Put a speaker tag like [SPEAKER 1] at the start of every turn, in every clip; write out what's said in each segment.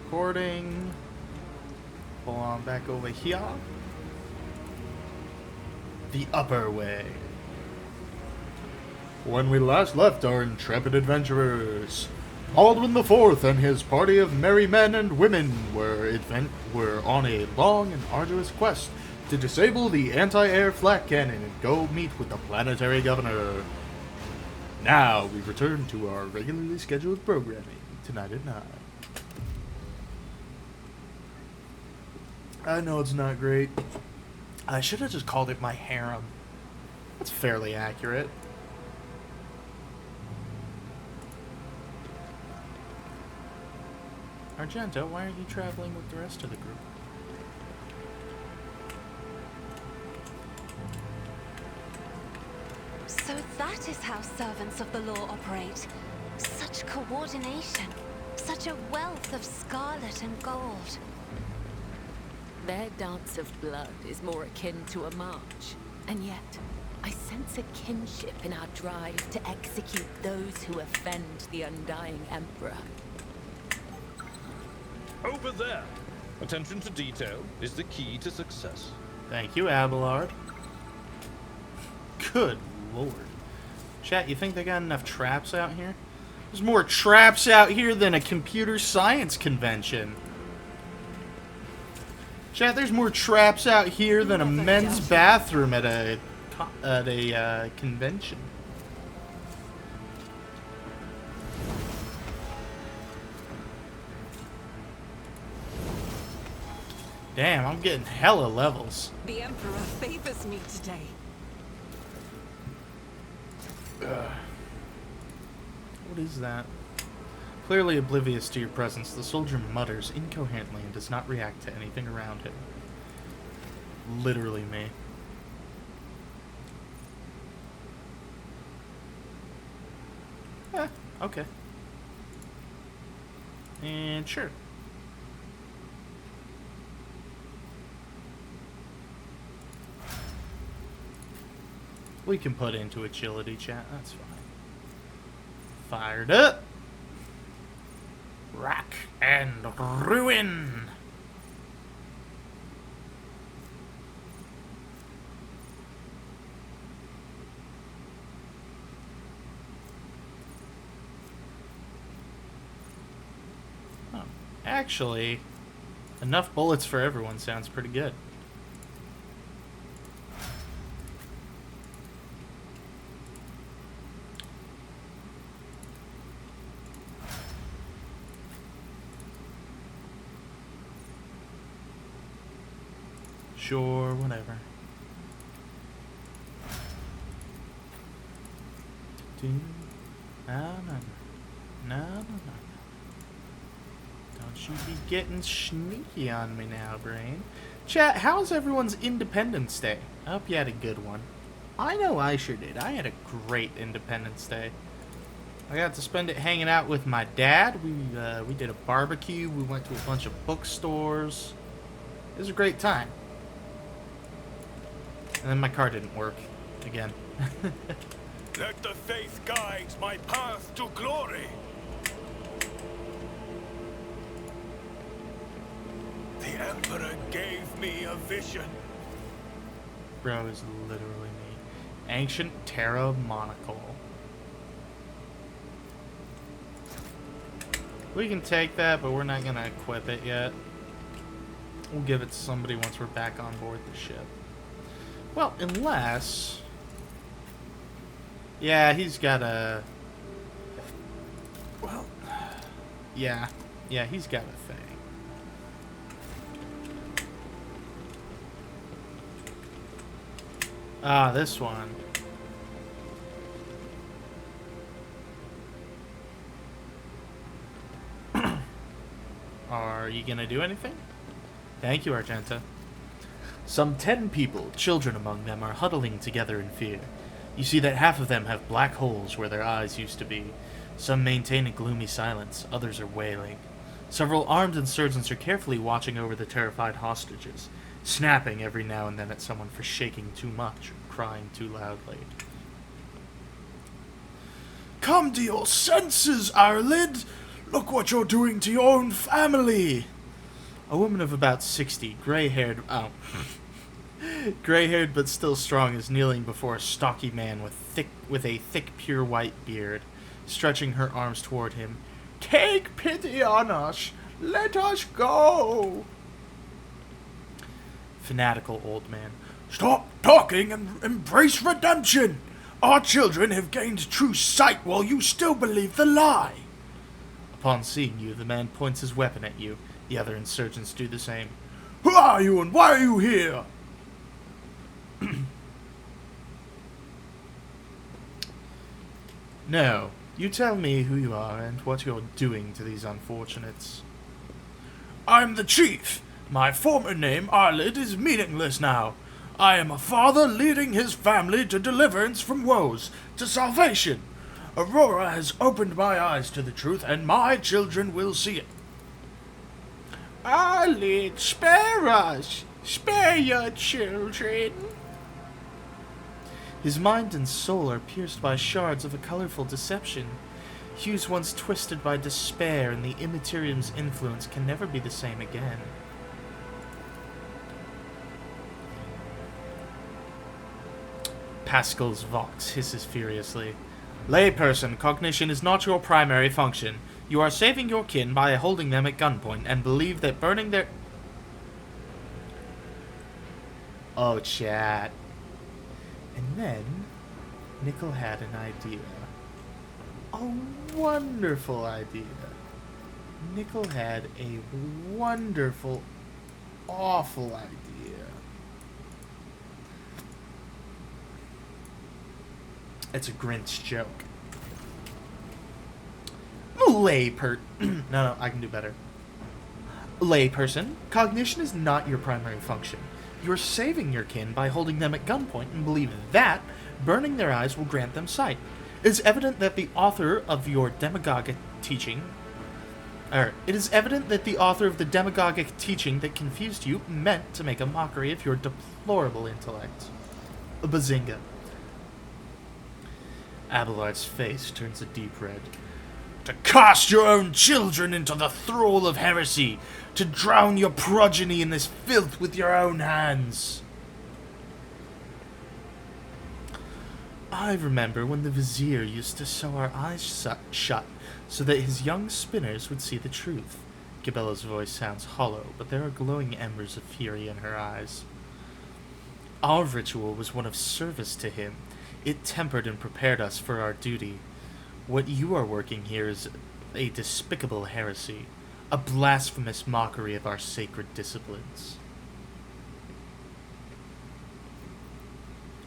[SPEAKER 1] Recording. Pull on back over here. The upper way. When we last left our intrepid adventurers, Baldwin the Fourth and his party of merry men and women were on a long and arduous quest to disable the anti-air flak cannon and go meet with the planetary governor. Now we return to our regularly scheduled programming tonight at 9. I know it's not great. I should have just called it my harem. That's fairly accurate. Argento, why aren't you traveling with the rest of the group?
[SPEAKER 2] So that is how servants of the law operate. Such coordination. Such a wealth of scarlet and gold.
[SPEAKER 3] Their dance of blood is more akin to a march. And yet, I sense a kinship in our drive to execute those who offend the Undying Emperor.
[SPEAKER 4] Over there. Attention to detail is the key to success.
[SPEAKER 1] Thank you, Abelard. Good lord. Chat, you think they got enough traps out here? There's more traps out here than a computer science convention. Chat, there's more traps out here than a men's bathroom at a convention. Damn, I'm getting hella levels.
[SPEAKER 5] The Emperor favors me today.
[SPEAKER 1] What is that? Clearly oblivious to your presence, the soldier mutters incoherently and does not react to anything around him. Literally me. Okay. And sure. We can put into agility, chat. That's fine. Fired up. Rack and ruin. Oh, actually, enough bullets for everyone sounds pretty good. Sure, whatever. No. Don't you be getting sneaky on me now, brain. Chat, how's everyone's Independence Day? I hope you had a good one. I know I sure did. I had a great Independence Day. I got to spend it hanging out with my dad. We did a barbecue. We went to a bunch of bookstores. It was a great time. And then my car didn't work again.
[SPEAKER 6] Let the faith guide my path to glory. The Emperor gave me a vision.
[SPEAKER 1] Bro is literally me. Ancient Terra Monocle. We can take that, but we're not gonna equip it yet. We'll give it to somebody once we're back on board the ship. Well, unless... Yeah, he's got a... Well... Yeah, he's got a thing. Ah, this one. Are you gonna do anything? Thank you, Argenta. Some 10 people, children among them, are huddling together in fear. You see that half of them have black holes where their eyes used to be. Some maintain a gloomy silence, others are wailing. Several armed insurgents are carefully watching over the terrified hostages, snapping every now and then at someone for shaking too much or crying too loudly. Come to your senses, Ireland! Look what you're doing to your own family! A woman of about 60, gray-haired but still strong, is kneeling before a stocky man with a thick, pure white beard, stretching her arms toward him. Take pity on us! Let us go! Fanatical old man. Stop talking and embrace redemption! Our children have gained true sight while you still believe the lie! Upon seeing you, the man points his weapon at you. The other insurgents do the same. Who are you and why are you here? No, you tell me who you are and what you're doing to these unfortunates. I'm the chief. My former name, Arlid, is meaningless now. I am a father leading his family to deliverance from woes, to salvation. Aurora has opened my eyes to the truth, and my children will see it. Arlid, spare us! Spare your children! His mind and soul are pierced by shards of a colorful deception. Hues once twisted by despair and the Immaterium's influence can never be the same again. Pascal's Vox hisses furiously. Layperson, cognition is not your primary function. You are saving your kin by holding them at gunpoint and believe that burning their... Oh, chat. And then, Nickel had an idea. A wonderful idea. Nickel had a wonderful, awful idea. It's a Grinch joke. No, I can do better. Layperson, cognition is not your primary function. You're saving your kin by holding them at gunpoint and believe that burning their eyes will grant them sight. It is evident that the author of the demagogic teaching that confused you meant to make a mockery of your deplorable intellect. Bazinga. Abelard's face turns a deep red. To cast your own children into the thrall of heresy, to drown your progeny in this filth with your own hands. I remember when the Vizier used to sew our eyes shut so that his young spinners would see the truth. Gibella's voice sounds hollow, but there are glowing embers of fury in her eyes. Our ritual was one of service to him. It tempered and prepared us for our duty. What you are working here is a despicable heresy, a blasphemous mockery of our sacred disciplines.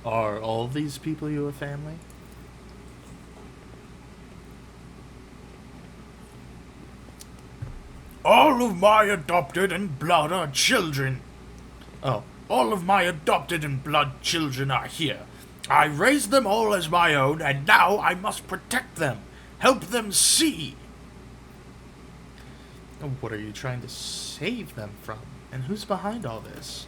[SPEAKER 1] Are all these people your family? All of my adopted and blood are children. Oh, all of my adopted and blood children are here. I raised them all as my own, and now I must protect them, help them see. What are you trying to save them from? And who's behind all this?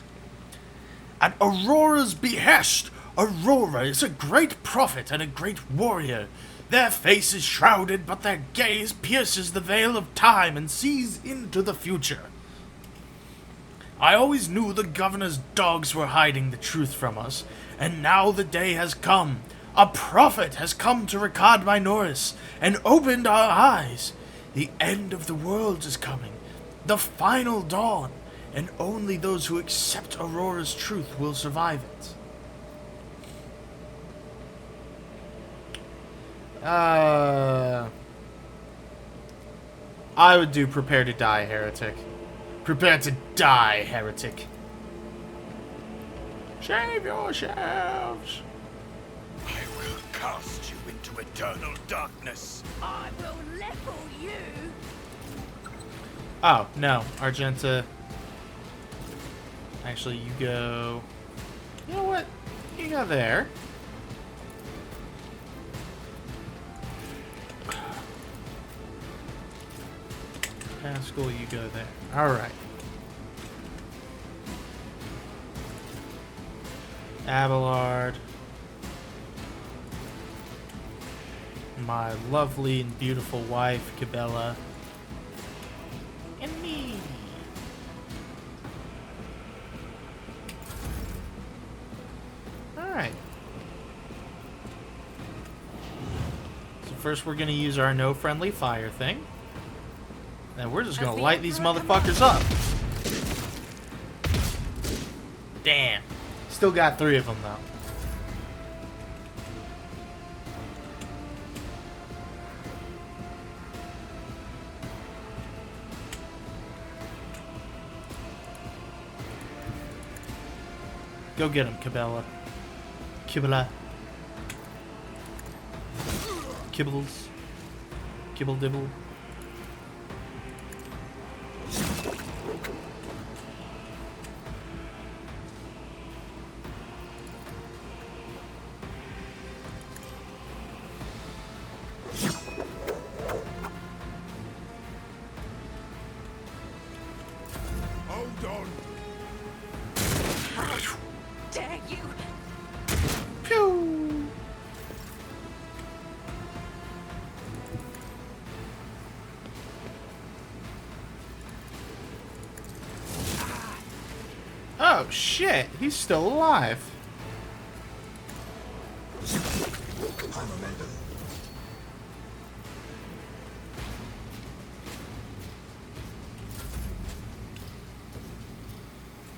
[SPEAKER 1] At Aurora's behest! Aurora is a great prophet and a great warrior. Their face is shrouded, but their gaze pierces the veil of time and sees into the future. I always knew the governor's dogs were hiding the truth from us, and now the day has come. A prophet has come to Ricard Minoris and opened our eyes. The end of the world is coming, the final dawn, and only those who accept Aurora's truth will survive it. I would do prepare to die, heretic. Prepare to die, heretic. Save yourselves.
[SPEAKER 6] I will cast you into eternal darkness.
[SPEAKER 5] I will level you.
[SPEAKER 1] Oh, no. Argenta. Actually, you go... You know what? You go there. Pascal, you go there. Alright. Abelard. My lovely and beautiful wife, Cabela. first we're gonna use our no friendly fire thing. And we're just gonna light these motherfuckers up. Damn. Still got 3 of them though. Go get him, Cabela. Kibble. Kibbles. Kibble dibble.
[SPEAKER 6] Hold on.
[SPEAKER 5] Dare you?
[SPEAKER 1] Pew! Oh shit, he's still alive.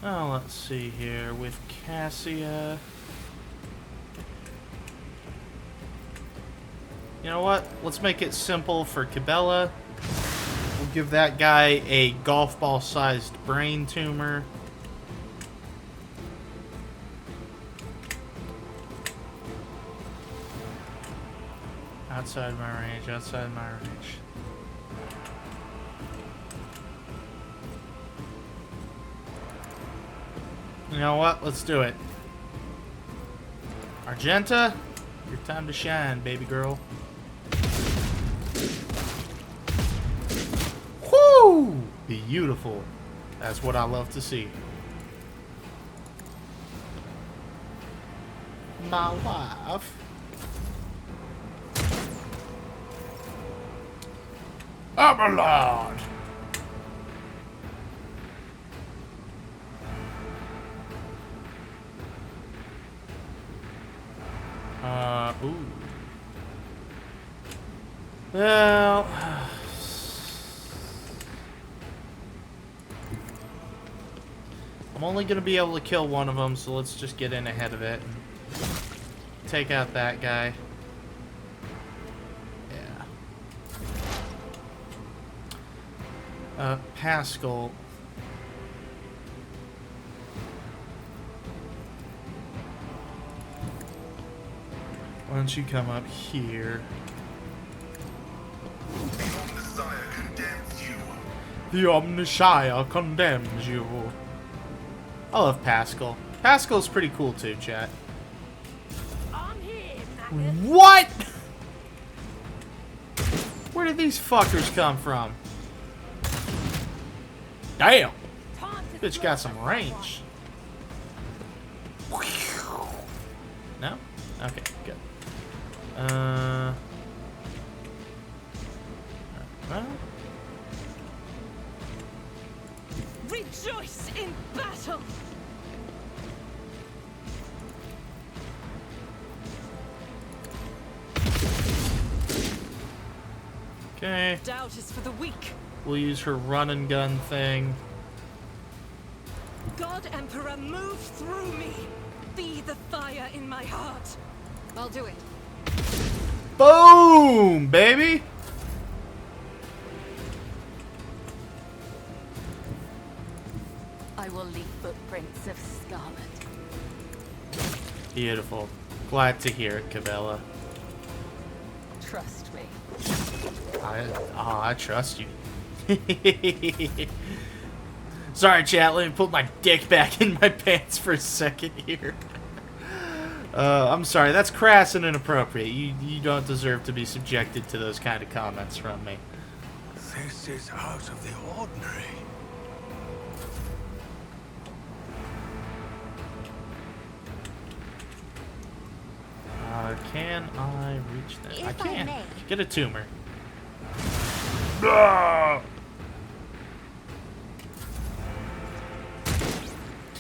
[SPEAKER 1] Oh, let's see here with Cassia. You know what? Let's make it simple for Cabela. We'll give that guy a golf ball sized brain tumor. Outside my range, outside my range. You know what? Let's do it. Argenta, your time to shine, baby girl. Whoo! Beautiful. That's what I love to see. My wife. Abelard! Ooh. Well... I'm only gonna be able to kill one of them, so let's just get in ahead of it. And take out that guy. Yeah. Pascal. Why don't you come up here? The Omnissiah condemns you. I love Pascal. Pascal's pretty cool too, chat.
[SPEAKER 5] I'm here, maggot.
[SPEAKER 1] What? Where did these fuckers come from? Damn!
[SPEAKER 5] Time to
[SPEAKER 1] Bitch got some range. No? Okay, good. Well,
[SPEAKER 5] rejoice in battle.
[SPEAKER 1] okay.
[SPEAKER 5] Doubt is for the weak.
[SPEAKER 1] We'll use her run and gun thing.
[SPEAKER 5] God Emperor, move through me. Be the fire in my heart.
[SPEAKER 2] I'll do it.
[SPEAKER 1] Boom, baby!
[SPEAKER 3] I will leave footprints of scarlet.
[SPEAKER 1] Beautiful. Glad to hear it, Cabela.
[SPEAKER 3] Trust me.
[SPEAKER 1] I trust you. Sorry, chat. Let me put my dick back in my pants for a second here. I'm sorry. That's crass and inappropriate. You don't deserve to be subjected to those kind of comments from me.
[SPEAKER 6] This is out of the ordinary.
[SPEAKER 1] Can I reach that? I
[SPEAKER 2] If I
[SPEAKER 1] can.
[SPEAKER 2] may.
[SPEAKER 1] Get a tumor.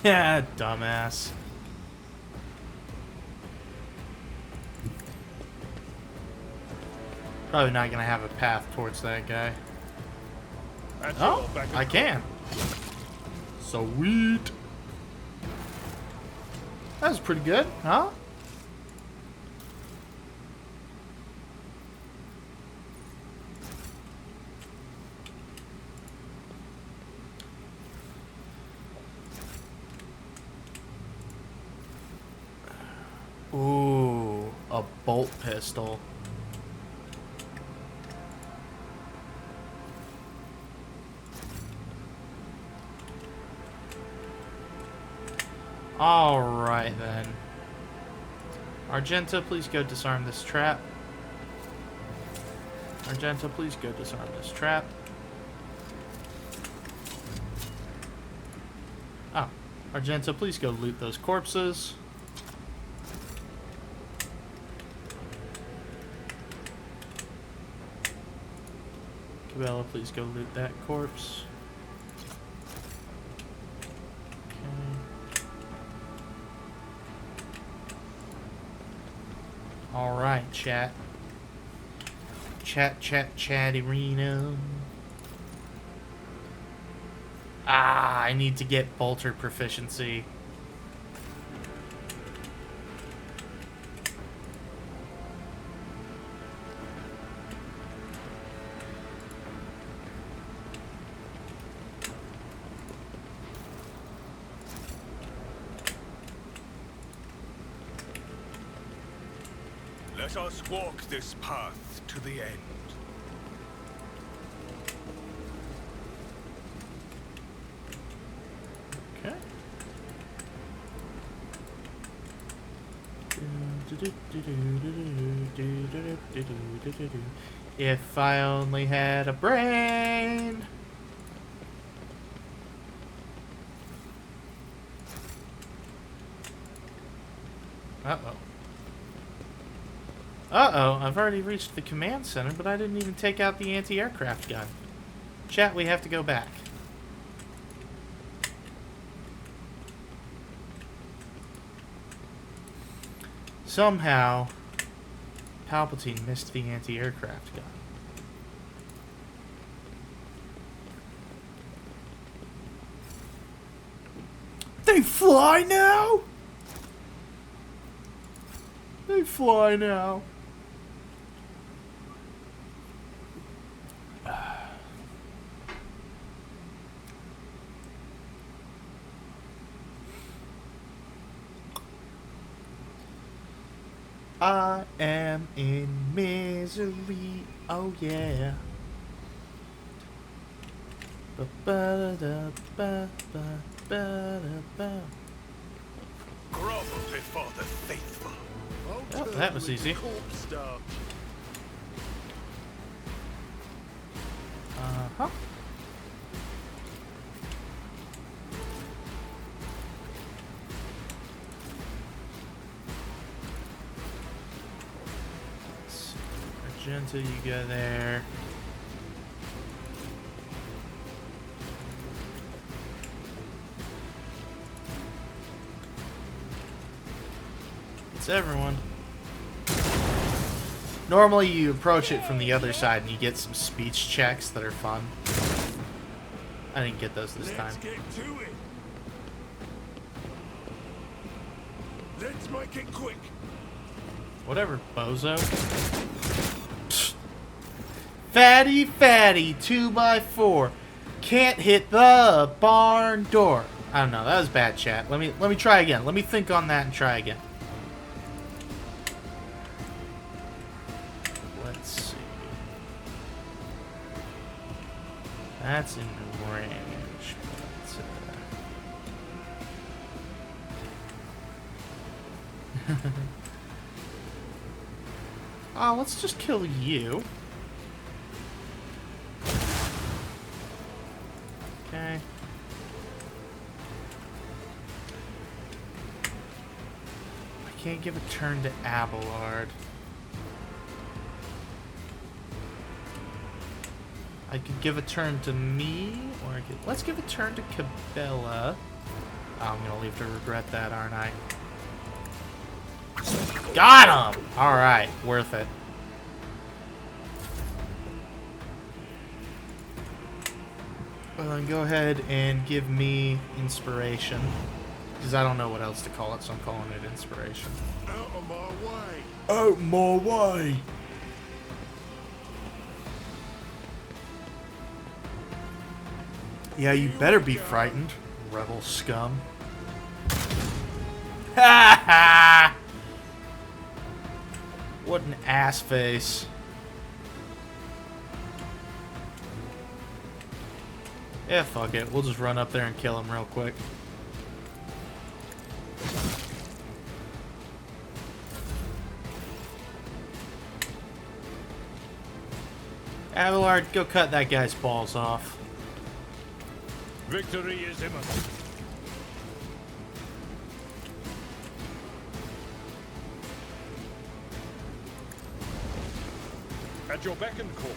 [SPEAKER 1] Yeah, dumbass. Probably not gonna have a path towards that guy.
[SPEAKER 4] At
[SPEAKER 1] Oh,
[SPEAKER 4] your beck and
[SPEAKER 1] I
[SPEAKER 4] call.
[SPEAKER 1] can. Sweet. That was pretty good, huh? Ooh, a bolt pistol. Alright then. Argenta, please go disarm this trap. Argenta, please go disarm this trap. Oh. Argenta, please go loot those corpses. Cabela, please go loot that corpse. Alright, chat. Chatty Reno. Ah, I need to get bolter proficiency.
[SPEAKER 6] Let us walk this path to the end.
[SPEAKER 1] Okay. If I only had a brain. Uh-oh. Uh-oh, I've already reached the command center, but I didn't even take out the anti-aircraft gun. Chat, we have to go back. Somehow, Palpatine missed the anti-aircraft gun. They fly now? They fly now. I am in misery, oh yeah. Ba-ba-da-ba-ba-ba-da-ba.
[SPEAKER 6] Grovel before the faithful.
[SPEAKER 1] Oh, that was easy. Uh-huh. Argenta, you go there. It's everyone. Normally you approach it from the other side and you get some speech checks that are fun. I didn't get those this time.
[SPEAKER 6] Let's get to it. Let's make it quick.
[SPEAKER 1] Whatever, bozo. Fatty, 2x4. Can't hit the barn door. I don't know, that was bad, chat. Let me try again. Let me think on that and try again. Let's see. That's in range, but oh, let's just kill you. Okay. I can't give a turn to Abelard. I could give a turn to me, or I could... Let's give a turn to Cabela. Oh, I'm gonna leave to regret that, aren't I? Got him! Alright, worth it. Well, then go ahead and give me inspiration. Because I don't know what else to call it, so I'm calling it inspiration.
[SPEAKER 6] Out of my way!
[SPEAKER 1] Out my way! Yeah, you better be frightened, rebel scum. Ha ha! What an ass face. Yeah, fuck it. We'll just run up there and kill him real quick. Abelard, go cut that guy's balls off.
[SPEAKER 4] Victory is imminent. At your beck and call.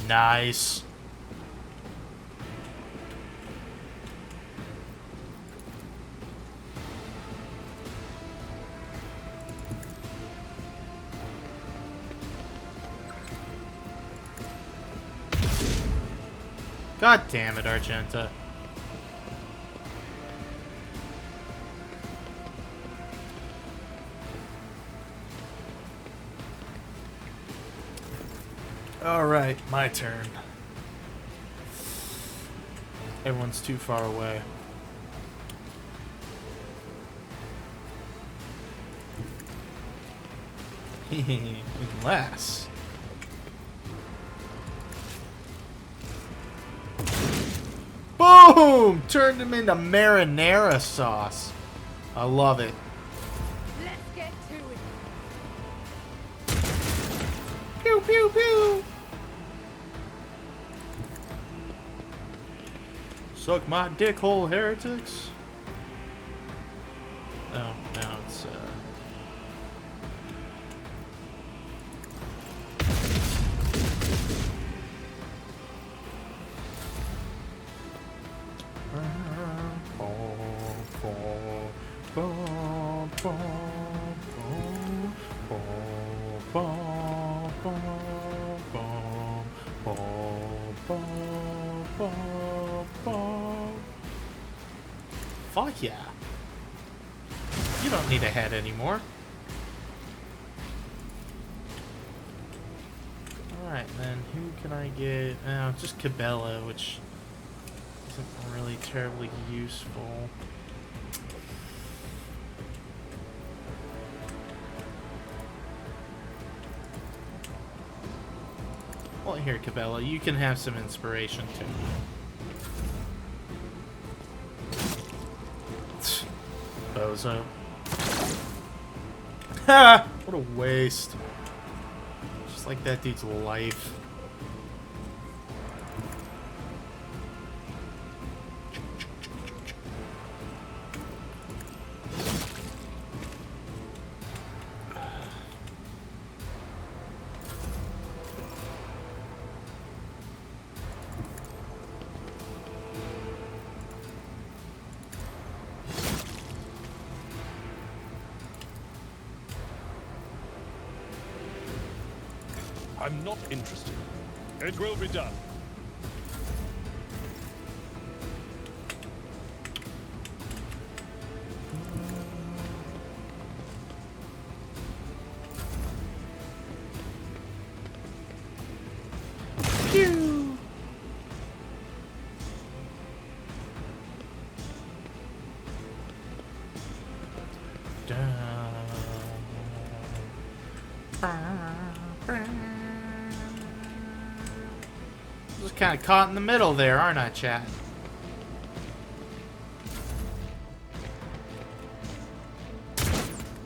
[SPEAKER 1] Nice. God damn it, Argenta. Alright, my turn. Everyone's too far away. Unless... Boom! Turned him into marinara sauce. I love it.
[SPEAKER 5] Let's get to it.
[SPEAKER 1] Pew pew pew! Suck my dick hole, heretics. Oh, no, it's Fuck yeah. You don't need a head anymore. Alright, then who can I get? Just Cabela, which isn't really terribly useful. Well, here, Cabela, you can have some inspiration too. Bozo. Ha! What a waste. Just like that dude's life.
[SPEAKER 4] I'm not interested. It will be done.
[SPEAKER 1] Pew! Just kind of caught in the middle there, aren't I, chat?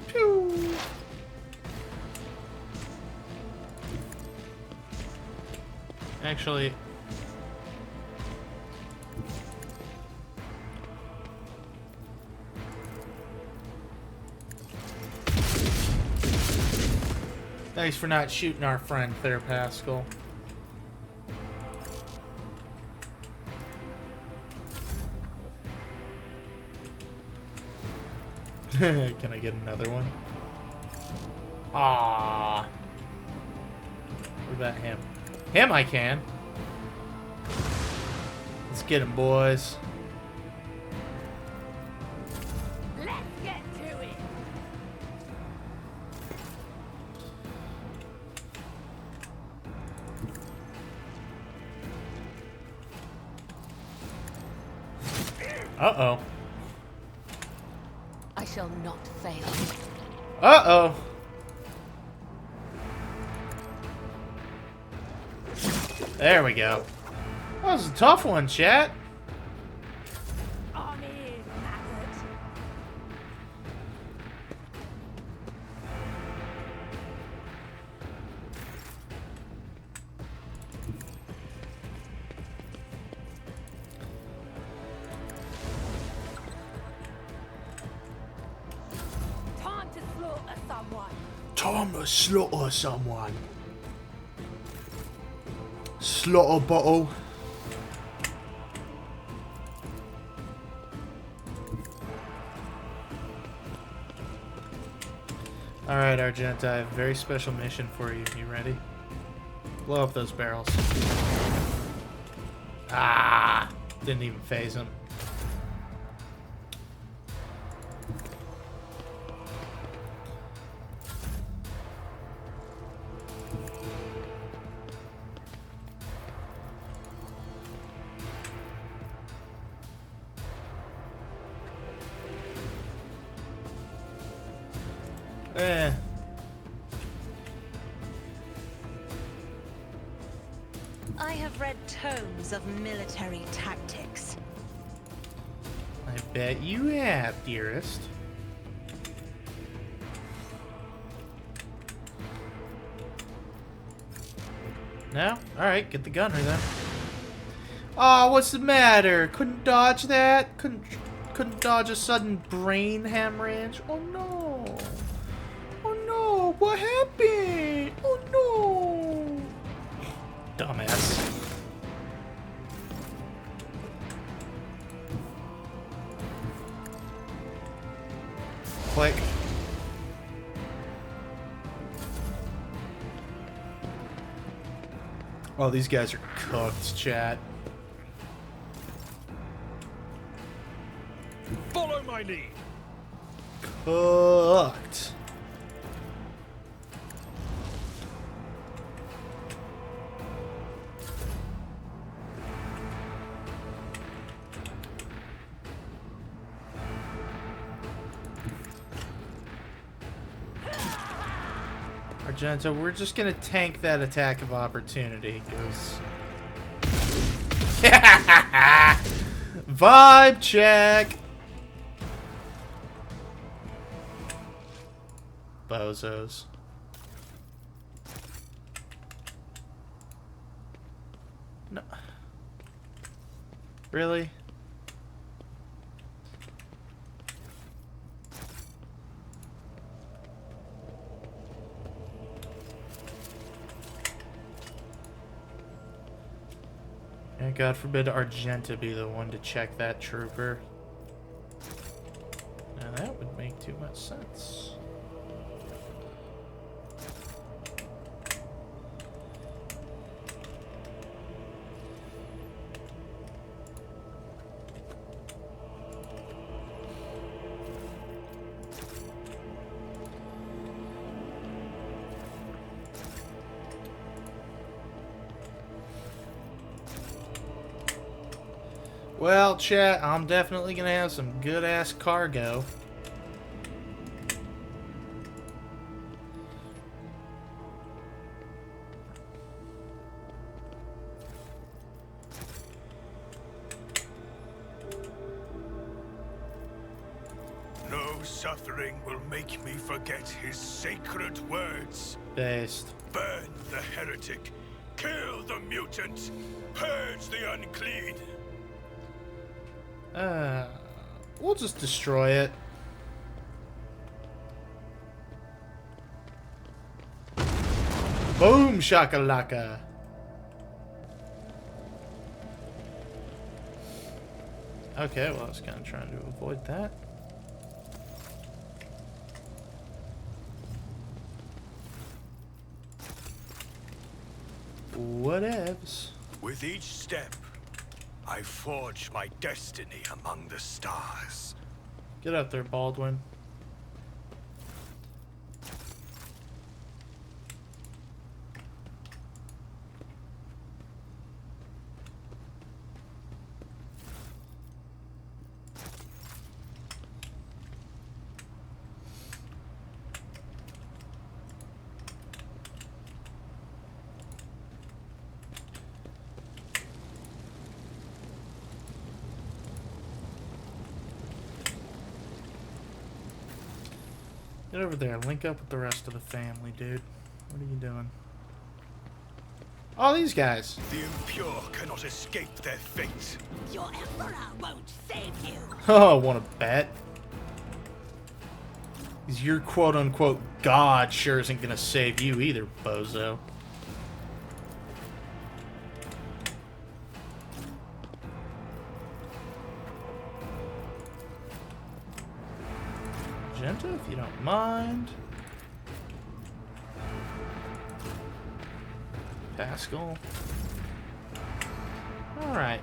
[SPEAKER 1] Pew! Actually... Thanks for not shooting our friend there, Pascal. Can I get another one? Ah. What about him? Him I can. Let's get him, boys.
[SPEAKER 3] Let's get to it.
[SPEAKER 1] Uh-oh.
[SPEAKER 3] I shall not fail.
[SPEAKER 1] Uh-oh. There we go. That was a tough one, chat.
[SPEAKER 5] On in, maggot. Time to slaughter someone.
[SPEAKER 1] Time to slaughter someone. Slaughter bottle. Alright, Argenta, I have a very special mission for you. You ready? Blow up those barrels. Ah! Didn't even phase him. Eh.
[SPEAKER 2] I have read tomes of military tactics.
[SPEAKER 1] I bet you have, dearest. No? Alright, get the gunner then. Oh, what's the matter? Couldn't dodge that? Couldn't dodge a sudden brain hemorrhage? Oh no. Oh no, what happened? Oh no. Dumbass. Click. Oh, these guys are cooked, chat.
[SPEAKER 4] Follow my lead.
[SPEAKER 1] Cooked. Argento, we're just gonna tank that attack of opportunity, because... Vibe check! Bozos. No. Really? And God forbid Argenta be the one to check that trooper. Now that would make too much sense. Well, chat, I'm definitely gonna have some good-ass cargo.
[SPEAKER 6] No suffering will make me forget his sacred words.
[SPEAKER 1] Based.
[SPEAKER 6] Burn the heretic, kill the mutant, purge the unclean.
[SPEAKER 1] We'll just destroy it. Boom shakalaka. Okay, well I was kind of trying to avoid that. lives.
[SPEAKER 6] With each step, I forge my destiny among the stars.
[SPEAKER 1] Get up there, Baldwin. Get over there. Link up with the rest of the family, dude. What are you doing? Oh, these guys.
[SPEAKER 6] The impure cannot escape their fate.
[SPEAKER 5] Your emperor won't save you.
[SPEAKER 1] Oh, want to bet? Because your quote-unquote god sure isn't going to save you either, bozo. Magenta, if you don't mind. Pascal. Alright.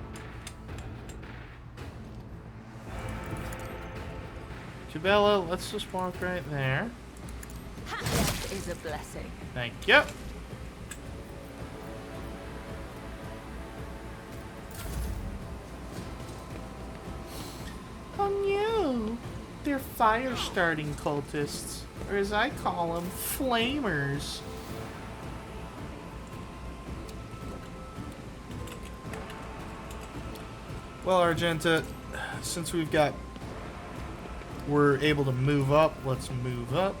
[SPEAKER 1] Cabela, let's just walk right there.
[SPEAKER 3] Death is a blessing.
[SPEAKER 1] Thank you. Oh no! They're fire-starting cultists, or as I call them, flamers. Well, Argenta, since we're able to move up, let's move up.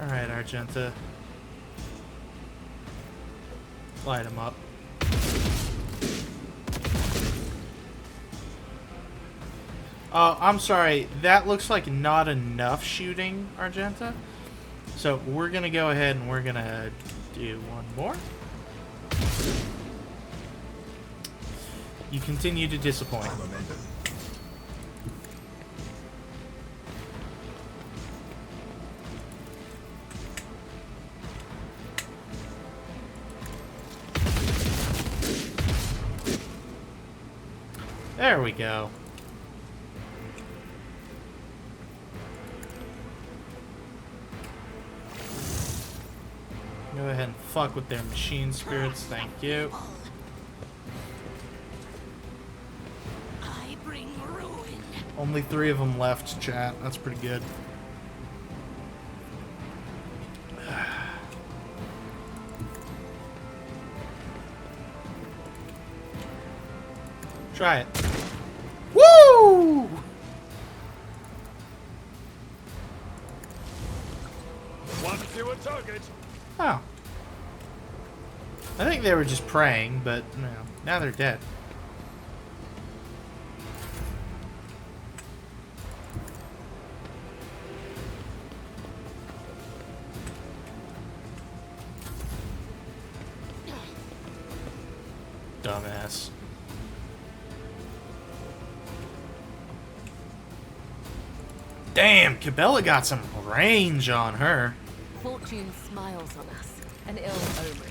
[SPEAKER 1] Alright, Argenta. Light them up. I'm sorry, that looks like not enough shooting, Argenta. So we're gonna go ahead and we're gonna do one more. You continue to disappoint. There we go. Go ahead and fuck with their machine spirits, thank you.
[SPEAKER 5] I bring ruin.
[SPEAKER 1] Only 3 of them left, chat. That's pretty good. Try it. Woo!
[SPEAKER 6] One fewer target.
[SPEAKER 1] Oh. I think they were just praying, but no, now they're dead. Dumbass. Damn, Cabela got some range on her.
[SPEAKER 3] Fortune smiles on us, an ill omen.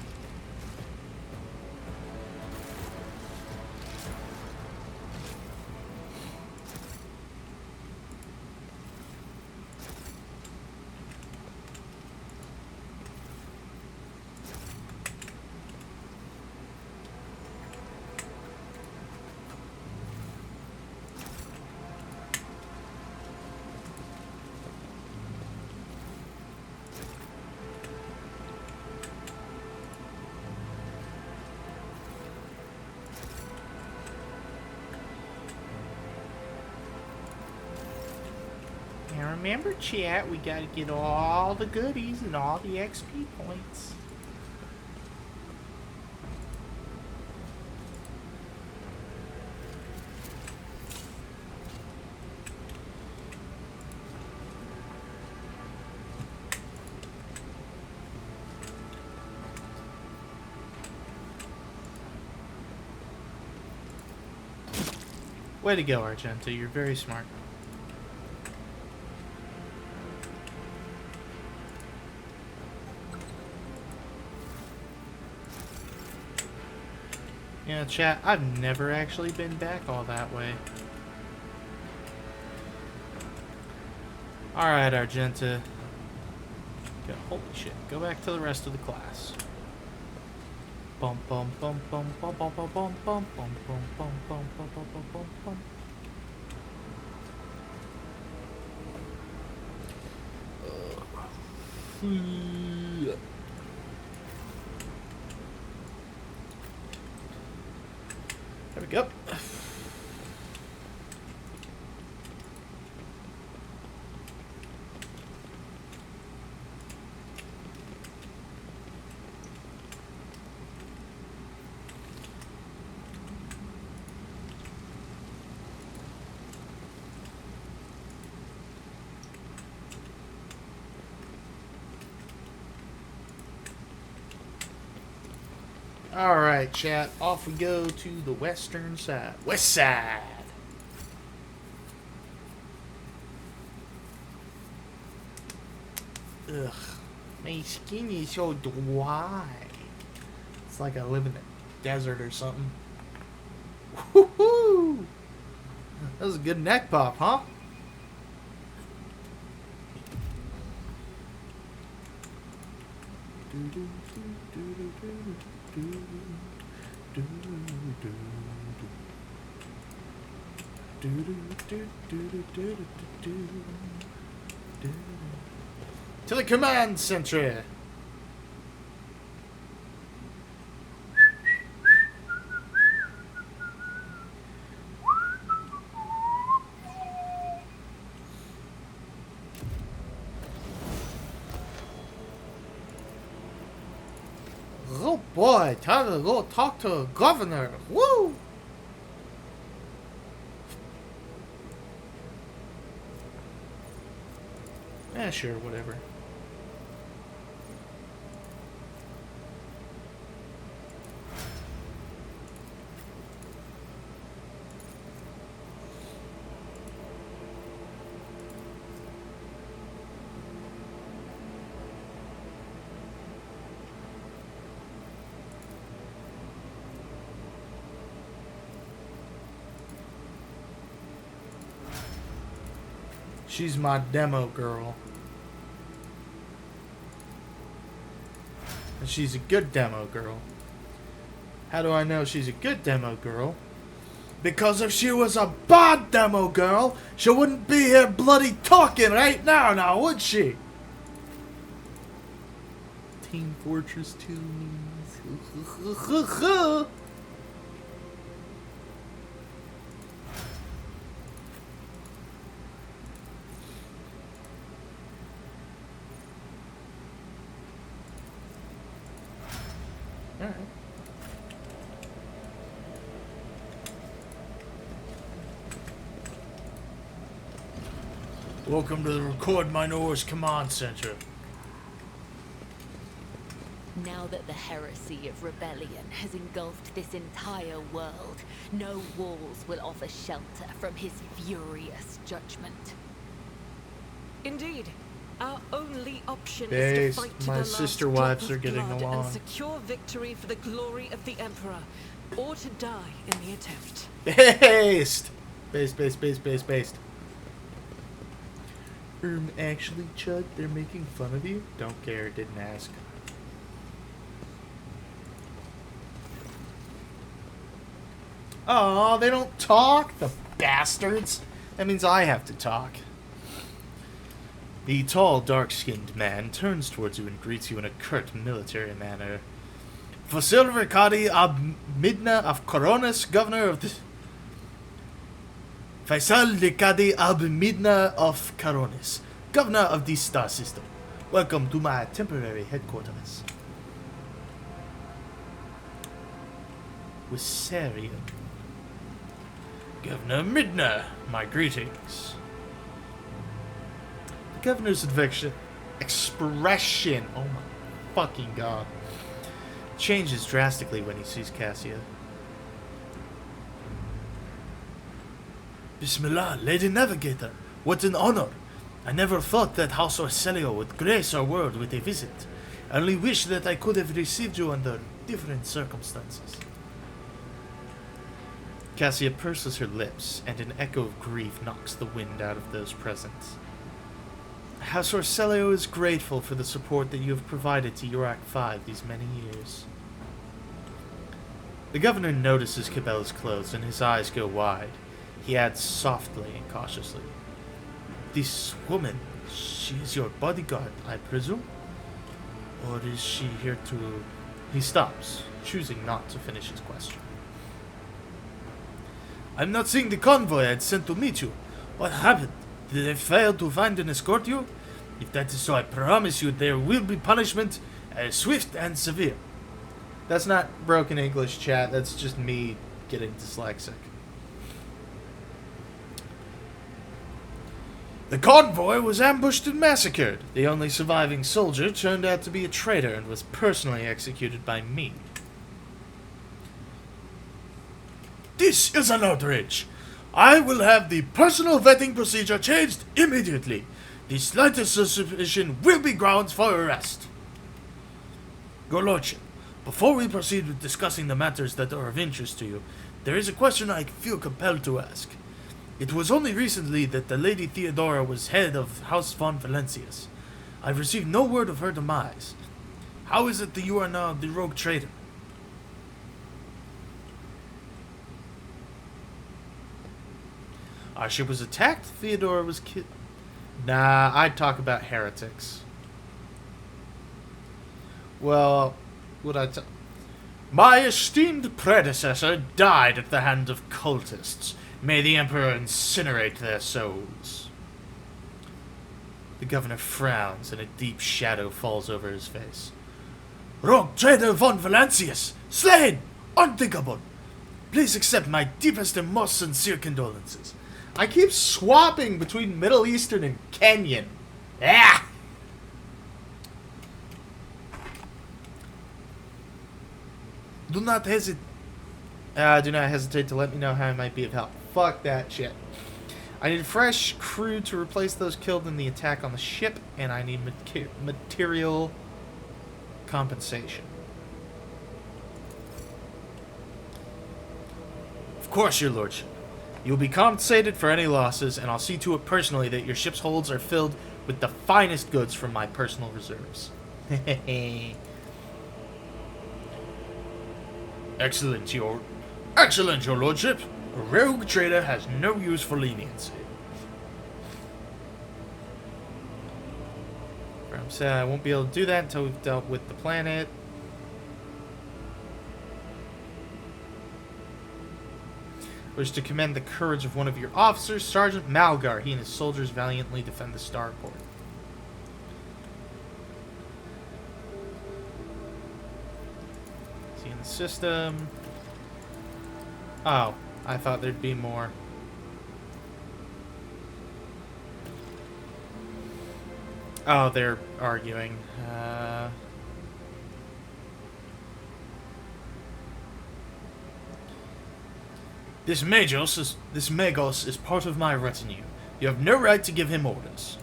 [SPEAKER 1] Now remember, chat, we gotta get all the goodies and all the XP points. Way to go, Argenta. You're very smart. Yeah, chat, I've never actually been back all that way. Alright, Argenta. Holy shit, go back to the rest of the class. Bum bum bum bum bum bum bum bum bum bum bum bum bum bum bum bum bum. There we go. Alright, chat. Off we go to the western side. West side! Ugh. My skin is so dry. It's like I live in the desert or something. Woohoo! That was a good neck pop, huh? To the command center. Oh boy, time to go talk to a governor. Woo! Eh, sure, whatever. She's my demo girl. And she's a good demo girl. How do I know she's a good demo girl? Because if she was a bad demo girl, she wouldn't be here bloody talking right now, would she? Team Fortress 2. Alright. Welcome to the Record Minors Command Center.
[SPEAKER 3] Now that the heresy of rebellion has engulfed this entire world, no walls will offer shelter from his furious judgment.
[SPEAKER 5] Indeed. Our only option
[SPEAKER 1] Based.
[SPEAKER 5] is to fight to
[SPEAKER 1] My
[SPEAKER 5] the last
[SPEAKER 1] sister
[SPEAKER 5] drop
[SPEAKER 1] wives
[SPEAKER 5] of
[SPEAKER 1] are getting
[SPEAKER 5] blood
[SPEAKER 1] along.
[SPEAKER 5] and secure victory for the glory of the Emperor, or to die in the attempt.
[SPEAKER 1] Based! Based. Actually, Chud, they're making fun of you? Don't care, didn't ask. Oh, they don't talk? The bastards! That means I have to talk. The tall, dark-skinned man turns towards you and greets you in a curt, military manner. Vasil Ricadi ab Midna of Coronis, governor of the... Faisal Ricadi ab Midna of Coronis, governor of the star system. Welcome to my temporary headquarters. Wissarion. Governor Midna, my greetings. The governor's expression, oh my fucking god, changes drastically when he sees Cassia. Bismillah, Lady Navigator, what an honor! I never thought that House Orselio would grace our world with a visit. I only wish that I could have received you under different circumstances. Cassia purses her lips, and an echo of grief knocks the wind out of those present. House Orselio is grateful for the support that you have provided to Yurak 5 these many years. The governor notices Cabela's clothes, and his eyes go wide. He adds softly and cautiously, "This woman, she is your bodyguard, I presume? Or is she here to..." He stops, choosing not to finish his question. "I'm not seeing the convoy I had sent to meet you. What happened? Did they fail to find and escort you? If that is so, I promise you there will be punishment, swift and severe." That's not broken English, chat. That's just me getting dyslexic. "The convoy was ambushed and massacred. The only surviving soldier turned out to be a traitor and was personally executed by me." "This is an outrage. I will have the personal vetting procedure changed immediately. The slightest suspicion will be grounds for arrest." "Your Lordship, before we proceed with discussing the matters that are of interest to you, there is a question I feel compelled to ask. It was only recently that the Lady Theodora was head of House von Valencius. I've received no word of her demise. How is it that you are now the rogue traitor?" Our ship was attacked, Theodora was killed. Nah, I'd talk about heretics. Well, would I tell? "My esteemed predecessor died at the hand of cultists. May the Emperor incinerate their souls." The governor frowns, and a deep shadow falls over his face. "Rogue traitor von Valencius! Slain! Unthinkable! Please accept my deepest and most sincere condolences." I keep swapping between Middle Eastern and Kenyan. Ah! Do not hesitate to let me know how I might be of help. Fuck that shit. I need a fresh crew to replace those killed in the attack on the ship, and I need material compensation. Of course, your lordship. You'll be compensated for any losses, and I'll see to it personally that your ship's holds are filled with the finest goods from my personal reserves. Excellent, your lordship. A rogue trader has no use for leniency. I'm saying I won't be able to do that until we've dealt with the planet. Wish to commend the courage of one of your officers, Sergeant Malgar. He and his soldiers valiantly defend the starport. See in the system. Oh, I thought there'd be more. Oh, they're arguing. This Magos is part of my retinue. You have no right to give him orders.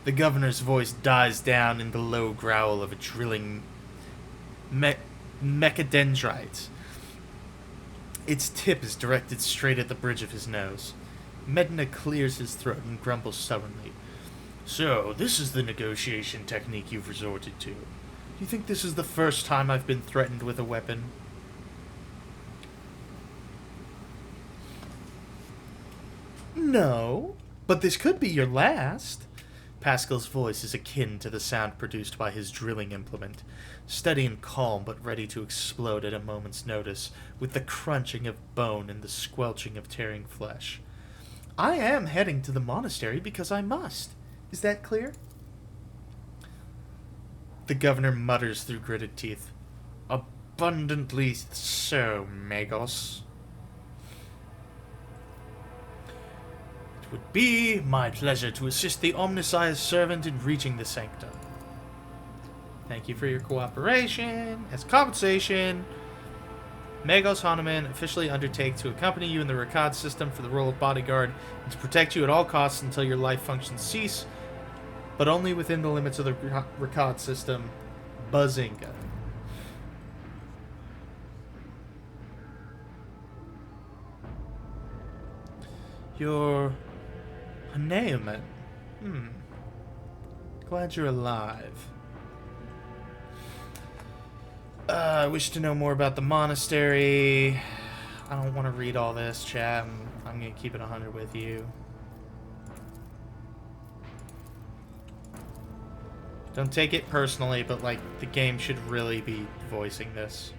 [SPEAKER 1] The governor's voice dies down in the low growl of a drilling mechadendrite. Its tip is directed straight at the bridge of his nose. Medina clears his throat and grumbles stubbornly. So, this is the negotiation technique you've resorted to. Do you think this is the first time I've been threatened with a weapon? No, but this could be your last. Pascal's voice is akin to the sound produced by his drilling implement, steady and calm but ready to explode at a moment's notice, with the crunching of bone and the squelching of tearing flesh. I am heading to the monastery because I must. Is that clear? The governor mutters through gritted teeth. Abundantly so, Magos. It would be my pleasure to assist the Omnisci's servant in reaching the sanctum. Thank you for your cooperation. As compensation, Magos Hanuman officially undertake to accompany you in the Rakad system for the role of bodyguard and to protect you at all costs until your life functions cease, but only within the limits of the Rakad system. Bazinga. You're Hanuman. Glad you're alive. I wish to know more about the monastery. I don't want to read all this, chat. I'm going to keep it 100 with you. Don't take it personally, but, like, the game should really be voicing this.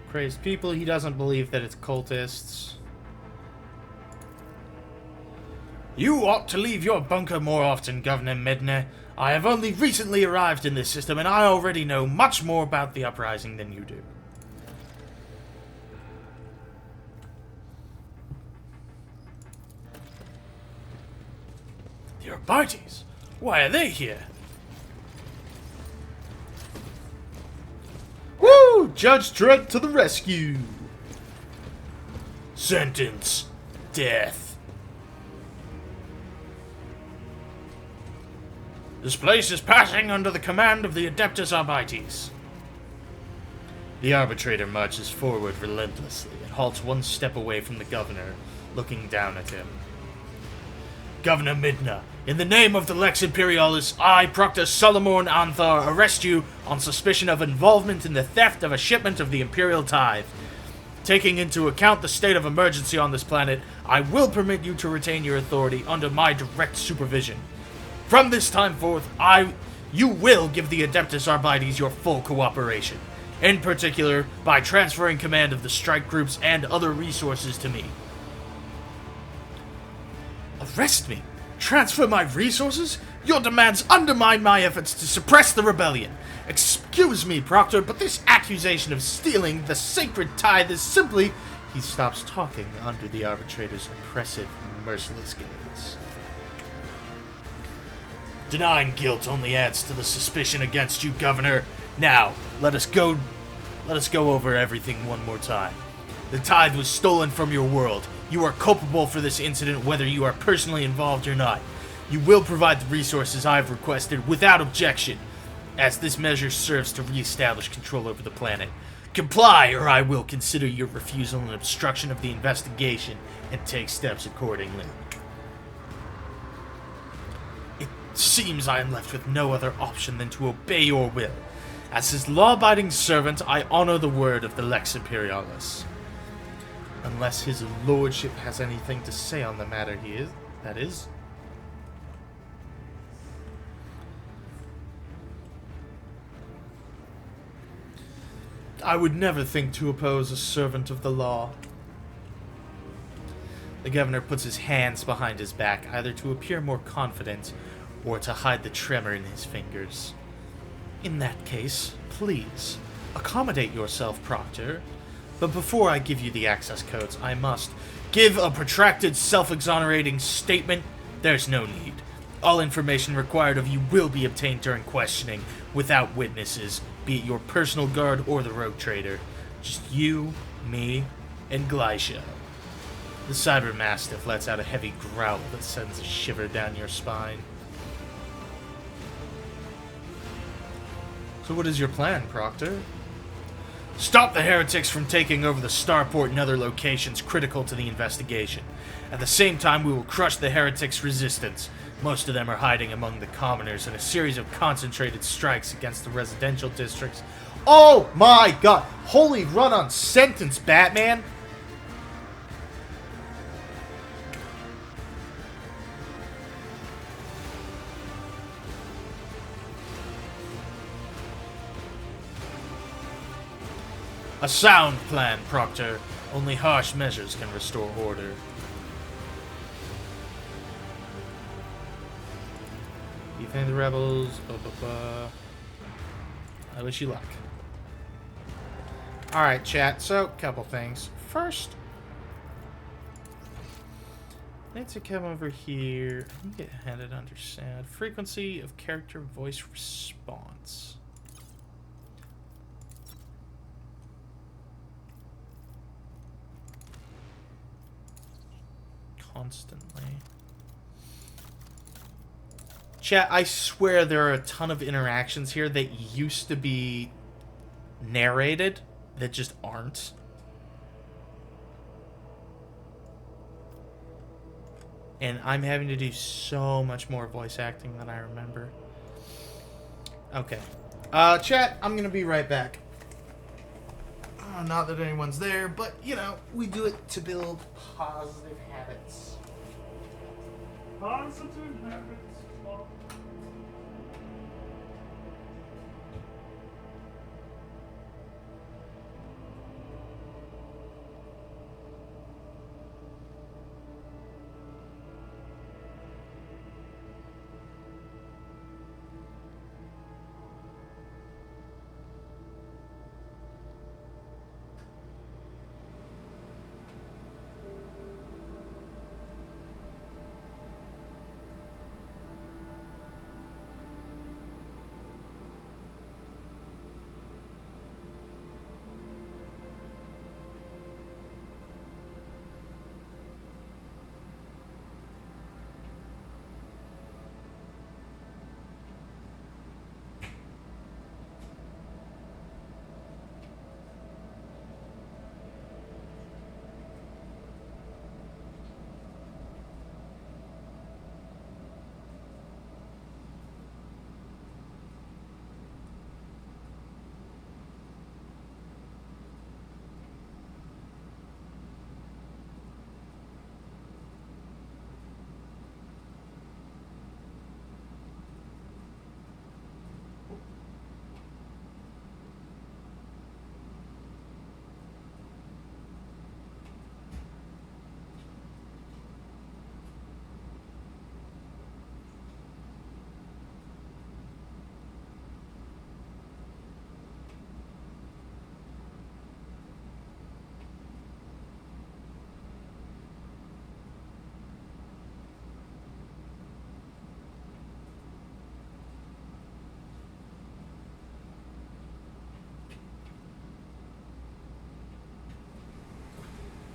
[SPEAKER 1] Crazed people, he doesn't believe that it's cultists. You ought to leave your bunker more often, Governor Midna. I have only recently arrived in this system, and I already know much more about the uprising than you do. The Arbites? Why are they here? Woo! Judge Dredd to the rescue! Sentence: death. This place is passing under the command of the Adeptus Arbites. The arbitrator marches forward relentlessly and halts one step away from the governor, looking down at him. Governor Midna, in the name of the Lex Imperialis, I, Proctor Solomon Anthar, arrest you on suspicion of involvement in the theft of a shipment of the Imperial tithe. Taking into account the state of emergency on this planet, I will permit you to retain your authority under my direct supervision. From this time forth, you will give the Adeptus Arbites your full cooperation, in particular by transferring command of the strike groups and other resources to me. Arrest me? Transfer my resources? Your demands undermine my efforts to suppress the rebellion. Excuse me, Proctor, but this accusation of stealing the sacred tithe is simply... He stops talking under the arbitrator's oppressive, merciless gaze. Denying guilt only adds to the suspicion against you, Governor. Now, let us go over everything one more time. The tithe was stolen from your world. You are culpable for this incident whether you are personally involved or not. You will provide the resources I have requested without objection, as this measure serves to re-establish control over the planet. Comply, or I will consider your refusal an obstruction of the investigation and take steps accordingly. It seems I am left with no other option than to obey your will. As his law-abiding servant, I honor the word of the Lex Imperialis. Unless his lordship has anything to say on the matter, that is. I would never think to oppose a servant of the law. The governor puts his hands behind his back, either to appear more confident or to hide the tremor in his fingers. In that case, please, accommodate yourself, Proctor. But before I give you the access codes, I must give a protracted, self-exonerating statement. There's no need. All information required of you will be obtained during questioning, without witnesses, be it your personal guard or the rogue trader. Just you, me, and Glycia. The Cyber Mastiff lets out a heavy growl that sends a shiver down your spine. So what is your plan, Proctor? Stop the heretics from taking over the starport and other locations critical to the investigation. At the same time, we will crush the heretics' resistance. Most of them are hiding among the commoners in a series of concentrated strikes against the residential districts. Oh my god! Holy run on sentence, Batman! A sound plan, Proctor. Only harsh measures can restore order. Defend the rebels, blah blah blah. I wish you luck. Alright, chat. So, couple things. First, I need to come over here and get headed under sound. Frequency of character voice response. Constantly. Chat, I swear there are a ton of interactions here that used to be narrated that just aren't. And I'm having to do so much more voice acting than I remember. Okay. Chat, I'm gonna be right back. Not that anyone's there, but, you know, we do it to build positive habits. Positive habits.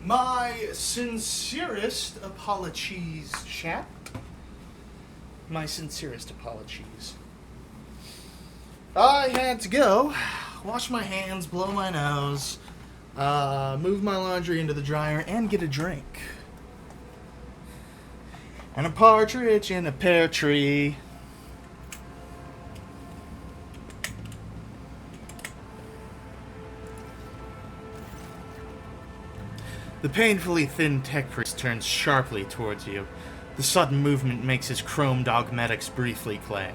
[SPEAKER 1] My sincerest apologies, chat. My sincerest apologies. I had to go, wash my hands, blow my nose, move my laundry into the dryer, and get a drink. And a partridge in a pear tree. The painfully thin tech priest turns sharply towards you. The sudden movement makes his chromed augmetics briefly clang.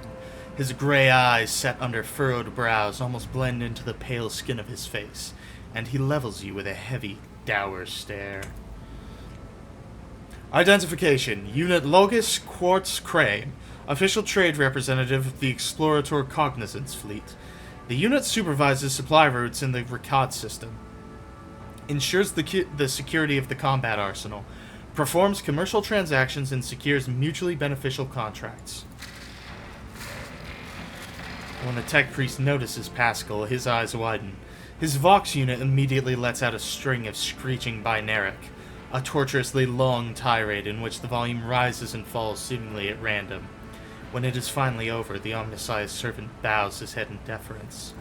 [SPEAKER 1] His gray eyes, set under furrowed brows, almost blend into the pale skin of his face, and he levels you with a heavy, dour stare. Identification: Unit Logis Quartz Crane, official trade representative of the Explorator Cognizance Fleet. The unit supervises supply routes in the Ricard system, ensures the security of the combat arsenal, performs commercial transactions, and secures mutually beneficial contracts. When the tech priest notices Pascal, his eyes widen. His Vox unit immediately lets out a string of screeching binaric, a tortuously long tirade in which the volume rises and falls seemingly at random. When it is finally over, the omniscience servant bows his head in deference.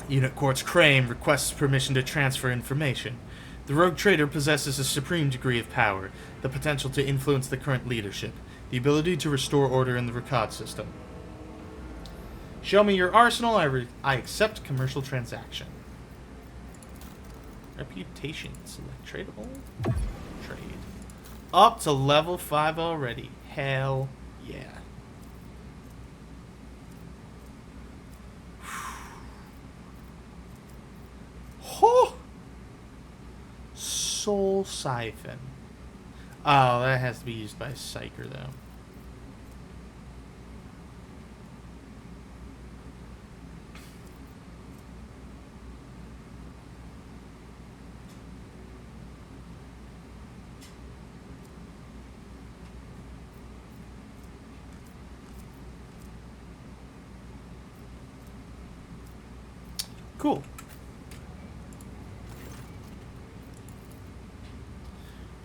[SPEAKER 1] Unit Quartz Crane requests permission to transfer information. The rogue trader possesses a supreme degree of power, the potential to influence the current leadership, the ability to restore order in the Ricard system. Show me your arsenal, I accept commercial transaction. Reputation, select tradable. Trade. Up to level 5 already. Hell yeah. Oh! Soul Siphon. Oh, that has to be used by Psyker, though. Cool.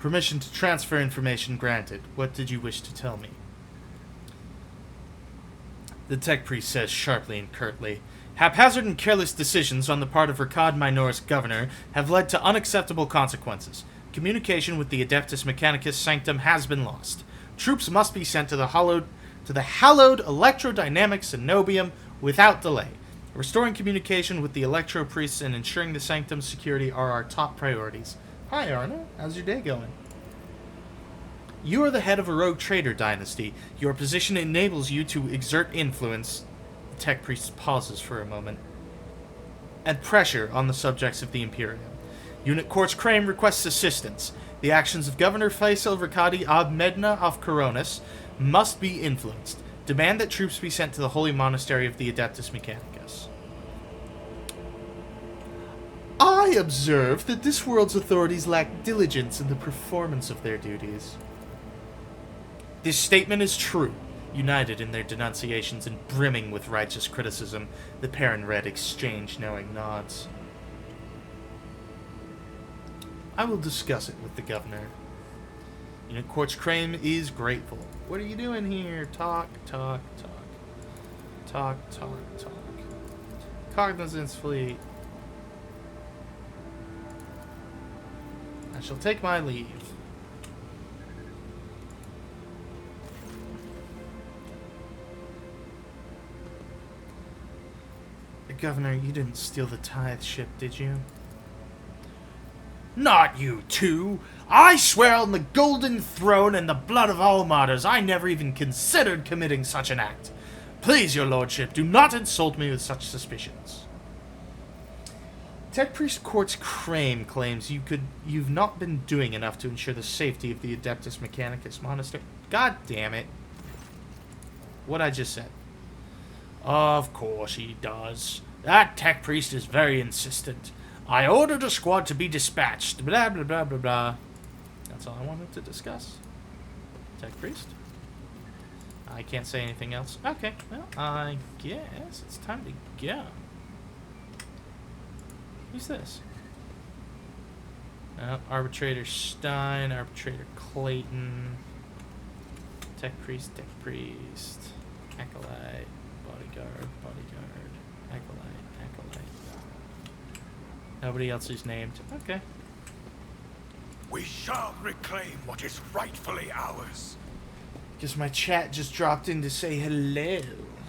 [SPEAKER 1] Permission to transfer information granted. What did you wish to tell me? The tech priest says sharply and curtly, haphazard and careless decisions on the part of Ricard Minor's governor have led to unacceptable consequences. Communication with the Adeptus Mechanicus Sanctum has been lost. Troops must be sent to the hallowed electrodynamic Cenobium without delay. Restoring communication with the Electro Priests and ensuring the Sanctum's security are our top priorities. Hi, Arna. How's your day going? You are the head of a rogue trader dynasty. Your position enables you to exert influence. The tech priest pauses for a moment. And pressure on the subjects of the Imperium. Unit Quartz Crane requests assistance. The actions of Governor Faisal Ricadi Ab Medna of Coronis must be influenced. Demand that troops be sent to the Holy Monastery of the Adeptus Mechanicus. I observe that this world's authorities lack diligence in the performance of their duties. This statement is true. United in their denunciations and brimming with righteous criticism, the pair in red exchange knowing nods. I will discuss it with the governor. Unit Quartz Crane is grateful. What are you doing here? Talk. Cognizance fleet. I shall take my leave. Governor, you didn't steal the tithe ship, did you? Not you two! I swear on the golden throne and the blood of all martyrs, I never even considered committing such an act. Please, your lordship, do not insult me with such suspicions. Tech Priest Quartz Crane claims you've not been doing enough to ensure the safety of the Adeptus Mechanicus Monastery. God damn it. What I just said. Of course he does. That tech priest is very insistent. I ordered a squad to be dispatched. Blah, blah, blah, blah, blah. That's all I wanted to discuss. Tech priest? I can't say anything else. Okay, well, I guess it's time to go. Who's this? Arbitrator Stein, Arbitrator Clayton. Tech priest, Acolyte. Bodyguard, Acolyte. Nobody else is named. Okay.
[SPEAKER 6] We shall reclaim what is rightfully ours.
[SPEAKER 1] Guess my chat just dropped in to say hello.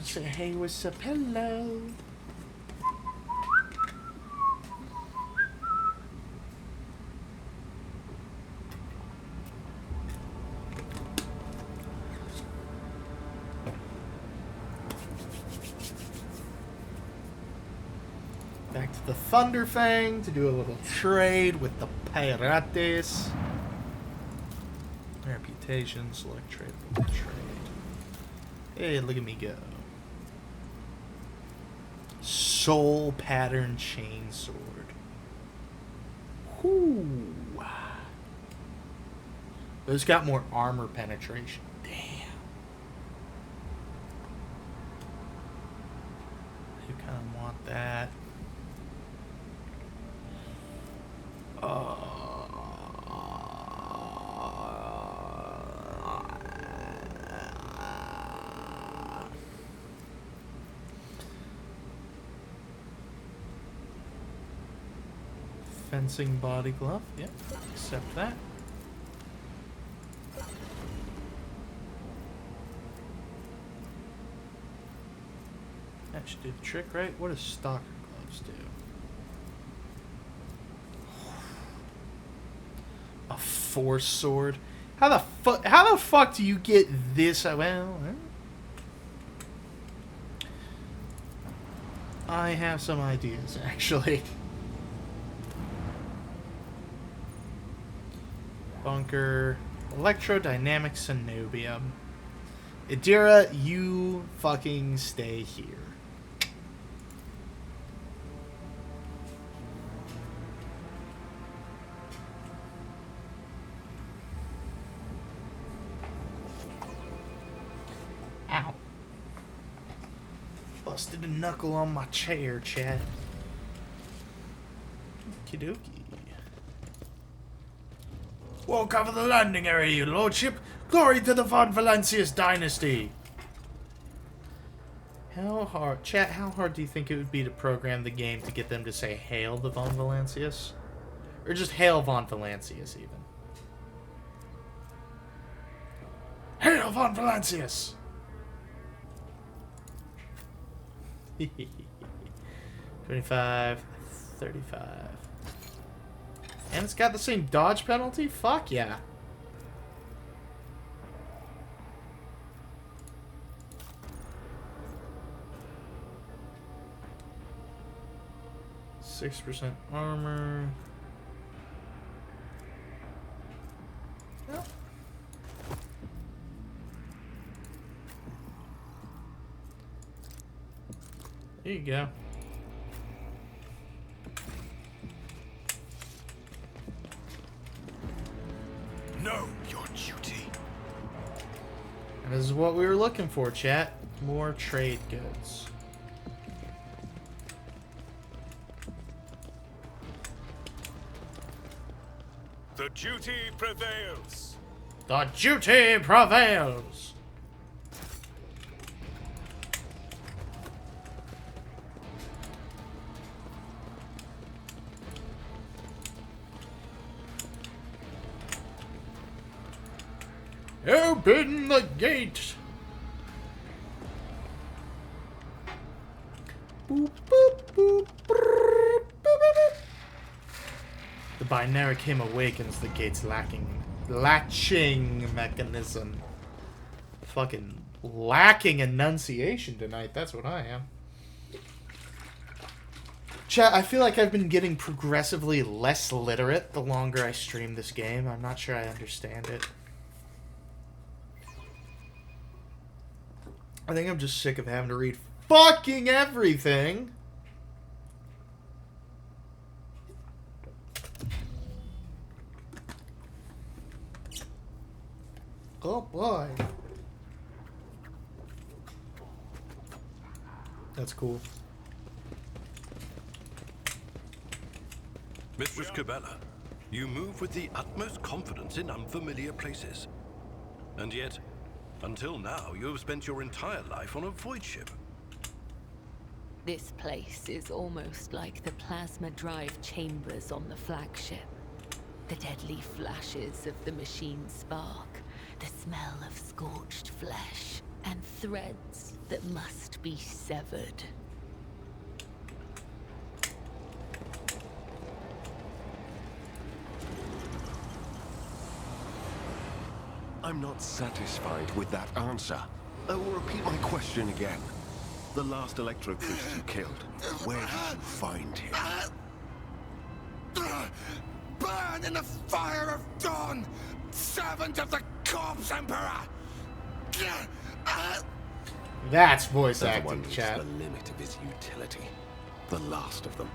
[SPEAKER 1] Say, hey, what's up? Hello. Back to the Thunderfang to do a little trade with the Pirates. Reputation, select trade, trade. Hey, look at me go. Soul Pattern Chainsword. Whoo. Those got more armor penetration. Damn. You kind of want that. Fencing body glove. Yep, accept that. That should do the trick, right? What does Stalker gloves do? A force sword. How the fuck do you get this? Well, I have some ideas actually. Bunker, electrodynamic Cenobium. Idira, you fucking stay here. Ow. Busted a knuckle on my chair, Chad. Okie dokie. We'll cover the landing area, your lordship. Glory to the Von Valancius dynasty. How hard, chat, how hard do you think it would be to program the game to get them to say Hail the Von Valancius? Or just Hail Von Valancius, even? Hail Von Valancius! 25, 35. And it's got the same dodge penalty? Fuck yeah. %6 armor. Yep. There you go.
[SPEAKER 6] Know your duty.
[SPEAKER 1] And this is what we were looking for, chat. More trade goods.
[SPEAKER 6] The duty prevails.
[SPEAKER 1] The duty prevails. Open the gate. Boop, boop, boop, brrr, boop, boop, boop. The binary him awakens the gate's latching mechanism. Fucking lacking enunciation tonight. That's what I am. Chat, I feel like I've been getting progressively less literate the longer I stream this game. I'm not sure I understand it. I think I'm just sick of having to read fucking everything. Oh boy. That's cool.
[SPEAKER 7] Mistress Cabela, you move with the utmost confidence in unfamiliar places. And yet, until now, you have spent your entire life on a void ship.
[SPEAKER 3] This place is almost like the plasma drive chambers on the flagship. The deadly flashes of the machine's spark, the smell of scorched flesh, and threads that must be severed.
[SPEAKER 8] I'm not satisfied with that answer. I will repeat my question again. The last Electro Priest you killed, where did you find him?
[SPEAKER 6] Burn in the fire of dawn, servant of the Corpse Emperor!
[SPEAKER 1] That's voice
[SPEAKER 8] Everyone
[SPEAKER 1] acting,
[SPEAKER 8] reached
[SPEAKER 1] chat.
[SPEAKER 8] the limit of his utility. The last of them.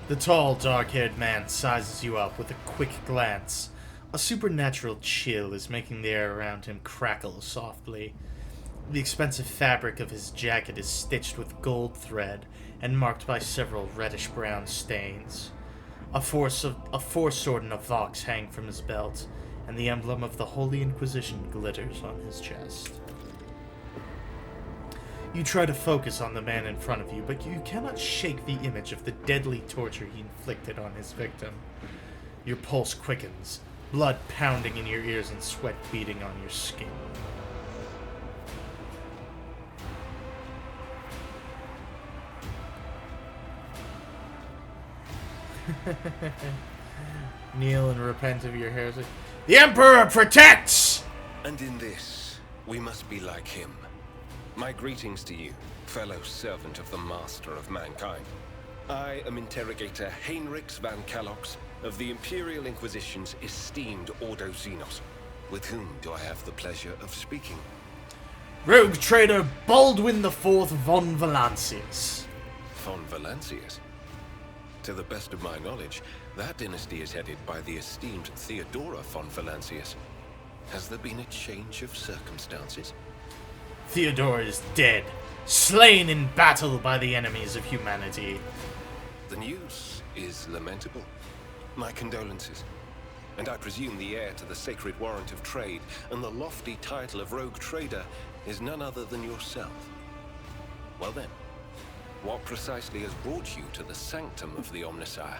[SPEAKER 1] The tall, dark-haired man sizes you up with a quick glance. A supernatural chill is making the air around him crackle softly. The expensive fabric of his jacket is stitched with gold thread and marked by several reddish-brown stains. A four-sword and a vox hang from his belt, and the emblem of the Holy Inquisition glitters on his chest. You try to focus on the man in front of you, but you cannot shake the image of the deadly torture he inflicted on his victim. Your pulse quickens, blood pounding in your ears and sweat beading on your skin. Kneel and repent of your heresy. The Emperor protects!
[SPEAKER 8] And in this, we must be like him. My greetings to you, fellow servant of the Master of Mankind. I am Interrogator Heinrichs van Kalox of the Imperial Inquisition's esteemed Ordo Xenos. With whom do I have the pleasure of speaking?
[SPEAKER 1] Rogue trader Baldwin IV von Valancius.
[SPEAKER 8] Von Valancius? To the best of my knowledge, that dynasty is headed by the esteemed Theodora von Valancius. Has there been a change of circumstances?
[SPEAKER 1] Theodore is dead, slain in battle by the enemies of humanity.
[SPEAKER 8] The news is lamentable. My condolences. And I presume the heir to the sacred warrant of trade and the lofty title of rogue trader is none other than yourself. Well then, what precisely has brought you to the sanctum of the Omnissiah?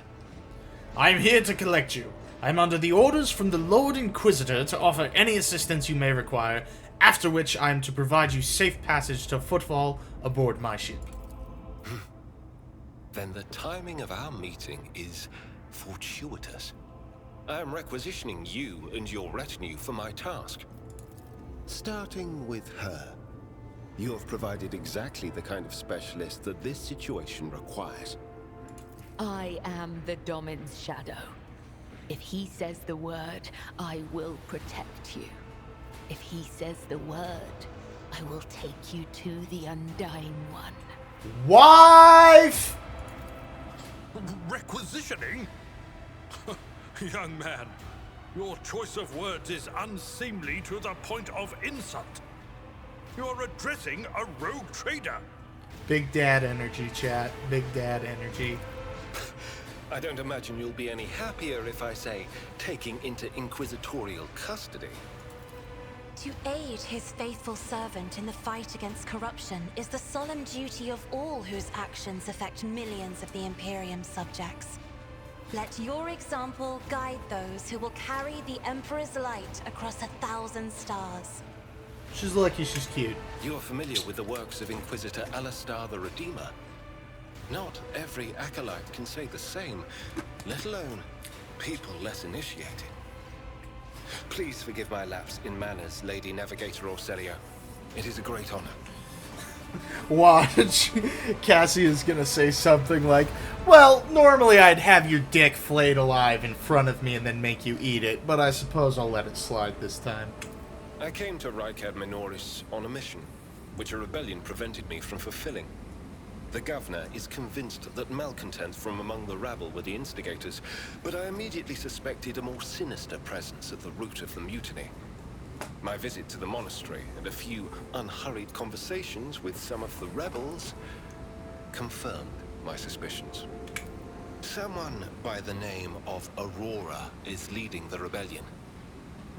[SPEAKER 1] I'm here to collect you. I'm under the orders from the Lord Inquisitor to offer any assistance you may require, after which I am to provide you safe passage to Footfall aboard my ship.
[SPEAKER 8] Then the timing of our meeting is fortuitous. I am requisitioning you and your retinue for my task. Starting with her. You have provided exactly the kind of specialist that this situation requires.
[SPEAKER 3] I am the Domin's shadow. If he says the word, I will protect you. If he says the word, I will take you to the Undying One.
[SPEAKER 1] Wife!
[SPEAKER 4] Requisitioning? Young man, your choice of words is unseemly to the point of insult. You're addressing a rogue trader.
[SPEAKER 1] Big Dad energy, chat. Big Dad energy.
[SPEAKER 8] I don't imagine you'll be any happier if I say taking into inquisitorial custody.
[SPEAKER 2] To aid his faithful servant in the fight against corruption is the solemn duty of all whose actions affect millions of the Imperium's subjects. Let your example guide those who will carry the Emperor's light across 1,000 stars.
[SPEAKER 1] She's lucky she's cute.
[SPEAKER 8] You are familiar with the works of Inquisitor Alastar the Redeemer. Not every acolyte can say the same, let alone people less initiated. Please forgive my lapse in manners, Lady Navigator Orselio. It is a great honor.
[SPEAKER 1] Watch. Cassie is gonna say something like, well, normally I'd have your dick flayed alive in front of me and then make you eat it, but I suppose I'll let it slide this time.
[SPEAKER 8] I came to Rykad Minoris on a mission, which a rebellion prevented me from fulfilling. The governor is convinced that malcontents from among the rabble were the instigators, but I immediately suspected a more sinister presence at the root of the mutiny. My visit to the monastery and a few unhurried conversations with some of the rebels confirmed my suspicions. Someone by the name of Aurora is leading the rebellion.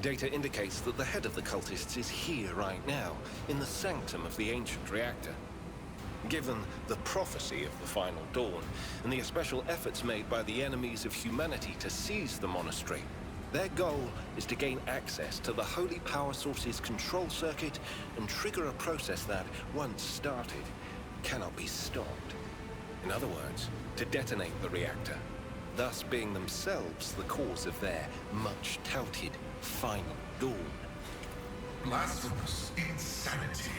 [SPEAKER 8] Data indicates that the head of the cultists is here right now, in the sanctum of the ancient reactor. Given the prophecy of the Final Dawn, and the special efforts made by the enemies of humanity to seize the monastery, their goal is to gain access to the Holy Power Source's control circuit and trigger a process that, once started, cannot be stopped. In other words, to detonate the reactor, thus being themselves the cause of their much-touted Final Dawn.
[SPEAKER 6] Blasphemous insanity.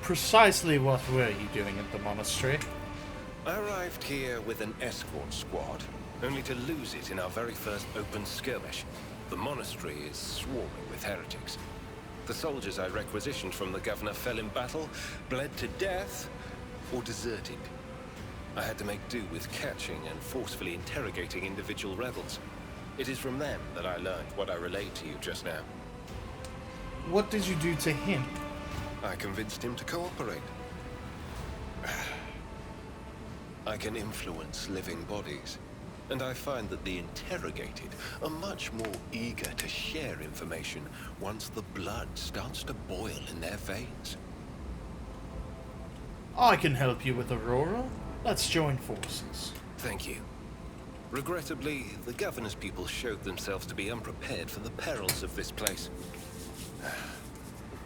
[SPEAKER 1] Precisely what were you doing at the monastery?
[SPEAKER 8] I arrived here with an escort squad, only to lose it in our very first open skirmish. The monastery is swarming with heretics. The soldiers I requisitioned from the governor fell in battle, bled to death, or deserted. I had to make do with catching and forcefully interrogating individual rebels. It is from them that I learned what I relayed to you just now.
[SPEAKER 1] What did you do to him?
[SPEAKER 8] I convinced him to cooperate. I can influence living bodies, and I find that the interrogated are much more eager to share information once the blood starts to boil in their veins.
[SPEAKER 1] I can help you with Aurora. Let's join forces.
[SPEAKER 8] Thank you. Regrettably, the governor's people showed themselves to be unprepared for the perils of this place.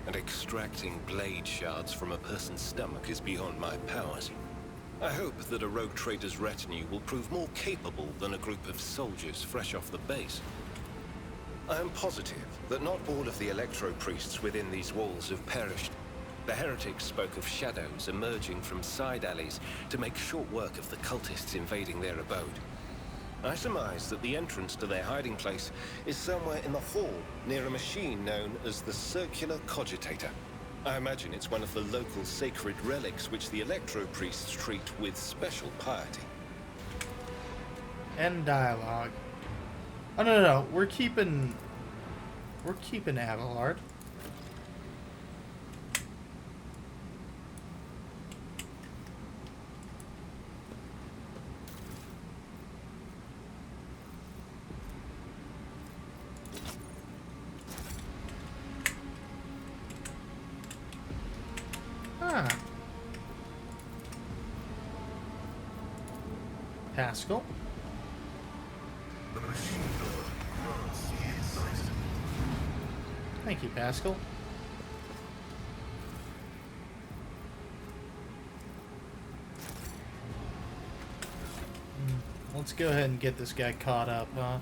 [SPEAKER 8] And extracting blade shards from a person's stomach is beyond my powers. I hope that a rogue trader's retinue will prove more capable than a group of soldiers fresh off the base. I am positive that not all of the electro-priests within these walls have perished. The heretics spoke of shadows emerging from side alleys to make short work of the cultists invading their abode. I surmise that the entrance to their hiding place is somewhere in the hall, near a machine known as the Circular Cogitator. I imagine it's one of the local sacred relics which the electro-priests treat with special piety.
[SPEAKER 1] End dialogue. Oh, no. We're keeping Abelard. Huh. Pascal. Thank you, Pascal. Let's go ahead and get this guy caught up, huh?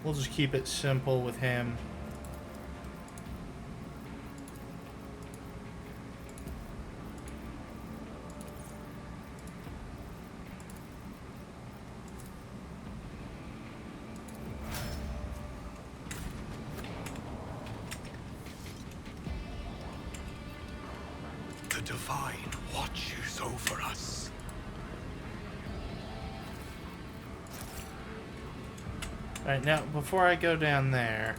[SPEAKER 1] We'll just keep it simple with him.
[SPEAKER 6] The Divine watches over us.
[SPEAKER 1] Alright, now, before I go down there...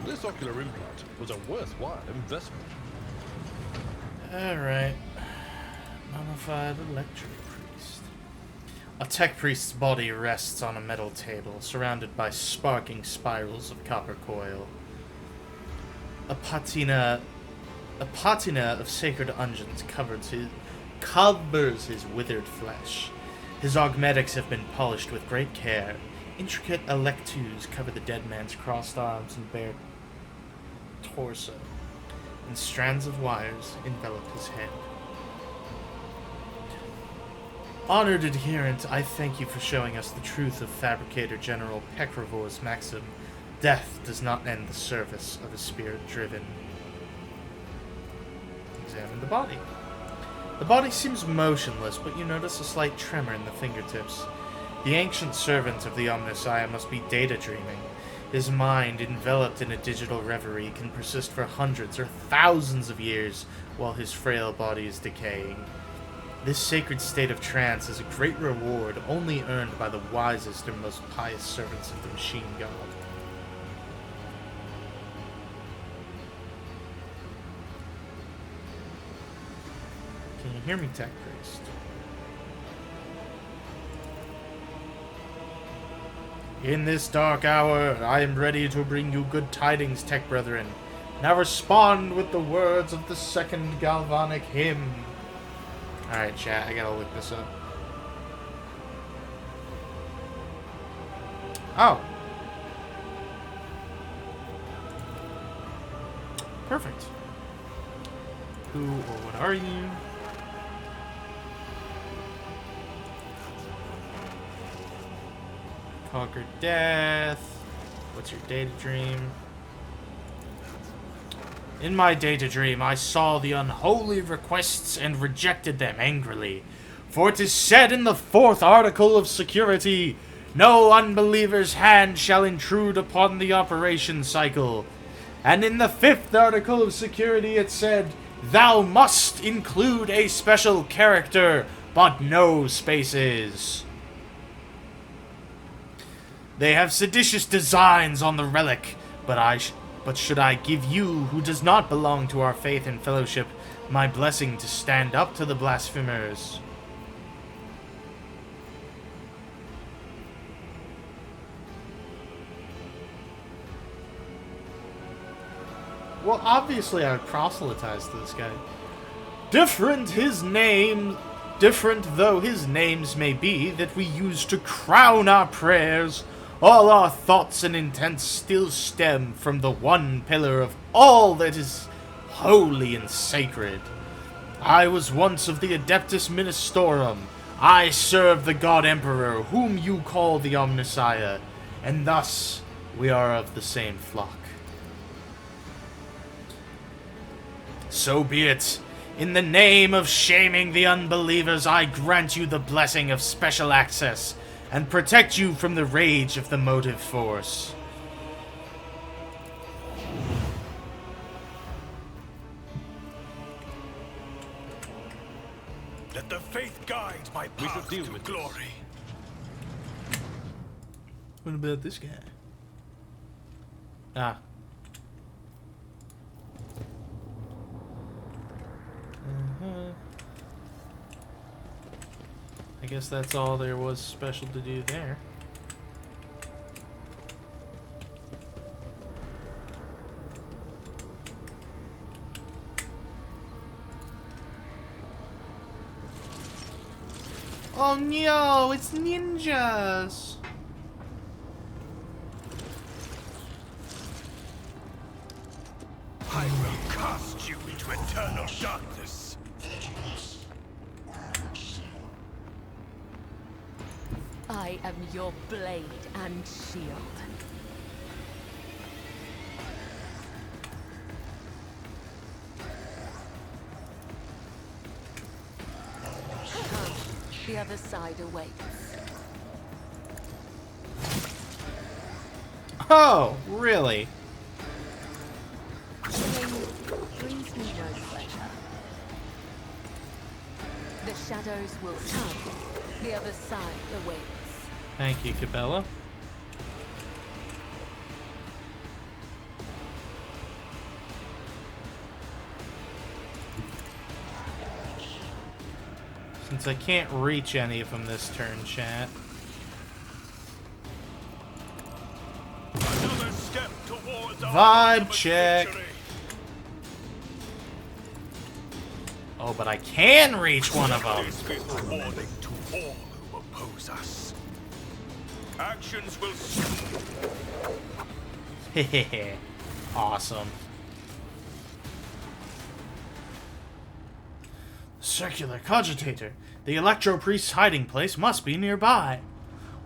[SPEAKER 9] This ocular implant was a worthwhile investment.
[SPEAKER 1] Alright. Mummified electric priest. A tech priest's body rests on a metal table, surrounded by sparking spirals of copper coil. A patina of sacred unguents covers his withered flesh. His augmetics have been polished with great care. Intricate electus cover the dead man's crossed arms and bare torso, and strands of wires envelop his head. Honored adherent, I thank you for showing us the truth of Fabricator General Pekravor's maxim, death does not end the service of a spirit-driven. Examine the body. The body seems motionless, but you notice a slight tremor in the fingertips. The ancient servant of the Omnissiah must be data dreaming. His mind, enveloped in a digital reverie, can persist for hundreds or thousands of years while his frail body is decaying. This sacred state of trance is a great reward only earned by the wisest and most pious servants of the Machine God. Can you hear me, Tech Priest? In this dark hour, I am ready to bring you good tidings, Tech Brethren. Now respond with the words of the second Galvanic hymn. Alright, chat, I gotta look this up. Oh. Perfect. Who or what are you? Conquer death. What's your data dream? In my data dream, I saw the unholy requests and rejected them angrily. For it is said in the 4th article of security, no unbeliever's hand shall intrude upon the operation cycle. And in the 5th article of security, it said, thou must include a special character, but no spaces. They have seditious designs on the relic, but should I give you, who does not belong to our faith and fellowship, my blessing to stand up to the blasphemers? Well, obviously I would proselytize to this guy. Different though his names may be, that we use to crown our prayers, all our thoughts and intents still stem from the one pillar of all that is holy and sacred. I was once of the Adeptus Ministorum. I serve the God Emperor, whom you call the Omnissiah, and thus we are of the same flock. So be it. In the name of shaming the unbelievers, I grant you the blessing of special access and protect you from the rage of the motive force.
[SPEAKER 6] Let the faith guide my path
[SPEAKER 9] deal
[SPEAKER 6] to
[SPEAKER 9] with
[SPEAKER 6] glory.
[SPEAKER 1] What about this guy? Ah. I guess that's all there was special to do there. Oh no, it's ninjas!
[SPEAKER 6] I will cast you into eternal darkness.
[SPEAKER 3] I am your blade and shield. Come, the other side awaits.
[SPEAKER 1] Oh, really?
[SPEAKER 3] Killing brings me no pleasure. The shadows will come. The other side awaits.
[SPEAKER 1] Thank you, Cabela. Since I can't reach any of them this turn, chat.
[SPEAKER 6] Another step towards
[SPEAKER 1] Vibe check.
[SPEAKER 6] victory.
[SPEAKER 1] Oh, but I can reach one of them.
[SPEAKER 6] This is a warning to all who oppose us. Actions will
[SPEAKER 1] Hehehe. Awesome. Circular Cogitator. The Electro Priest's hiding place must be nearby.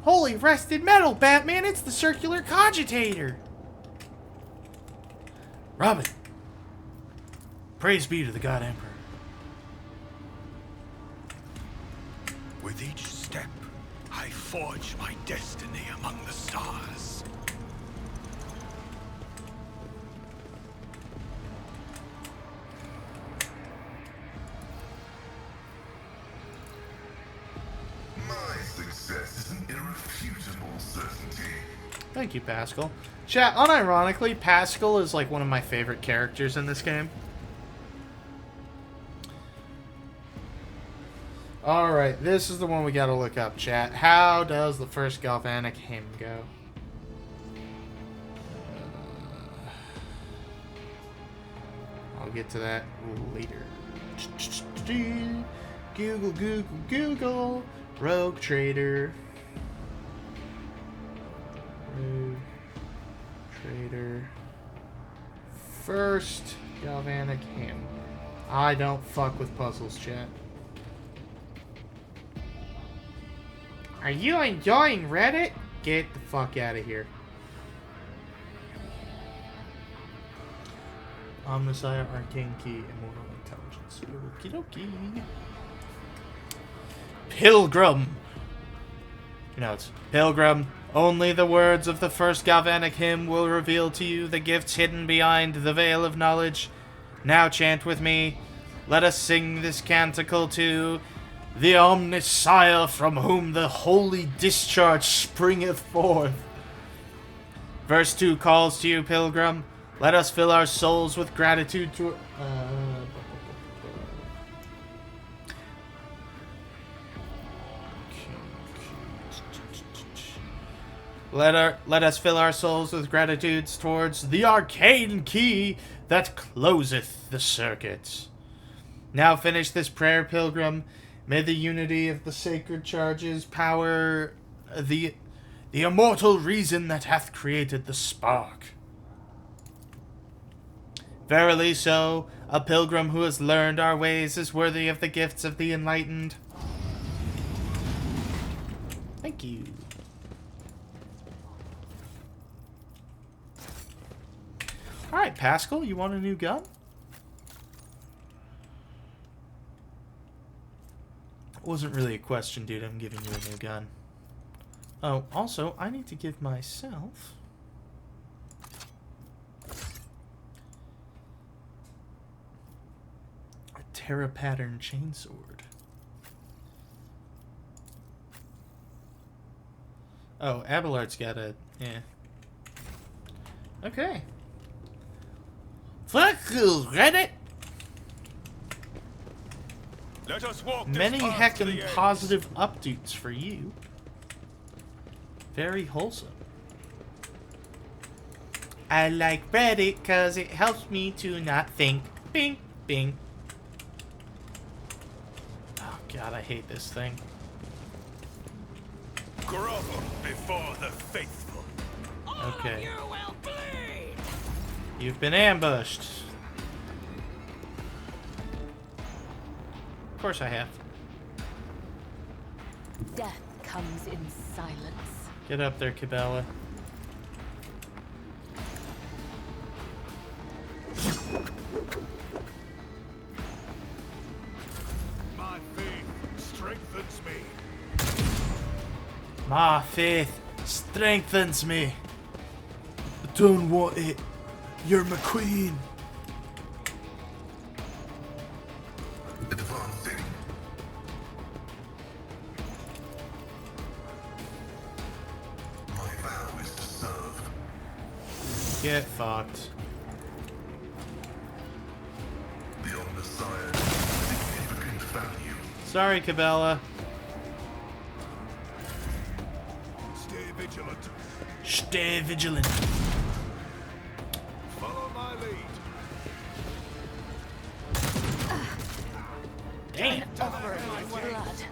[SPEAKER 1] Holy rested metal, Batman! It's the Circular Cogitator! Robin! Praise be to the God Emperor.
[SPEAKER 6] With each step, I forge my destiny among the stars.
[SPEAKER 10] My success is an irrefutable certainty.
[SPEAKER 1] Thank you, Pascal. Chat, unironically, Pascal is like one of my favorite characters in this game. Alright, this is the one we gotta look up, chat. How does the first Galvanic hymn go? I'll get to that later. Google, Google, Google. Rogue Trader. Rogue Trader. First Galvanic hymn. I don't fuck with puzzles, chat. Are you enjoying Reddit? Get the fuck out of here. Omnissiah, Arcane Key, Immortal Intelligence. Okie dokie. Pilgrim. You know, it's Pilgrim. Only the words of the first Galvanic hymn will reveal to you the gifts hidden behind the veil of knowledge. Now chant with me. Let us sing this canticle to the Omnissiah from whom the holy discharge springeth forth. Verse 2 calls to you, Pilgrim. Let us fill our souls with gratitude to... Let us fill our souls with gratitudes towards the arcane key that closeth the circuit. Now finish this prayer, Pilgrim. May the unity of the sacred charges power the immortal reason that hath created the spark. Verily so, a pilgrim who has learned our ways is worthy of the gifts of the enlightened. Thank you. Alright, Pascal, you want a new gun? Wasn't really a question, dude. I'm giving you a new gun. Oh, also, I need to give myself... a Terra Pattern Chainsword. Oh, Abelard's got a... yeah. Okay. Fuck you, Reddit!
[SPEAKER 6] Let us walk
[SPEAKER 1] Many
[SPEAKER 6] this path to the
[SPEAKER 1] heckin'
[SPEAKER 6] edge.
[SPEAKER 1] positive updates for you. Very wholesome. I like Reddit because it helps me to not think. Bing, bing. Oh god, I hate this thing.
[SPEAKER 6] Grovel before the faithful.
[SPEAKER 1] Okay.
[SPEAKER 5] You will bleed!
[SPEAKER 1] You've been ambushed. Of course I have.
[SPEAKER 3] Death comes in silence.
[SPEAKER 1] Get up there, Cabela.
[SPEAKER 6] My faith strengthens me.
[SPEAKER 1] My faith strengthens me. I don't want it. You're my queen.
[SPEAKER 10] Advancing. My vow is to serve.
[SPEAKER 1] Get fucked.
[SPEAKER 10] The Omnissiah has significant value.
[SPEAKER 1] Sorry, Cabela.
[SPEAKER 6] Stay vigilant.
[SPEAKER 1] Stay vigilant.
[SPEAKER 6] Follow my lead.
[SPEAKER 1] Damn.
[SPEAKER 3] Offering my blood.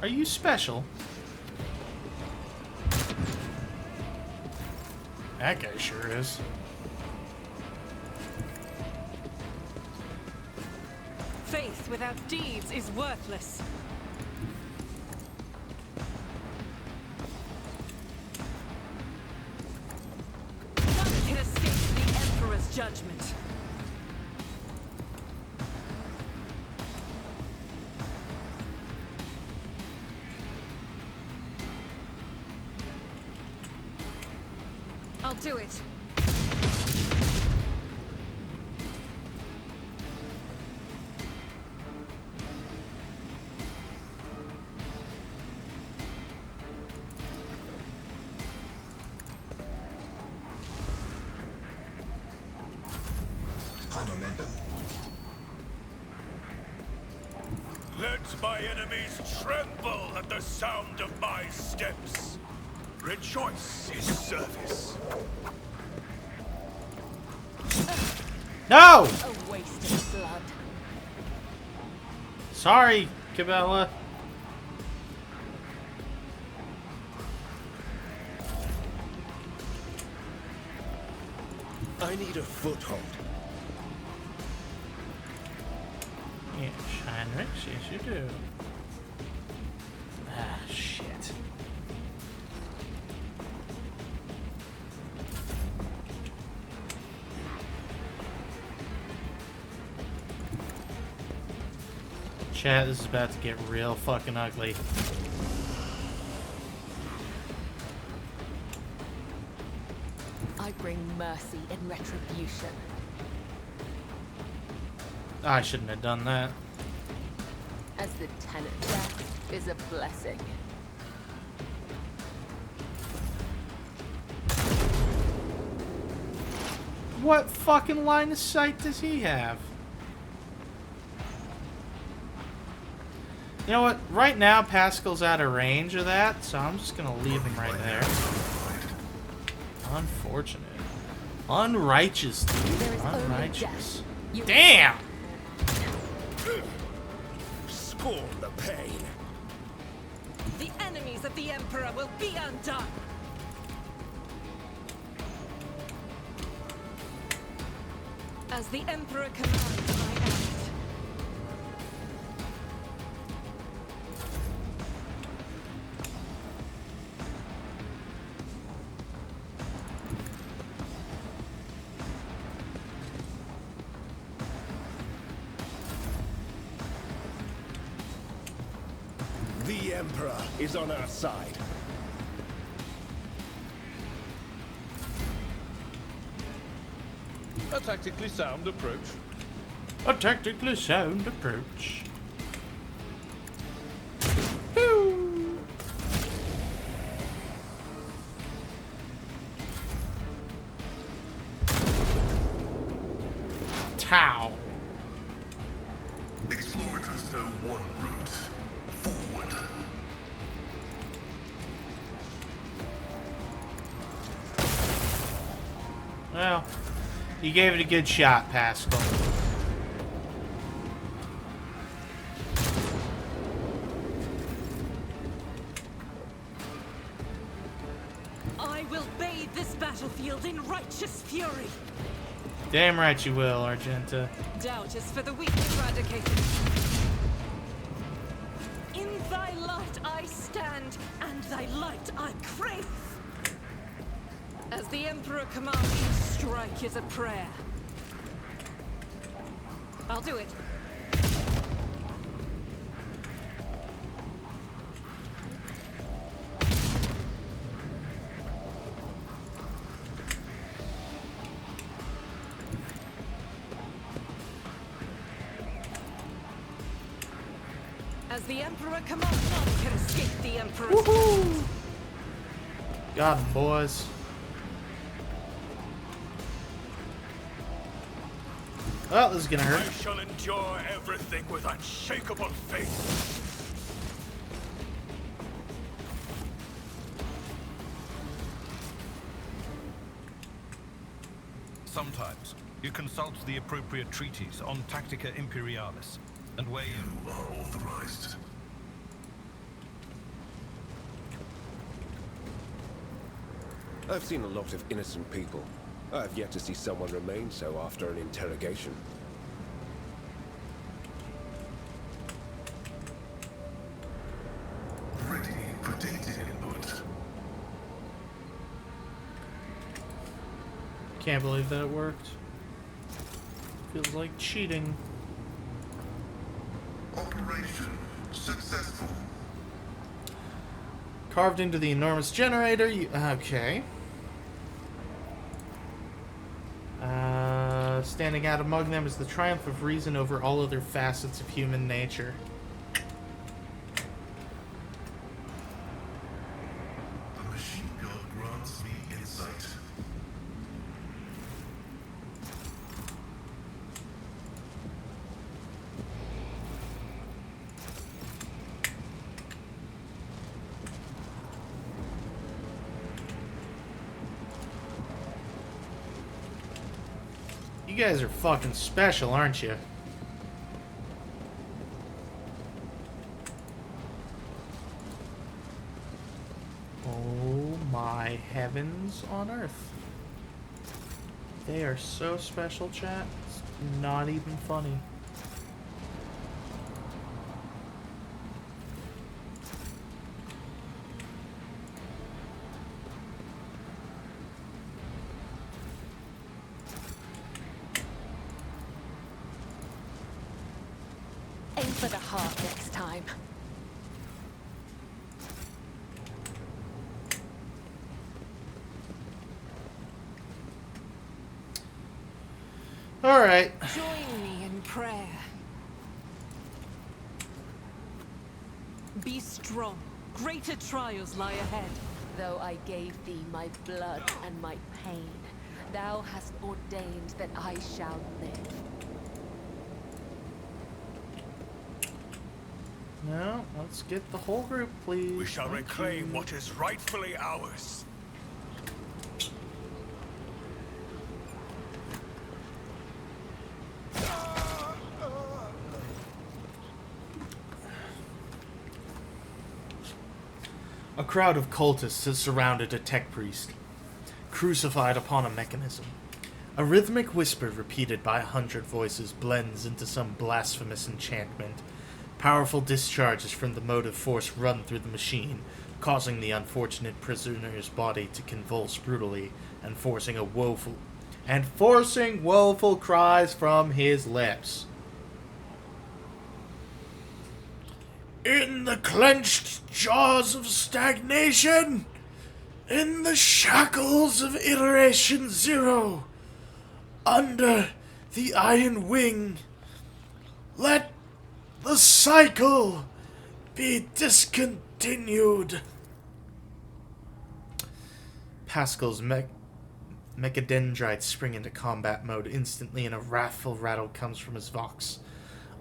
[SPEAKER 1] Are you special? That guy sure is.
[SPEAKER 5] Faith without deeds is worthless. None can escape the Emperor's judgment. I'll do it.
[SPEAKER 6] Let my enemies tremble at the sound of my steps. Rejoice in service.
[SPEAKER 1] No!
[SPEAKER 3] A waste of blood.
[SPEAKER 1] Sorry, Cabela.
[SPEAKER 8] I need a foothold.
[SPEAKER 1] Yes, Heinrich, yes you do. Ah, shit. Chat, this is about to get real fucking ugly.
[SPEAKER 3] I bring mercy and retribution.
[SPEAKER 1] I shouldn't have done that.
[SPEAKER 3] As the tenant, death is a blessing.
[SPEAKER 1] What fucking line of sight does he have? You know what? Right now, Pascal's out of range of that, so I'm just gonna leave him right there. Unfortunate. Unrighteous, dude.
[SPEAKER 3] There is only
[SPEAKER 1] Unrighteous.
[SPEAKER 3] death. You
[SPEAKER 1] Damn!
[SPEAKER 6] Scorn the pain.
[SPEAKER 5] The enemies of the Emperor will be undone. As the Emperor commands, I act.
[SPEAKER 6] Emperor is on our side.
[SPEAKER 9] A tactically sound approach.
[SPEAKER 1] A tactically sound approach. Tau.
[SPEAKER 10] Explorators know one route. Forward.
[SPEAKER 1] Well, you gave it a good shot, Pascal.
[SPEAKER 5] I will bathe this battlefield in righteous fury.
[SPEAKER 1] Damn right you will, Argenta.
[SPEAKER 5] Doubt is for the weak eradicated. In thy light I stand, and thy light I crave. As the Emperor commands, strike is a prayer. I'll do it. As the Emperor commands, none can escape the Emperor's
[SPEAKER 1] Woohoo! Got 'em, boys. Well, this is gonna hurt.
[SPEAKER 6] I shall endure everything with unshakable faith.
[SPEAKER 4] Sometimes you consult the appropriate treaties on Tactica Imperialis and weigh in.
[SPEAKER 10] You are authorized.
[SPEAKER 8] I've seen a lot of innocent people. I've yet to see someone remain so after an interrogation.
[SPEAKER 10] Ready for data input.
[SPEAKER 1] Can't believe that it worked. Feels like cheating.
[SPEAKER 10] Operation successful.
[SPEAKER 1] Carved into the enormous generator. Okay. Standing out among them is the triumph of reason over all other facets of human nature.
[SPEAKER 10] The machine god grants me insight.
[SPEAKER 1] You guys are fucking special, aren't you? Oh my heavens on earth. They are so special, chat. It's not even funny.
[SPEAKER 3] Aim for the heart next time.
[SPEAKER 1] All right.
[SPEAKER 5] Join me in prayer. Be strong. Greater trials lie ahead.
[SPEAKER 3] Though I gave thee my blood and my pain, thou hast ordained that I shall live.
[SPEAKER 1] No, let's get the whole group, please.
[SPEAKER 6] We shall
[SPEAKER 1] Thank
[SPEAKER 6] reclaim
[SPEAKER 1] you.
[SPEAKER 6] what is rightfully ours.
[SPEAKER 1] A crowd of cultists has surrounded a tech priest, crucified upon a mechanism. A rhythmic whisper repeated by 100 voices blends into some blasphemous enchantment. Powerful discharges from the motive force run through the machine, causing the unfortunate prisoner's body to convulse brutally and forcing woeful cries from his lips. In the clenched jaws of stagnation, in the shackles of Iteration Zero, under the Iron Wing, let the cycle be discontinued. Pascal's mechadendrites spring into combat mode instantly, and a wrathful rattle comes from his vox.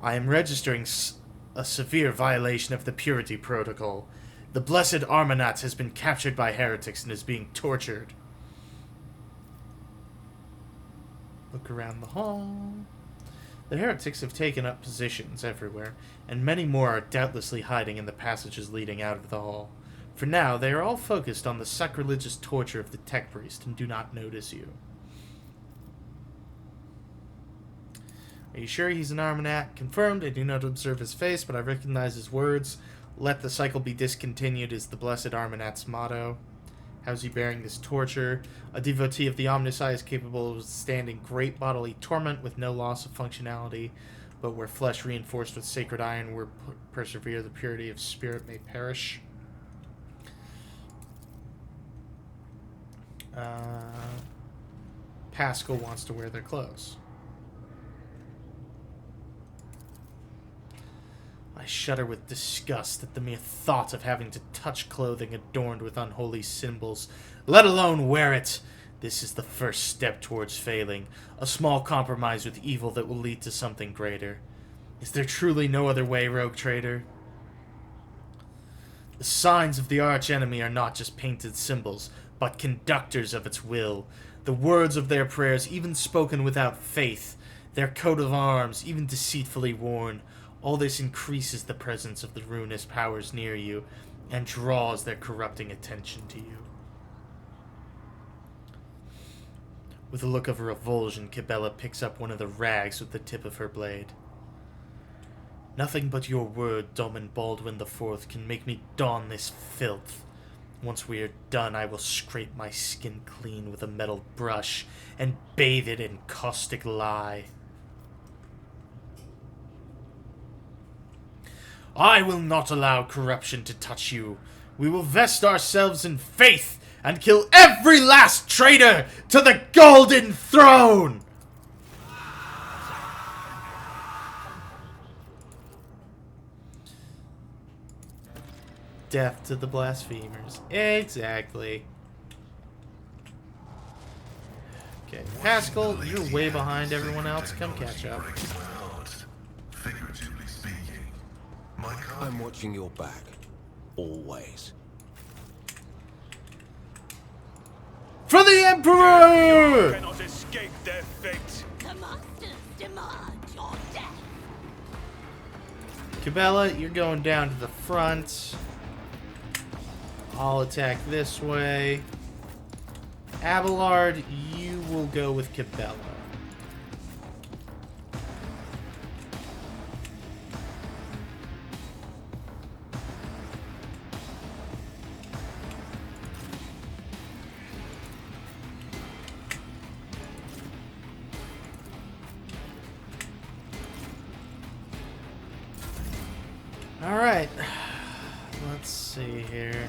[SPEAKER 1] I am registering a severe violation of the Purity Protocol. The Blessed Armanat has been captured by heretics and is being tortured. Look around the hall. The heretics have taken up positions everywhere, and many more are doubtlessly hiding in the passages leading out of the hall. For now, they are all focused on the sacrilegious torture of the Tech Priest and do not notice you. Are you sure he's an Armanat? Confirmed. I do not observe his face, but I recognize his words. Let the cycle be discontinued is the Blessed Armanat's motto. How's he bearing this torture? A devotee of the Omnisci is capable of withstanding great bodily torment with no loss of functionality, but where flesh reinforced with sacred iron will persevere, the purity of spirit may perish. Pascal wants to wear their clothes. I shudder with disgust at the mere thought of having to touch clothing adorned with unholy symbols, let alone wear it. This is the first step towards failing, a small compromise with evil that will lead to something greater. Is there truly no other way, Rogue Trader? The signs of the archenemy are not just painted symbols, but conductors of its will. The words of their prayers, even spoken without faith, their coat of arms, even deceitfully worn. All this increases the presence of the ruinous powers near you and draws their corrupting attention to you. With a look of revulsion, Cabela picks up one of the rags with the tip of her blade. Nothing but your word, Domin Baldwin IV, can make me don this filth. Once we are done, I will scrape my skin clean with a metal brush and bathe it in caustic lye. I will not allow corruption to touch you. We will vest ourselves in faith and kill every last traitor to the Golden Throne! Death to the blasphemers. Exactly. Okay, Pascal, you're way behind everyone else. Come catch up.
[SPEAKER 8] I'm watching your back. Always.
[SPEAKER 1] For the Emperor!
[SPEAKER 6] You cannot escape their fate.
[SPEAKER 3] The monsters demand your death.
[SPEAKER 1] Cabela, you're going down to the front. I'll attack this way. Abelard, you will go with Cabela. Alright, let's see here.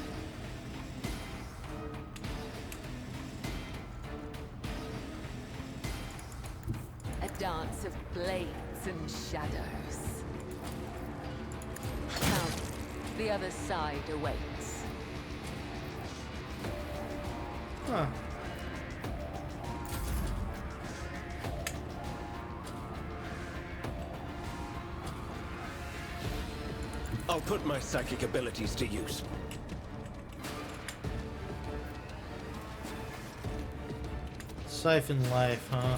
[SPEAKER 3] A dance of blades and shadows. Come, the other side awaits.
[SPEAKER 1] Huh.
[SPEAKER 8] I'll put my psychic abilities to use.
[SPEAKER 1] Siphon life, huh?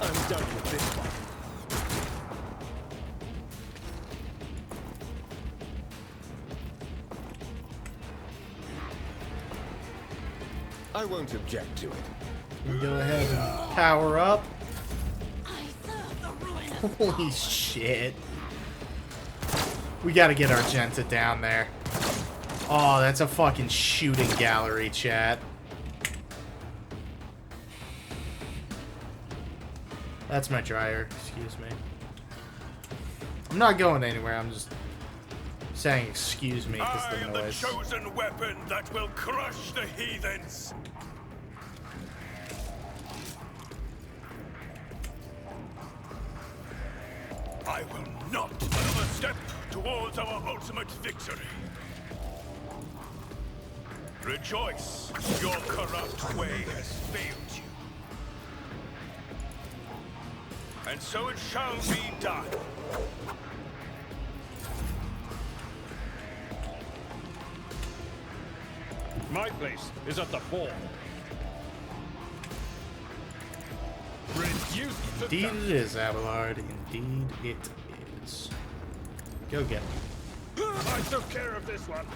[SPEAKER 8] I'm done with this one. I won't object to it.
[SPEAKER 1] You go ahead and power up. Holy shit. We gotta get Argenta down there. Oh, that's a fucking shooting gallery, chat. That's my dryer. Excuse me. I'm not going anywhere. I'm just saying excuse me because
[SPEAKER 6] I
[SPEAKER 1] the
[SPEAKER 6] am
[SPEAKER 1] noise.
[SPEAKER 6] the chosen weapon that will crush the heathens. I will not another step towards our ultimate victory. Rejoice, your corrupt way has failed you. And so it shall be done.
[SPEAKER 4] My place is at the ball. Reduce to
[SPEAKER 1] Indeed
[SPEAKER 4] dust.
[SPEAKER 1] it is, Abelard. Indeed it is. Go get him.
[SPEAKER 4] I took care of this one.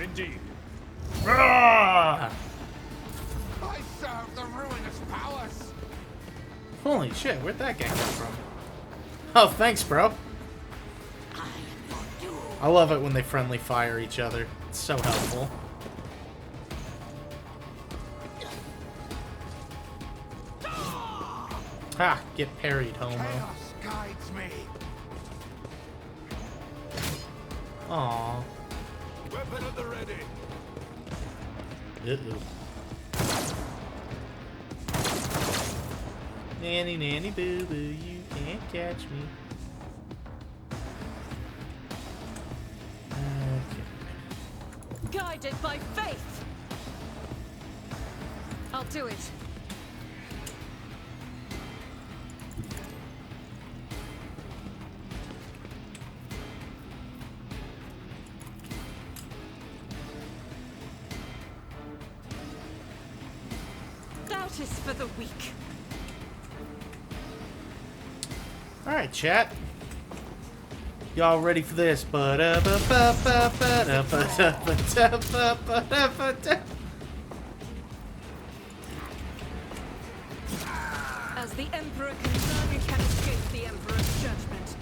[SPEAKER 4] Indeed.
[SPEAKER 1] Ah!
[SPEAKER 6] I serve the ruinous powers.
[SPEAKER 1] Holy shit, where'd that guy come from? Oh, thanks, bro. I love it when they friendly fire each other. It's so helpful. Ha! Get parried, homo.
[SPEAKER 6] Chaos guides me.
[SPEAKER 1] Aww.
[SPEAKER 6] Weapon at the ready.
[SPEAKER 1] Uh-oh. Nanny, nanny, boo-boo, you can't catch me. Okay.
[SPEAKER 5] Guided by faith. I'll do it. Doubt is for the weak.
[SPEAKER 1] Alright, chat. Y'all ready for this?
[SPEAKER 5] As the Emperor none can escape the Emperor's judgment.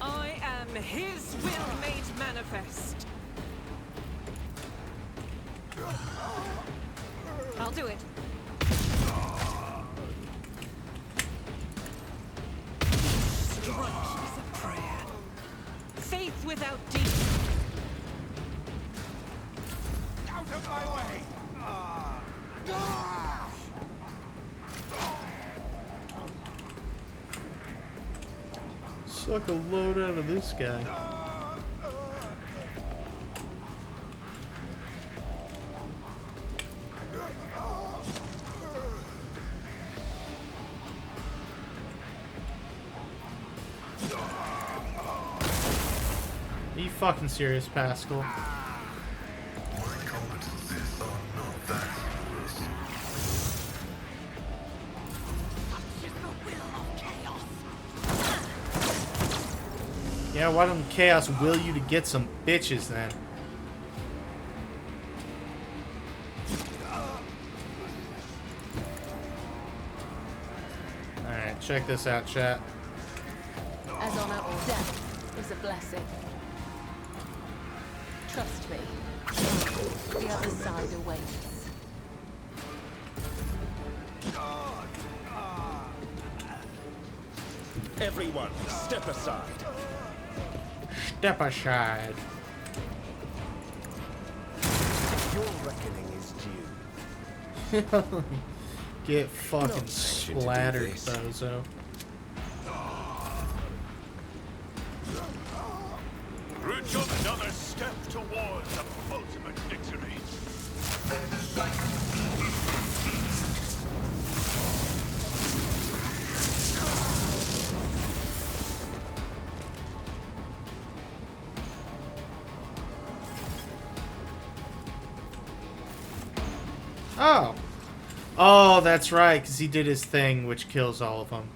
[SPEAKER 5] I am his will made manifest. I'll do it. Strike is a prayer. Faith without deed.
[SPEAKER 6] Out of my way.
[SPEAKER 1] Suck a load out of this guy. Are you fucking serious, Pascal?
[SPEAKER 10] My competencies are not that useless.
[SPEAKER 1] Yeah, why don't Chaos will you to get some bitches then? Alright, check this out, chat.
[SPEAKER 3] As honor or death is a blessing. Trust me. The other side awaits.
[SPEAKER 8] Everyone, step aside.
[SPEAKER 1] Step aside.
[SPEAKER 8] Your reckoning is due.
[SPEAKER 1] Get fucking
[SPEAKER 8] Not sanctioned to do
[SPEAKER 1] splattered,
[SPEAKER 8] this.
[SPEAKER 1] bozo.
[SPEAKER 6] Rejoice, another step towards the ultimate victory.
[SPEAKER 1] Oh. Oh, that's right, because he did his thing, which kills all of them.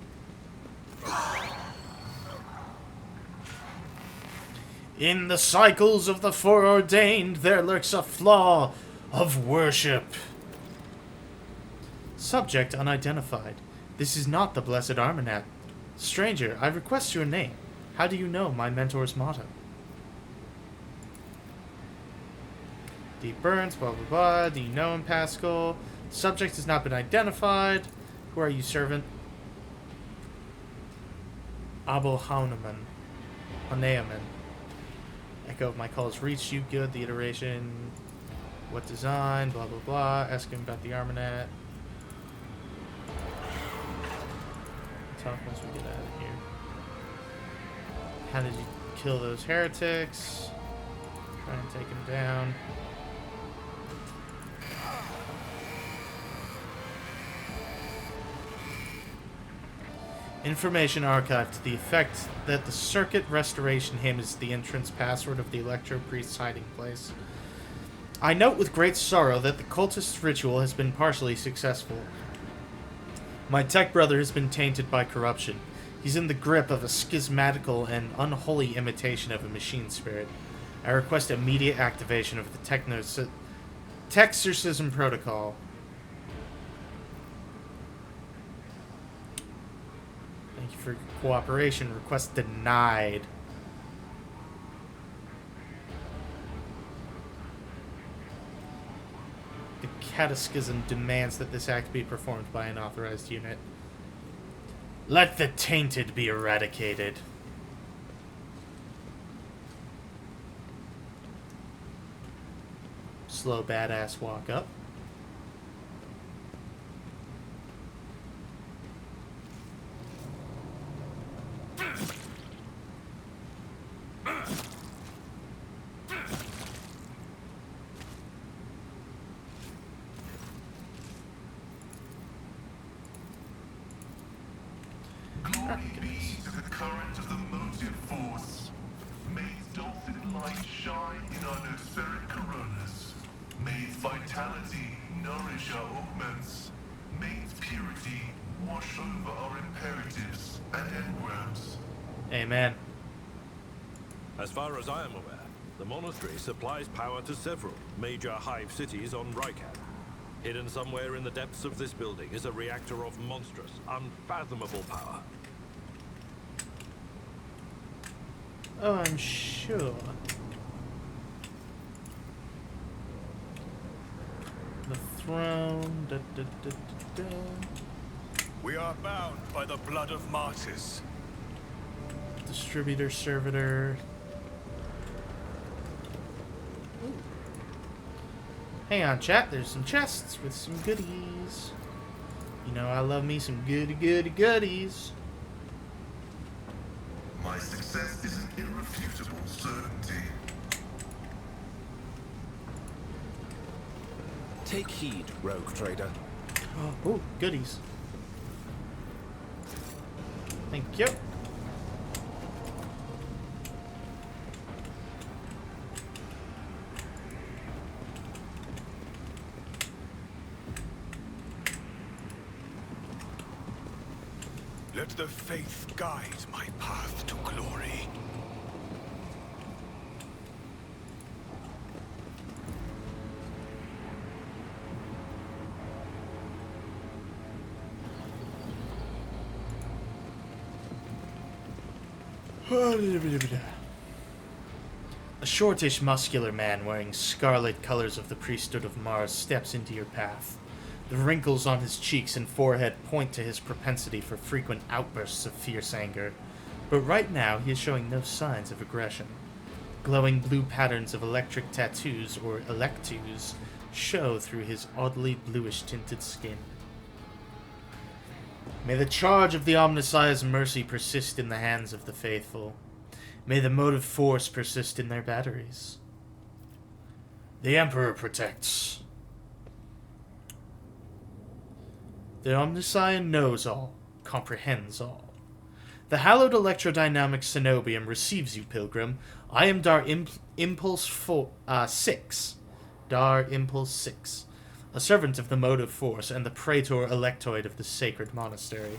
[SPEAKER 1] In the cycles of the foreordained, there lurks a flaw of worship. Subject unidentified. This is not the Blessed Armanat. Stranger, I request your name. How do you know my mentor's motto? Deep burns, blah blah blah. Do you know him, Pascal? Subject has not been identified. Who are you, servant? Abel Hauneman. Haneaman. Echo of my calls reached you. Good. The iteration. What design? Blah, blah, blah. Ask him about the Armanet. Talk once we get out of here. How did you kill those heretics? Try and take him down. Information archived to the effect that the circuit restoration hymn is the entrance password of the Electro Priest's hiding place. I note with great sorrow that the cultist ritual has been partially successful. My tech brother has been tainted by corruption. He's in the grip of a schismatical and unholy imitation of a machine spirit. I request immediate activation of the Texorcism Protocol. Thank you for your cooperation. Request denied. The Catechism demands that this act be performed by an authorized unit. Let the tainted be eradicated. Slow badass walk up.
[SPEAKER 10] Glory be to the current of the motive force. May its dulcet light shine in our nospheric coronas. May its vitality nourish our augments. May its purity wash over our imperatives and engrams.
[SPEAKER 1] Amen.
[SPEAKER 4] As far as I am aware, the monastery supplies power to several major hive cities on Rykad. Hidden somewhere in the depths of this building is a reactor of monstrous, unfathomable power.
[SPEAKER 1] Oh, I'm sure. The throne. Da, da, da, da, da.
[SPEAKER 6] We are bound by the blood of martyrs.
[SPEAKER 1] Distributor, servitor. Ooh. Hang on, chat. There's some chests with some goodies. You know, I love me some goodies.
[SPEAKER 10] My success is an irrefutable certainty.
[SPEAKER 8] Take heed, rogue trader.
[SPEAKER 1] Oh, goodies. Thank you.
[SPEAKER 6] Let the faith guide my path to glory.
[SPEAKER 1] A shortish, muscular man wearing scarlet colors of the priesthood of Mars steps into your path. The wrinkles on his cheeks and forehead point to his propensity for frequent outbursts of fierce anger, but right now he is showing no signs of aggression. Glowing blue patterns of electric tattoos, or electus, show through his oddly bluish-tinted skin. May the charge of the Omnissiah's mercy persist in the hands of the faithful. May the motive force persist in their batteries. The Emperor protects. The Omnissiah knows all, comprehends all. The hallowed electrodynamic cenobium receives you, pilgrim. I am Dar Impulse 6. Dar Impulse 6. A servant of the motive force and the praetor electoid of the sacred monastery.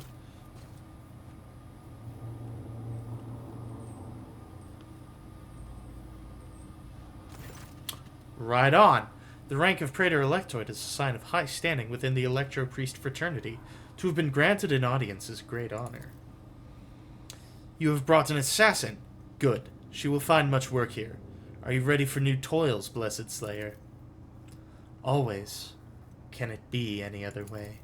[SPEAKER 1] Right on. The rank of praetor electoid is a sign of high standing within the Electro Priest fraternity. To have been granted an audience is great honor. You have brought an assassin. Good. She will find much work here. Are you ready for new toils, blessed slayer? Always. Can it be any other way?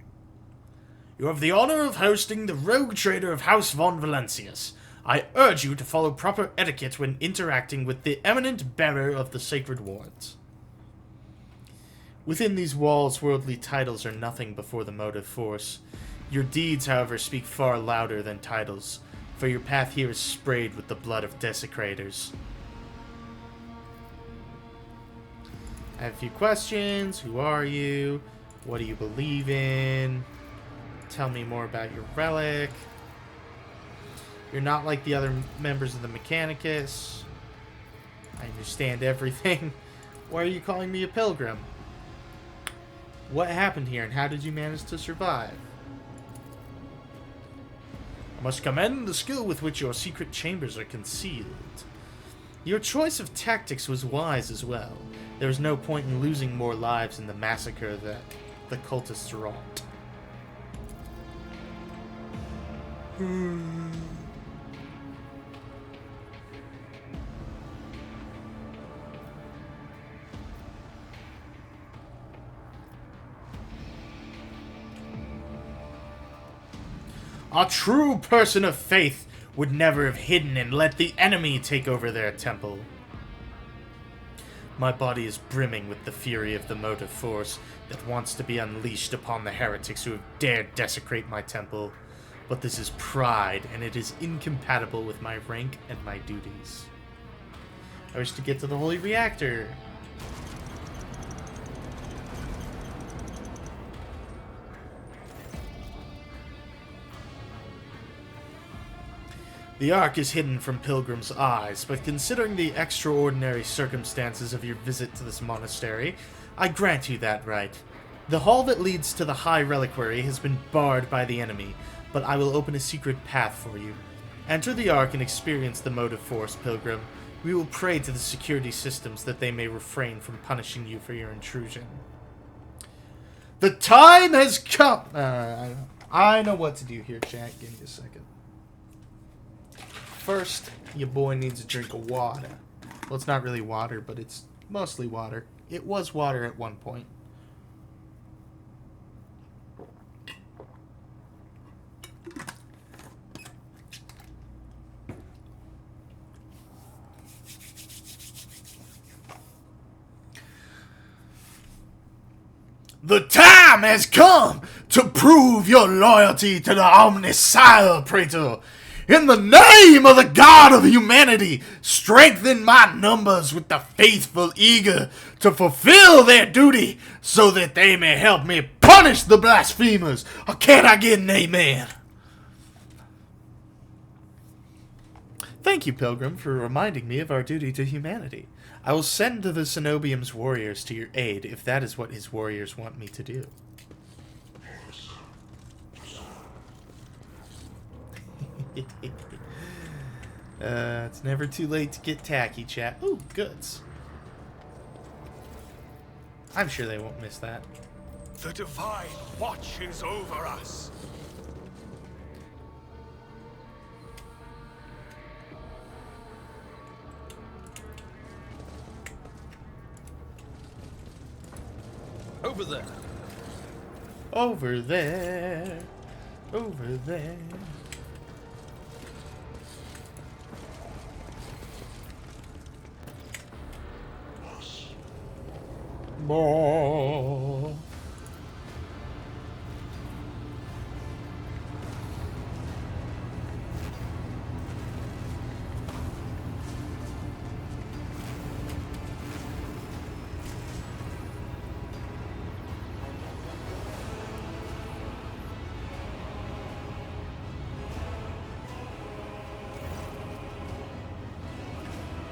[SPEAKER 1] You have the honor of hosting the rogue trader of House von Valancius. I urge you to follow proper etiquette when interacting with the eminent bearer of the sacred warrant. Within these walls, worldly titles are nothing before the motive force. Your deeds, however, speak far louder than titles, for your path here is sprayed with the blood of desecrators. I have a few questions. Who are you? What do you believe in? Tell me more about your relic. You're not like the other members of the Mechanicus. I understand everything. Why are you calling me a pilgrim? What happened here and how did you manage to survive? I must commend the skill with which your secret chambers are concealed. Your choice of tactics was wise as well. There was no point in losing more lives in the massacre that the cultists wrought. A true person of faith would never have hidden and let the enemy take over their temple. My body is brimming with the fury of the motive force that wants to be unleashed upon the heretics who have dared desecrate my temple. But this is pride, and it is incompatible with my rank and my duties. I wish to get to the Holy Reactor. The Ark is hidden from pilgrims' eyes, but considering the extraordinary circumstances of your visit to this monastery, I grant you that right. The hall that leads to the High Reliquary has been barred by the enemy, but I will open a secret path for you. Enter the Ark and experience the motive force, pilgrim. We will pray to the security systems that they may refrain from punishing you for your intrusion. The time has come! I know what to do here, chat. Give me a second. First, your boy needs a drink of water. Well, it's not really water, but it's mostly water. It was water at one point. The time has come to prove your loyalty to the Omnissiah, Praetor. In the name of the God of humanity, strengthen my numbers with the faithful eager to fulfill their duty so that they may help me punish the blasphemers. Or can I get an amen? Thank you, Pilgrim, for reminding me of our duty to humanity. I will send the Cenobium's warriors to your aid if that is what his warriors want me to do. It's never too late to get tacky, chat. Ooh, goods. I'm sure they won't miss that.
[SPEAKER 6] The Divine watches over us.
[SPEAKER 9] Over there.
[SPEAKER 1] Over there. Over there. More.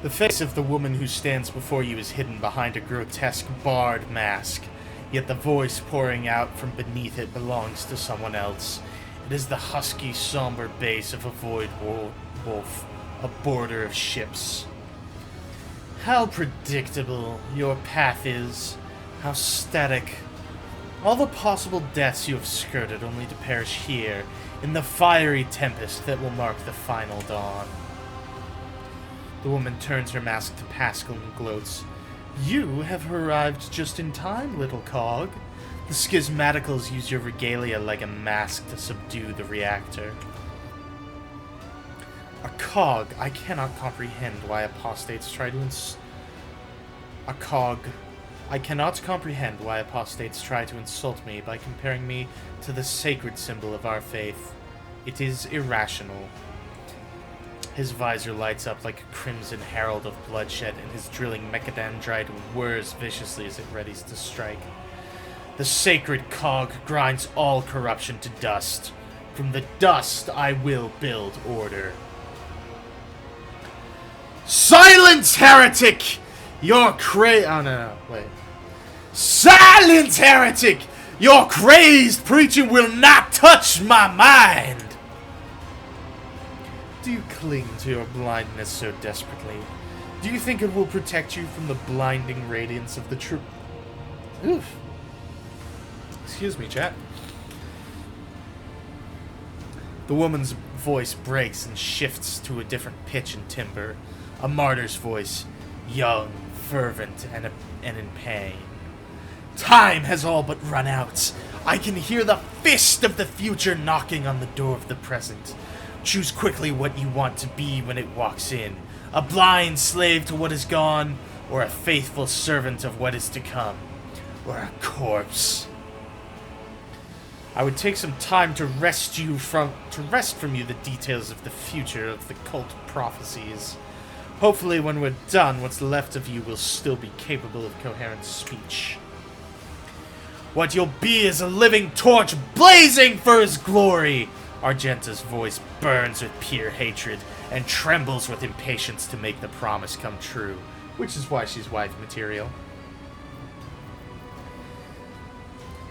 [SPEAKER 1] The face of the woman who stands before you is hidden behind a grotesque barred mask, yet the voice pouring out from beneath it belongs to someone else. It is the husky, somber bass of a void wolf, a border of ships. How predictable your path is, how static. All the possible deaths you have skirted only to perish here, in the fiery tempest that will mark the final dawn. The woman turns her mask to Pascal and gloats. You have arrived just in time, little cog. The schismaticals use your regalia like a mask to subdue the reactor. A cog. I cannot comprehend why apostates try to A cog. I cannot comprehend why apostates try to insult me by comparing me to the sacred symbol of our faith. It is irrational. His visor lights up like a crimson herald of bloodshed, and his drilling mechadendrite whirs viciously as it readies to strike. The sacred cog grinds all corruption to dust. From the dust I will build order. Silence, heretic! Your oh no, wait. Silence, heretic! Your crazed preaching will not touch my mind! Do you cling to your blindness so desperately? Do you think it will protect you from the blinding radiance of the truth? Oof. Excuse me, chat. The woman's voice breaks and shifts to a different pitch and timbre. A martyr's voice, young, fervent, and in pain. Time has all but run out. I can hear the fist of the future knocking on the door of the present. Choose quickly what you want to be when it walks in. A blind slave to what is gone, or a faithful servant of what is to come. Or a corpse. I would take some time to wrest from you the details of the future of the cult prophecies. Hopefully when we're done, what's left of you will still be capable of coherent speech. What you'll be is a living torch blazing for his glory! Argenta's voice burns with pure hatred and trembles with impatience to make the promise come true, which is why she's wife material.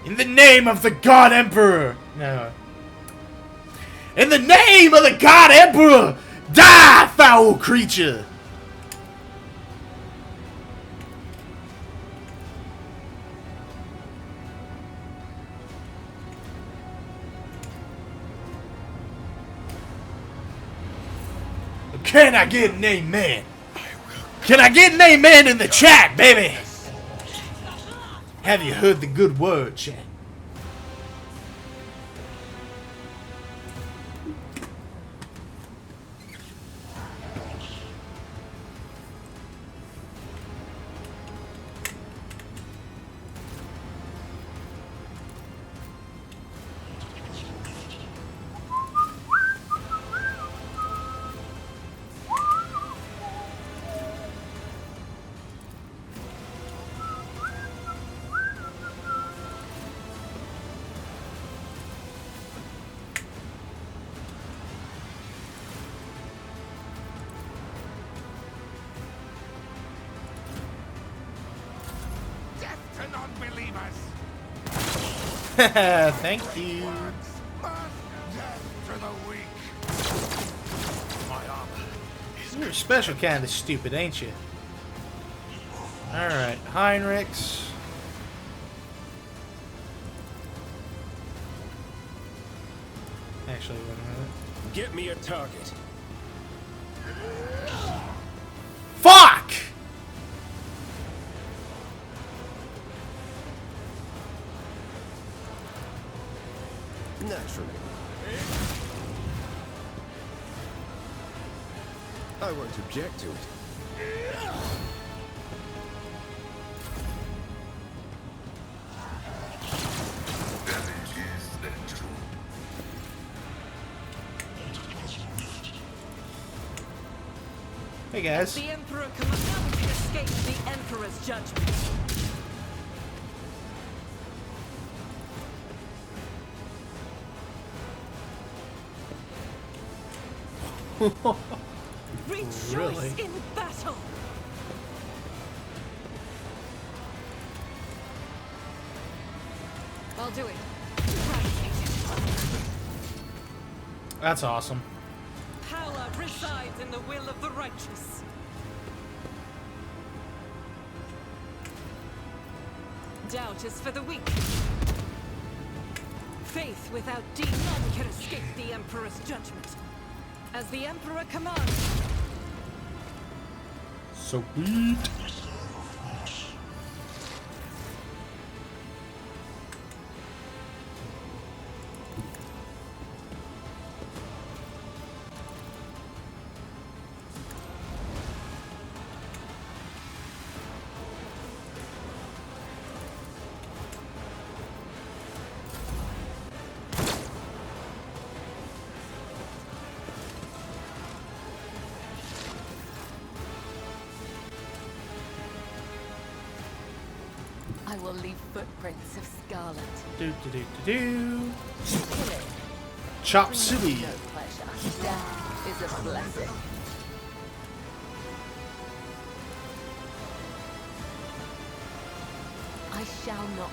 [SPEAKER 1] In the name of the God Emperor! No. In the name of the God Emperor! Die, foul creature! Can I get an amen? Can I get an amen in the chat, baby? Have you heard the good word, chat? Thank you. You're a special kind of stupid, ain't you? Alright, Heinrichs. Actually, wait a minute.
[SPEAKER 8] Get me a target.
[SPEAKER 1] Fuck!
[SPEAKER 8] Naturally. I won't object to it.
[SPEAKER 10] Damage is natural.
[SPEAKER 1] Hey guys.
[SPEAKER 5] The Emperor commands to escape the Emperor's judgment. Rejoice
[SPEAKER 1] Really?
[SPEAKER 5] in battle! I'll do it.
[SPEAKER 1] That's awesome.
[SPEAKER 5] Power resides in the will of the righteous. Doubt is for the weak. Faith without deed, none can escape the Emperor's judgment. As the Emperor commands.
[SPEAKER 1] Sweet.
[SPEAKER 3] I will leave footprints of scarlet.
[SPEAKER 1] Do do do do do.
[SPEAKER 3] Killing
[SPEAKER 1] Chop
[SPEAKER 3] brings
[SPEAKER 1] City.
[SPEAKER 3] no pleasure. Death is a blessing. I shall not.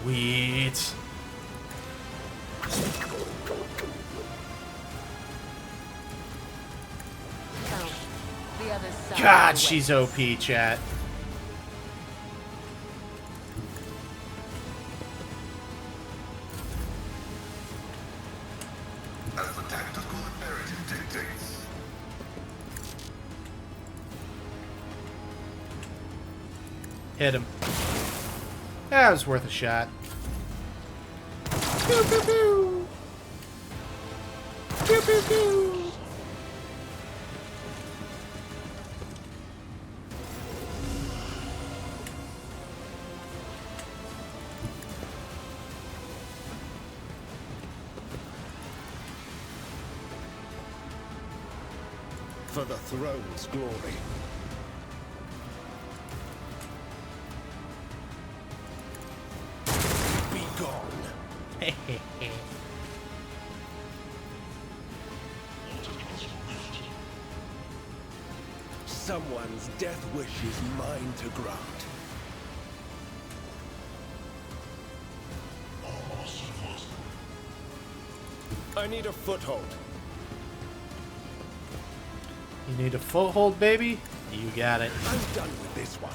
[SPEAKER 1] Sweet.
[SPEAKER 3] Count the other side.
[SPEAKER 1] God,
[SPEAKER 3] of the
[SPEAKER 1] she's
[SPEAKER 3] way.
[SPEAKER 1] OP, chat.
[SPEAKER 10] As the tactical imperative dictates.
[SPEAKER 1] Hit him. That was worth a shot. Pew pew pew. Pew pew pew.
[SPEAKER 11] For the throne's glory. Be gone. Someone's death wish is mine to grant. I need a foothold.
[SPEAKER 1] You need a foothold, baby? You got it.
[SPEAKER 11] I'm done with this one.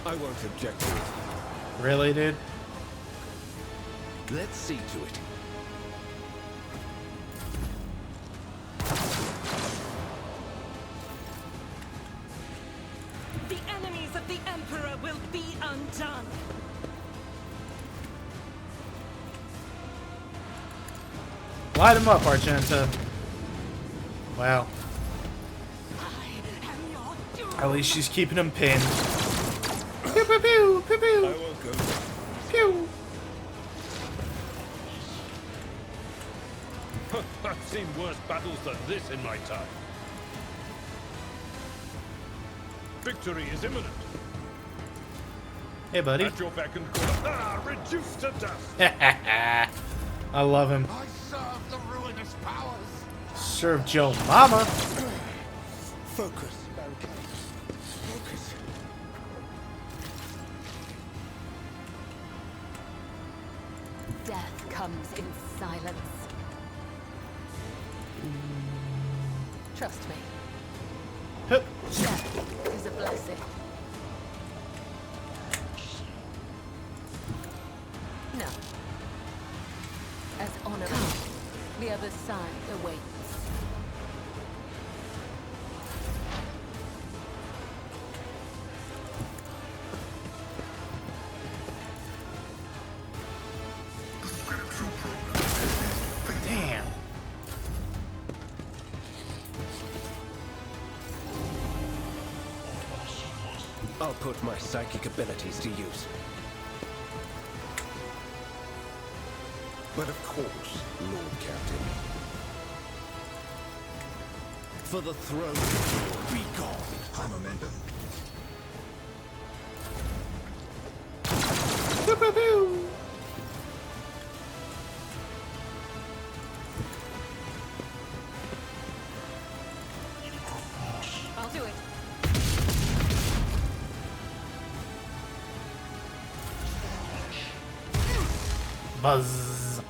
[SPEAKER 11] I won't object to it.
[SPEAKER 1] Really, dude?
[SPEAKER 11] Let's see to it.
[SPEAKER 5] The enemies of the Emperor will be undone.
[SPEAKER 1] Light him up, Argenta. Wow. At least she's keeping him pinned. Pew pew pew pew
[SPEAKER 11] I
[SPEAKER 1] pew
[SPEAKER 11] won't go.
[SPEAKER 1] pew.
[SPEAKER 4] I've seen worse battles than this in my time. Victory is imminent.
[SPEAKER 1] Hey, buddy.
[SPEAKER 4] At your beck and call. Ah, reduced to dust.
[SPEAKER 1] I love him.
[SPEAKER 10] I serve the ruinous powers.
[SPEAKER 1] Serve Joe Mama.
[SPEAKER 11] Focus, mankind. Focus.
[SPEAKER 3] Death comes in silence. Trust me.
[SPEAKER 1] Hup.
[SPEAKER 3] Death is a blessing. No. As honor, the other side awaits.
[SPEAKER 10] The scriptural program.
[SPEAKER 1] Damn.
[SPEAKER 11] I'll put my psychic abilities to use. But of course, Lord Captain. For the throne, be gone.
[SPEAKER 10] Armamentum.
[SPEAKER 1] Pew pew pew.
[SPEAKER 5] I'll do it.
[SPEAKER 1] Buzz.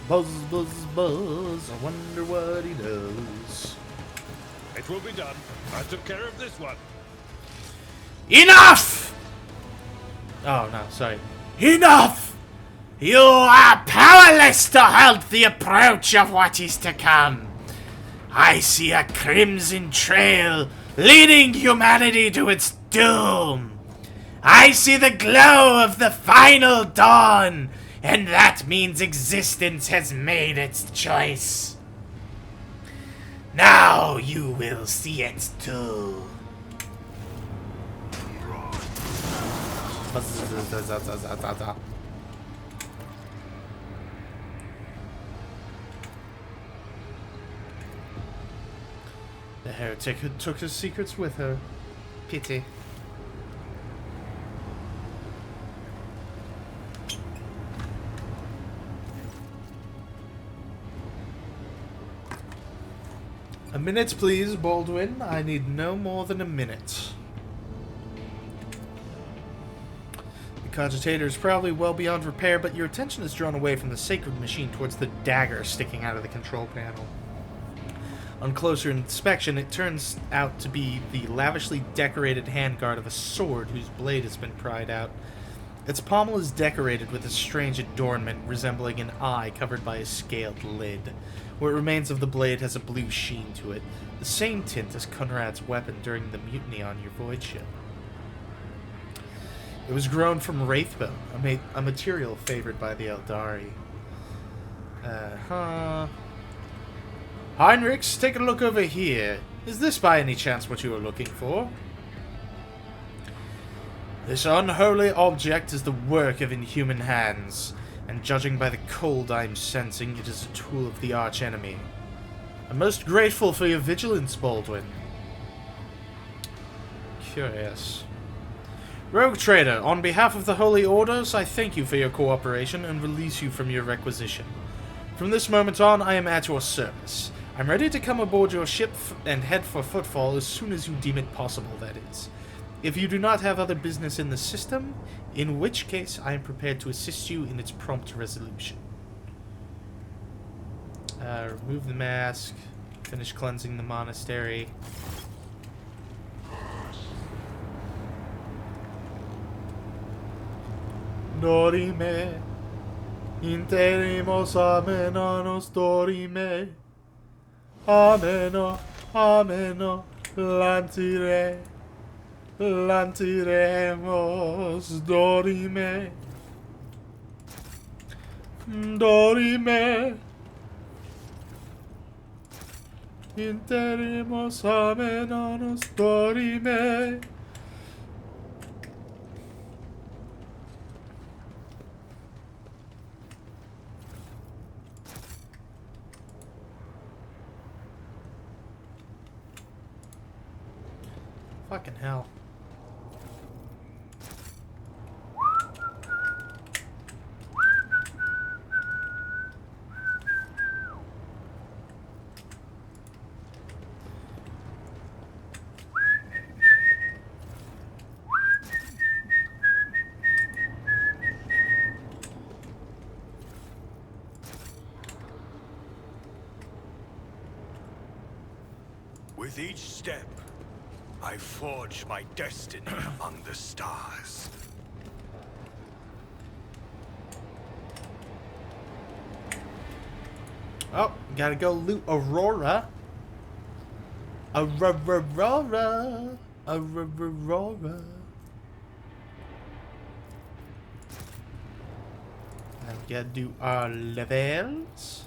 [SPEAKER 1] Buzz, buzz, buzz. I wonder what he does.
[SPEAKER 4] It will be done. I took care of this one.
[SPEAKER 1] Enough! Oh, no, sorry. Enough! You are powerless to halt the approach of what is to come. I see a crimson trail leading humanity to its doom. I see the glow of the final dawn, and that means existence has made its choice. Now you will see it too. The heretic had took his secrets with her. Pity. A minute, please, Baldwin. I need no more than a minute. The cogitator is probably well beyond repair, but your attention is drawn away from the sacred machine towards the dagger sticking out of the control panel. On closer inspection, it turns out to be the lavishly decorated handguard of a sword whose blade has been pried out. Its pommel is decorated with a strange adornment resembling an eye covered by a scaled lid. What remains of the blade has a blue sheen to it, the same tint as Conrad's weapon during the mutiny on your void ship. It was grown from wraithbone, a material favored by the Eldari. Heinrichs, take a look over here. Is this by any chance what you are looking for? This unholy object is the work of inhuman hands, and judging by the cold I am sensing, it is a tool of the archenemy. I'm most grateful for your vigilance, Baldwin. Curious. Rogue Trader, on behalf of the Holy Orders, I thank you for your cooperation and release you from your requisition. From this moment on, I am at your service. I'm ready to come aboard your ship and head for Footfall as soon as you deem it possible, that is. If you do not have other business in the system, in which case I am prepared to assist you in its prompt resolution. Remove the mask. Finish cleansing the monastery. Dorime, interimos amenanos dorime. Ameno, ameno, lantire. Lantiremos dorime. Dorime. Interimos amenanos dorime. Fucking hell.
[SPEAKER 6] With each step, I forge my destiny among the stars.
[SPEAKER 1] Oh, gotta go loot Aurora. Aurora. Aurora. Now we gotta do our levels.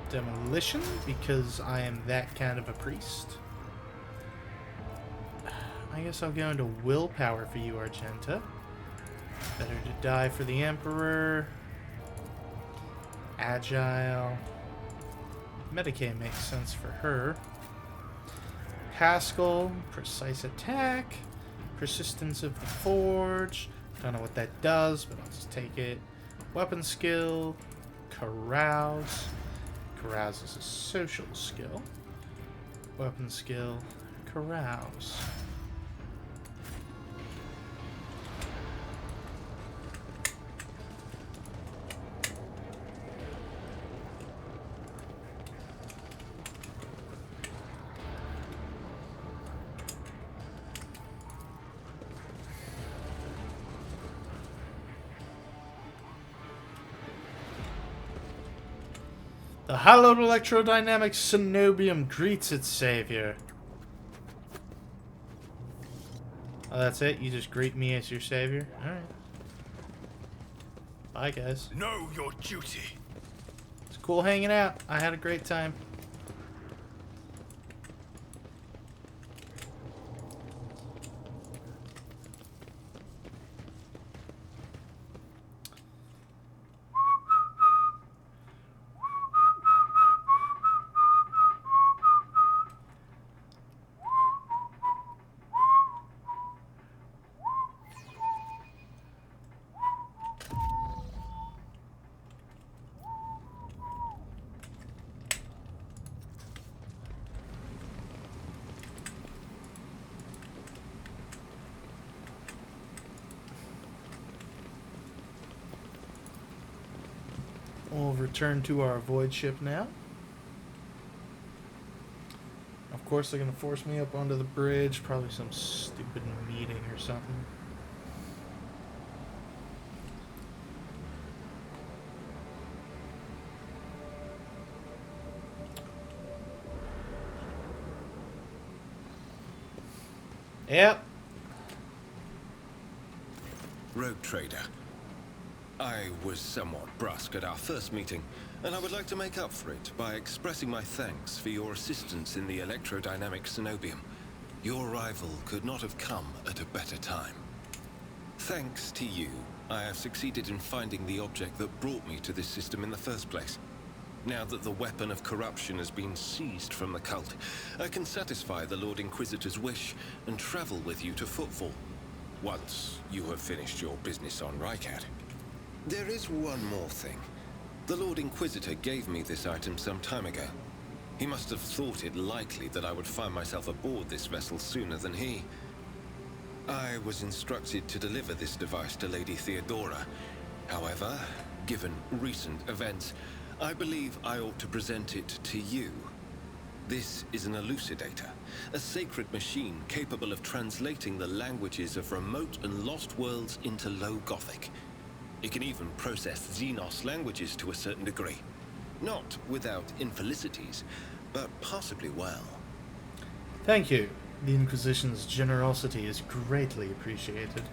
[SPEAKER 1] Demolition, because I am that kind of a priest. I guess I'll go into willpower for you, Argenta. Better to die for the Emperor. Agile. Medicaid makes sense for her. Pascal, precise attack. Persistence of the Forge. Don't know what that does, but I'll just take it. Weapon skill. Carouse. Carouse is a social skill. Weapon skill, carouse. The hallowed electrodynamic Cenobium greets its savior. Oh, that's it? You just greet me as your savior? Alright. Bye, guys.
[SPEAKER 6] Know your duty.
[SPEAKER 1] It's cool hanging out. I had a great time. We'll return to our void ship now. Of course, they're going to force me up onto the bridge. Probably some stupid meeting or something. Yep.
[SPEAKER 8] Rogue Trader. I was somewhat brusque at our first meeting, and I would like to make up for it by expressing my thanks for your assistance in the electrodynamic Cenobium. Your arrival could not have come at a better time. Thanks to you, I have succeeded in finding the object that brought me to this system in the first place. Now that the weapon of corruption has been seized from the cult, I can satisfy the Lord Inquisitor's wish and travel with you to Footfall, once you have finished your business on Rycat. There is one more thing. The Lord Inquisitor gave me this item some time ago. He must have thought it likely that I would find myself aboard this vessel sooner than he. I was instructed to deliver this device to Lady Theodora. However, given recent events, I believe I ought to present it to you. This is an elucidator, a sacred machine capable of translating the languages of remote and lost worlds into Low Gothic. It can even process Xenos languages to a certain degree. Not without infelicities, but possibly well.
[SPEAKER 1] Thank you. The Inquisition's generosity is greatly appreciated.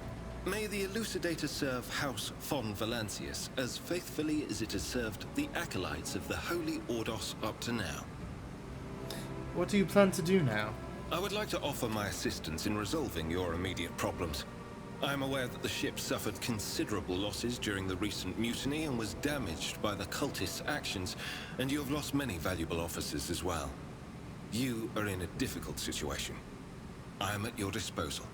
[SPEAKER 8] May the Elucidator serve House von Valancius as faithfully as it has served the acolytes of the Holy Ordos up to now.
[SPEAKER 1] What do you plan to do now?
[SPEAKER 8] I would like to offer my assistance in resolving your immediate problems. I am aware that the ship suffered considerable losses during the recent mutiny and was damaged by the cultists' actions, and you have lost many valuable officers as well. You are in a difficult situation. I am at your disposal.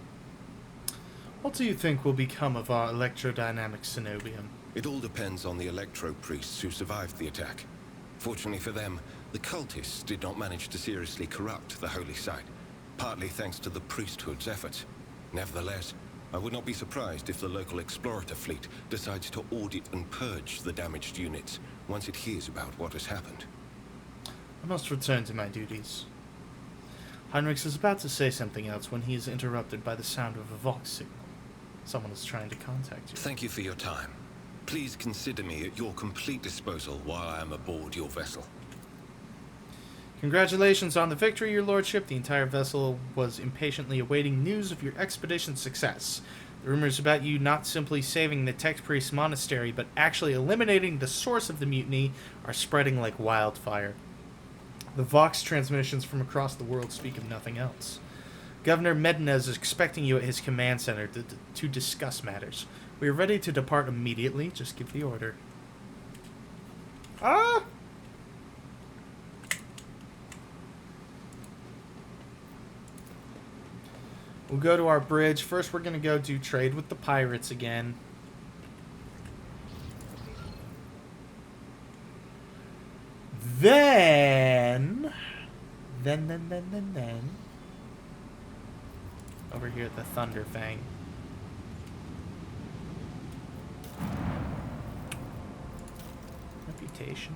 [SPEAKER 1] What do you think will become of our electrodynamic Cenobium?
[SPEAKER 8] It all depends on the electro-priests who survived the attack. Fortunately for them, the cultists did not manage to seriously corrupt the holy site, partly thanks to the priesthood's efforts. Nevertheless, I would not be surprised if the local explorator fleet decides to audit and purge the damaged units once it hears about what has happened.
[SPEAKER 1] I must return to my duties. Heinrichs is about to say something else when he is interrupted by the sound of a Vox signal. Someone is trying to contact you.
[SPEAKER 8] Thank you for your time. Please consider me at your complete disposal while I am aboard your vessel.
[SPEAKER 1] Congratulations on the victory, your lordship. The entire vessel was impatiently awaiting news of your expedition's success. The rumors about you not simply saving the Tech Priest Monastery, but actually eliminating the source of the mutiny are spreading like wildfire. The Vox transmissions from across the world speak of nothing else. Governor Medinez is expecting you at his command center to discuss matters. We are ready to depart immediately. Just give the order. Ah! We'll go to our bridge. First, we're going to go do trade with the pirates again. Then... Over here at the Thunderfang. Reputation.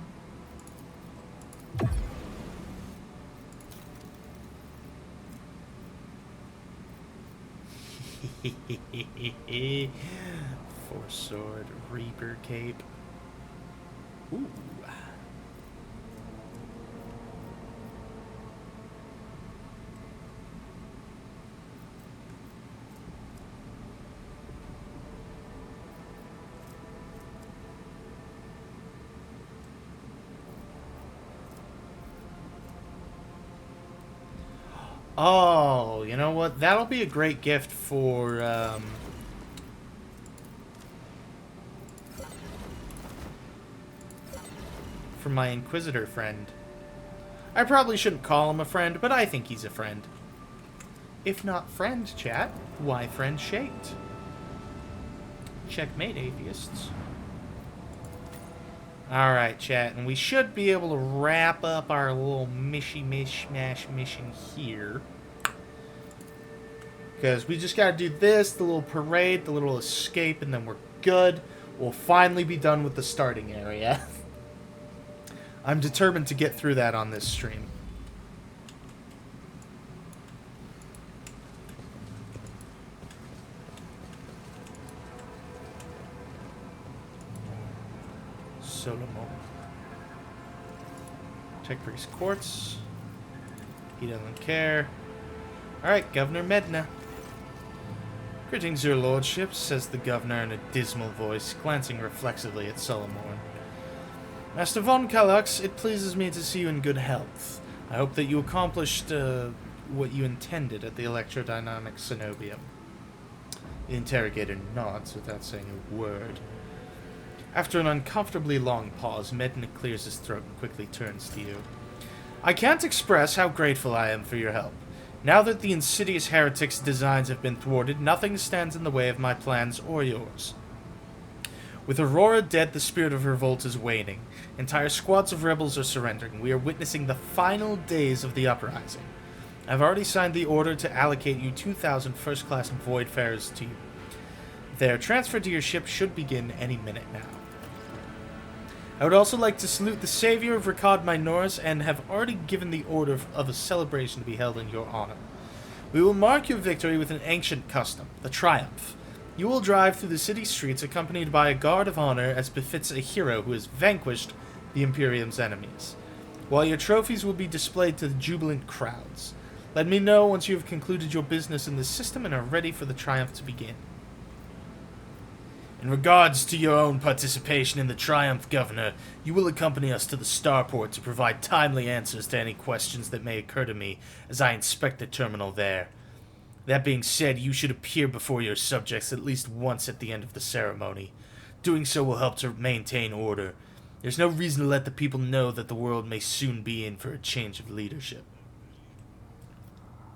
[SPEAKER 1] Force Sword, Reaper Cape. Ooh. Oh, you know what? That'll be a great gift for my Inquisitor friend. I probably shouldn't call him a friend, but I think he's a friend. If not friend, chat, why friend shaped? Checkmate, atheists. Alright, chat, and we should be able to wrap up our little mishmash mission here. Because we just gotta do this, the little parade, the little escape, and then we're good. We'll finally be done with the starting area. I'm determined to get through that on this stream. Solomon. Tech Priest Quartz. He doesn't care. Alright, Governor Medina. Greetings, your lordship, says the governor in a dismal voice, glancing reflexively at Solomon. Master von Kalux, it pleases me to see you in good health. I hope that you accomplished what you intended at the electrodynamic Cenobium. The interrogator nods without saying a word. After an uncomfortably long pause, Medina clears his throat and quickly turns to you. I can't express how grateful I am for your help. Now that the insidious heretic's designs have been thwarted, nothing stands in the way of my plans or yours. With Aurora dead, the spirit of revolt is waning. Entire squads of rebels are surrendering. We are witnessing the final days of the uprising. I've already signed the order to allocate you 2,000 first-class Voidfarers to you. Their transfer to your ship should begin any minute now. I would also like to salute the savior of Ricard Minoris and have already given the order of a celebration to be held in your honor. We will mark your victory with an ancient custom, the Triumph. You will drive through the city streets accompanied by a guard of honor as befits a hero who has vanquished the Imperium's enemies, while your trophies will be displayed to the jubilant crowds. Let me know once you have concluded your business in the system and are ready for the Triumph to begin. In regards to your own participation in the Triumph, Governor, you will accompany us to the starport to provide timely answers to any questions that may occur to me as I inspect the terminal there. That being said, you should appear before your subjects at least once at the end of the ceremony. Doing so will help to maintain order. There's no reason to let the people know that the world may soon be in for a change of leadership.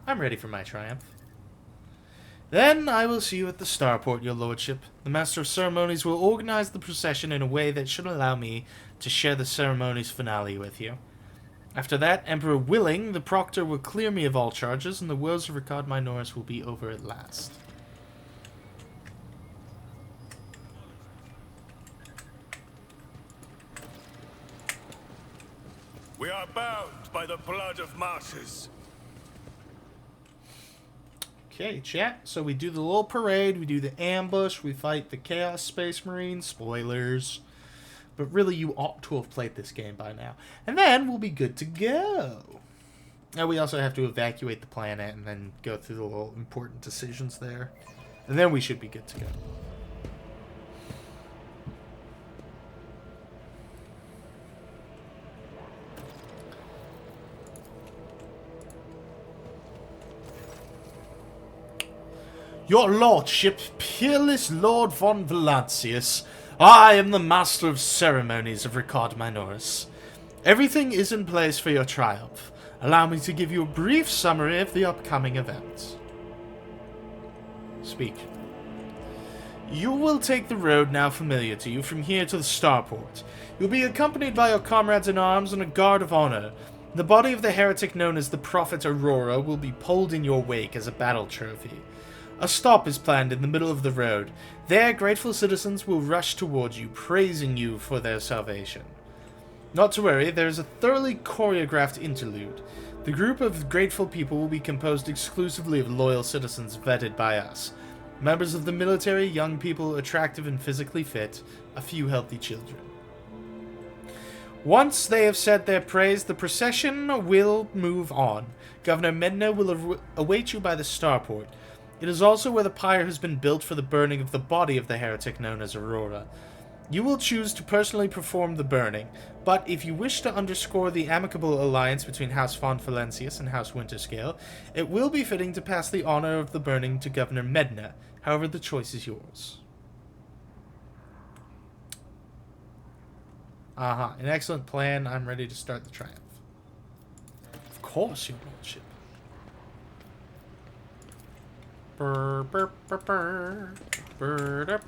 [SPEAKER 1] I'm ready for my Triumph. Then I will see you at the starport, your lordship. The Master of Ceremonies will organize the procession in a way that should allow me to share the ceremony's finale with you. After that, Emperor willing, the Proctor will clear me of all charges, and the woes of Ricard Minoris will be over at last.
[SPEAKER 6] We are bound by the blood of martyrs.
[SPEAKER 1] Okay, chat. So we do the little parade, we do the ambush, we fight the Chaos Space Marines. Spoilers. But really, you ought to have played this game by now. And then we'll be good to go. Now we also have to evacuate the planet and then go through the little important decisions there. And then we should be good to go. Your lordship, peerless Lord von Valancius, I am the Master of Ceremonies of Ricard Minoris. Everything is in place for your triumph. Allow me to give you a brief summary of the upcoming events. Speak. You will take the road now familiar to you from here to the starport. You'll be accompanied by your comrades in arms and a guard of honor. The body of the heretic known as the Prophet Aurora will be pulled in your wake as a battle trophy. A stop is planned in the middle of the road. There, grateful citizens will rush towards you, praising you for their salvation. Not to worry, there is a thoroughly choreographed interlude. The group of grateful people will be composed exclusively of loyal citizens vetted by us. Members of the military, young people, attractive and physically fit, a few healthy children. Once they have said their praise, the procession will move on. Governor Medina will await you by the starport. It is also where the pyre has been built for the burning of the body of the heretic known as Aurora. You will choose to personally perform the burning, but if you wish to underscore the amicable alliance between House von Valancius and House Winterscale, it will be fitting to pass the honor of the burning to Governor Medna. However, the choice is yours. An excellent plan. I'm ready to start the triumph. Of course, your lordship. Burr, burr, burr, burr.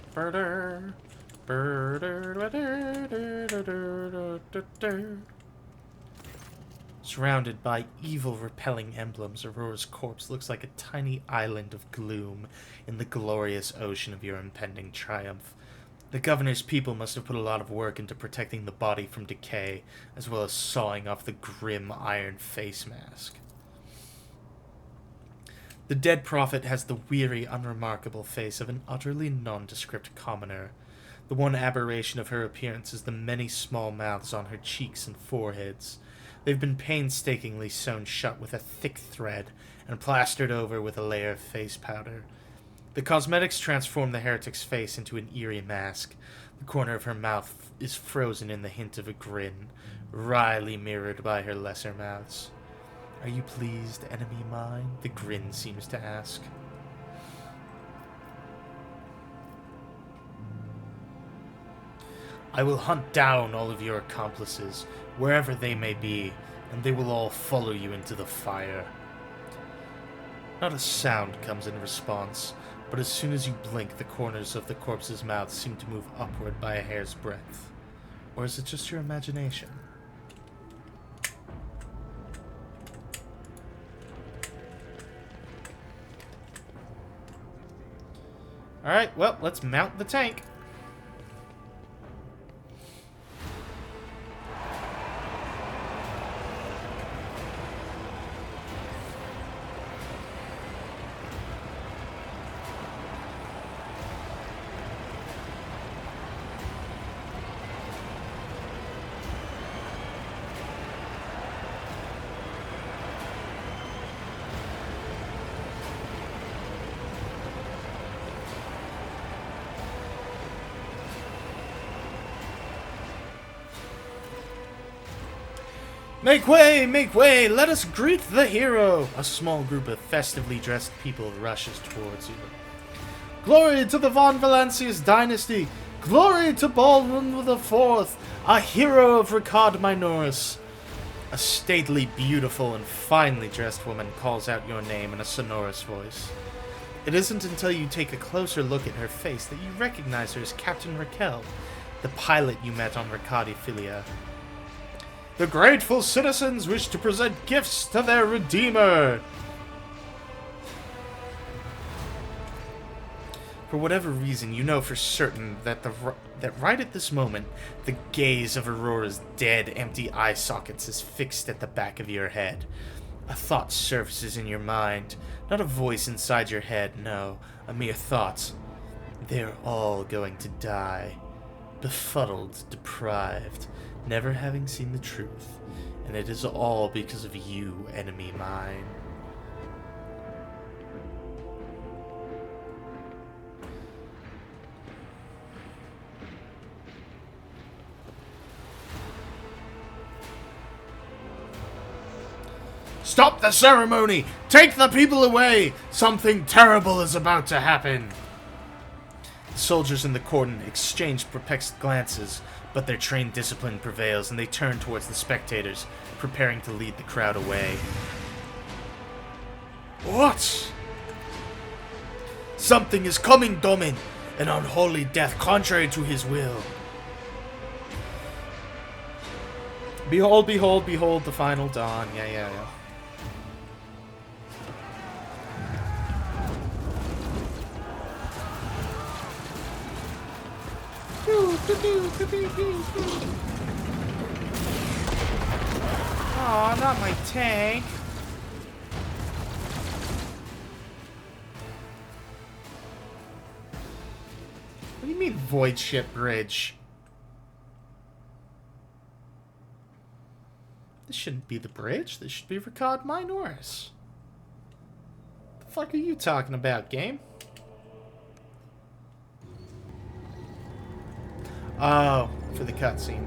[SPEAKER 1] Burr, burr, burr, burr. Surrounded by evil, repelling emblems, Aurora's corpse looks like a tiny island of gloom in the glorious ocean of your impending triumph. The governor's people must have put a lot of work into protecting the body from decay, as well as sawing off the grim iron face mask. The dead prophet has the weary, unremarkable face of an utterly nondescript commoner. The one aberration of her appearance is the many small mouths on her cheeks and foreheads. They've been painstakingly sewn shut with a thick thread and plastered over with a layer of face powder. The cosmetics transform the heretic's face into an eerie mask. The corner of her mouth is frozen in the hint of a grin, wryly mirrored by her lesser mouths. "Are you pleased, enemy mine?" the grin seems to ask. "I will hunt down all of your accomplices, wherever they may be, and they will all follow you into the fire." Not a sound comes in response, but as soon as you blink, the corners of the corpse's mouth seem to move upward by a hair's breadth. Or is it just your imagination? Alright, well, let's mount the tank. Make way! Let us greet the hero! A small group of festively dressed people rushes towards you. Glory to the von Valancius dynasty! Glory to Baldwin IV, a hero of Ricard Minoris! A stately, beautiful, and finely dressed woman calls out your name in a sonorous voice. It isn't until you take a closer look at her face that you recognize her as Captain Raquel, the pilot you met on Ricardiphilia. The grateful citizens wish to present gifts to their Redeemer! For whatever reason, you know for certain that right at this moment, the gaze of Aurora's dead, empty eye sockets is fixed at the back of your head. A thought surfaces in your mind, not a voice inside your head, no, a mere thought. They're all going to die. Befuddled, deprived, never having seen the truth, and it is all because of you, enemy mine. Stop the ceremony! Take the people away! Something terrible is about to happen! The soldiers in the cordon exchange perplexed glances, but their trained discipline prevails, and they turn towards the spectators, preparing to lead the crowd away. What? Something is coming, Domin! An unholy death contrary to his will. Behold, behold, behold the final dawn. Yeah. Aw, not my tank. What do you mean, Void Ship Bridge? This shouldn't be the bridge. This should be Ricard Minoris. The fuck are you talking about, game? Oh, for the cutscene.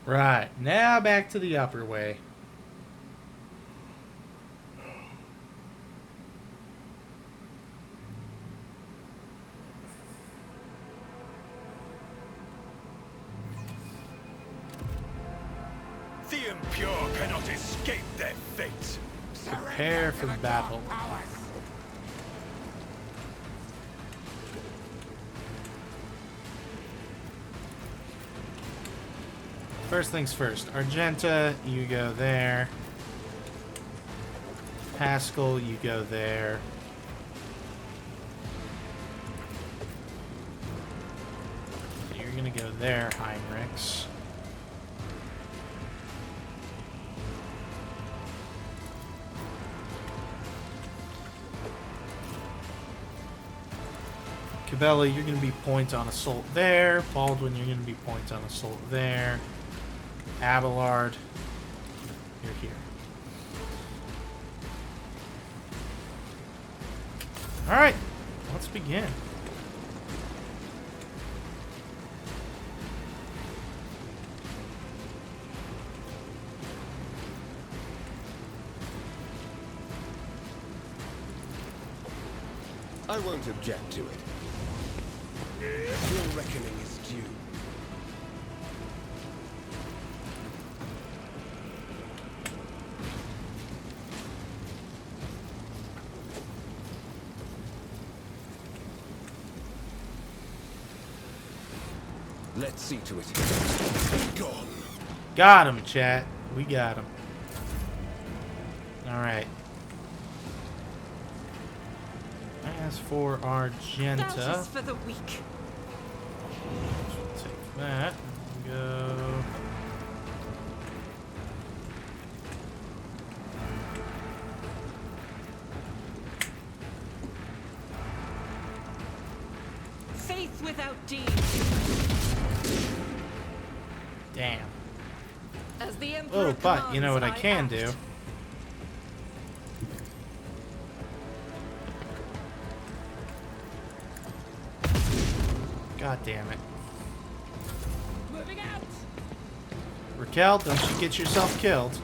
[SPEAKER 1] Right, now back to the upper way.
[SPEAKER 6] The impure cannot escape their fate.
[SPEAKER 1] Prepare for battle. First things first, Argenta, you go there. Pascal, you go there. You're gonna go there, Heinrichs. Cabela, you're gonna be point on assault there. Baldwin, you're gonna be point on assault there. Abelard, you're here. Alright, let's begin.
[SPEAKER 11] I won't object to it. Your reckoning is due. Let's see to it. Gone.
[SPEAKER 1] Got him, chat. We got him. Alright. As for Argenta,
[SPEAKER 5] That is for the weak.
[SPEAKER 1] take that. Go.
[SPEAKER 5] Faith without deed.
[SPEAKER 1] Damn.
[SPEAKER 5] As the Emperor
[SPEAKER 1] Oh, but you know what I
[SPEAKER 5] commands,
[SPEAKER 1] can
[SPEAKER 5] act.
[SPEAKER 1] do? God damn it.
[SPEAKER 5] Moving out.
[SPEAKER 1] Raquel, don't you get yourself killed.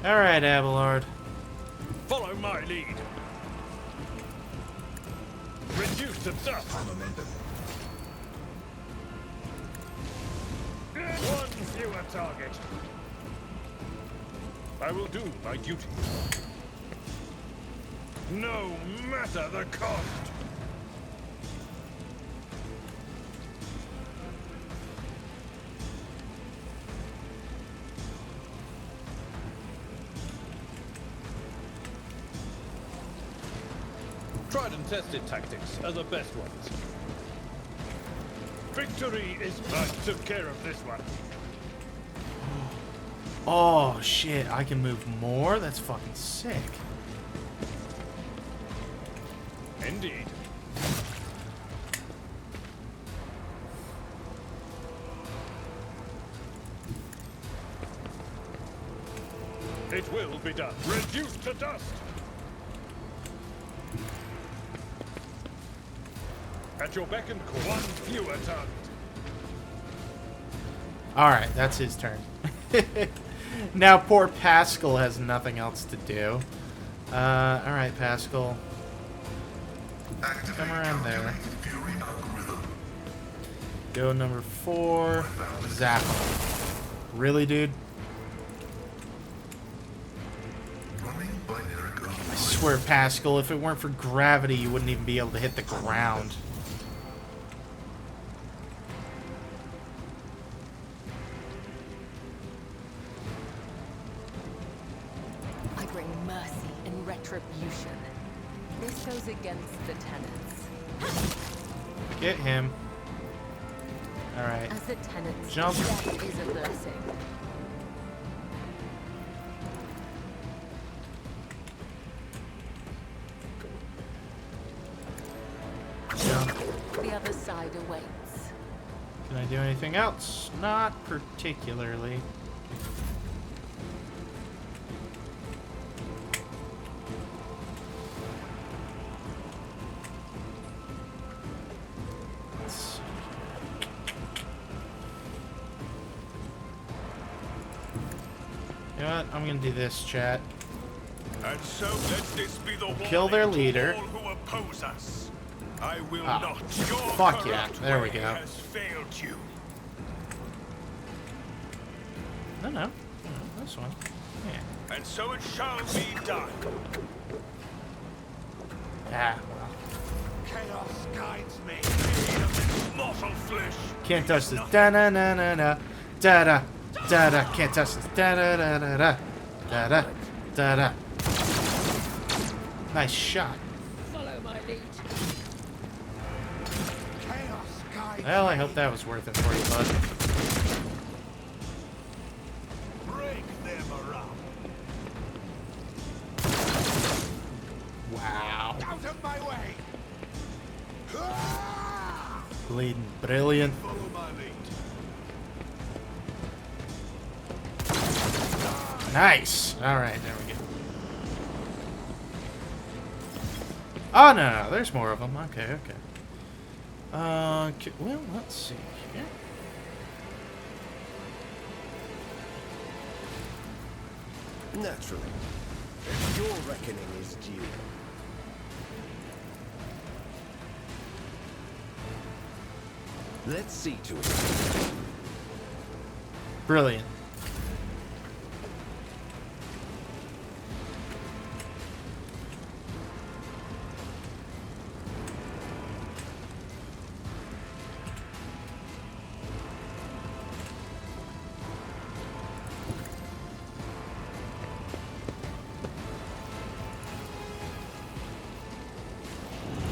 [SPEAKER 1] Alright, Abelard.
[SPEAKER 4] Follow my lead. Reduce to dust. One fewer target. I will do my duty. No matter the cost.
[SPEAKER 9] Tried and tested tactics are the best ones.
[SPEAKER 4] Victory is I took care of this one.
[SPEAKER 1] Oh, shit. I can move more? That's fucking sick.
[SPEAKER 4] Indeed. It will be done. Reduced to dust. At your beck and call. One fewer target.
[SPEAKER 1] Alright, that's his turn. Now poor Pascal has nothing else to do. Alright, Pascal. Come around there. Go number 4. Zap him. Really, dude?
[SPEAKER 10] Running by Nergal.
[SPEAKER 1] I swear, Pascal, if it weren't for gravity, you wouldn't even be able to hit the ground.
[SPEAKER 3] I bring mercy and retribution. This goes against the tenets.
[SPEAKER 1] Get him. Alright.
[SPEAKER 3] As the tenets,
[SPEAKER 1] Jump.
[SPEAKER 3] death is a blessing.
[SPEAKER 1] Jump.
[SPEAKER 3] The other side awaits.
[SPEAKER 1] Can I do anything else? Not particularly. Let's see. You know what? I'm gonna do this, chat.
[SPEAKER 6] And so let this be the
[SPEAKER 1] Kill their
[SPEAKER 6] warning to
[SPEAKER 1] leader.
[SPEAKER 6] all who oppose us. I will
[SPEAKER 1] Ah,
[SPEAKER 6] not. Your
[SPEAKER 1] fuck yeah.
[SPEAKER 6] corrupt
[SPEAKER 1] There we
[SPEAKER 6] way
[SPEAKER 1] go.
[SPEAKER 6] has failed you.
[SPEAKER 1] No, no. No, this one. Yeah.
[SPEAKER 6] And so it shall be done.
[SPEAKER 1] Ah, well.
[SPEAKER 6] Chaos guides me. In this mortal flesh.
[SPEAKER 1] Can't touch this. Da na na na na. Da da. Da da. Can't touch this. Da da da da da. Da da. Da da. Nice shot.
[SPEAKER 5] Follow my lead.
[SPEAKER 6] Chaos guides
[SPEAKER 1] Well, I hope that was worth it for you, bud.
[SPEAKER 6] Break them around.
[SPEAKER 1] Wow.
[SPEAKER 6] Out of my way.
[SPEAKER 1] Bleeding brilliant.
[SPEAKER 6] Follow my lead.
[SPEAKER 1] Nice. Alright, there we go. Oh, no, no, there's more of them. Okay, okay. Well, let's see here.
[SPEAKER 11] Naturally. Your reckoning is due. Let's see to it.
[SPEAKER 1] Brilliant.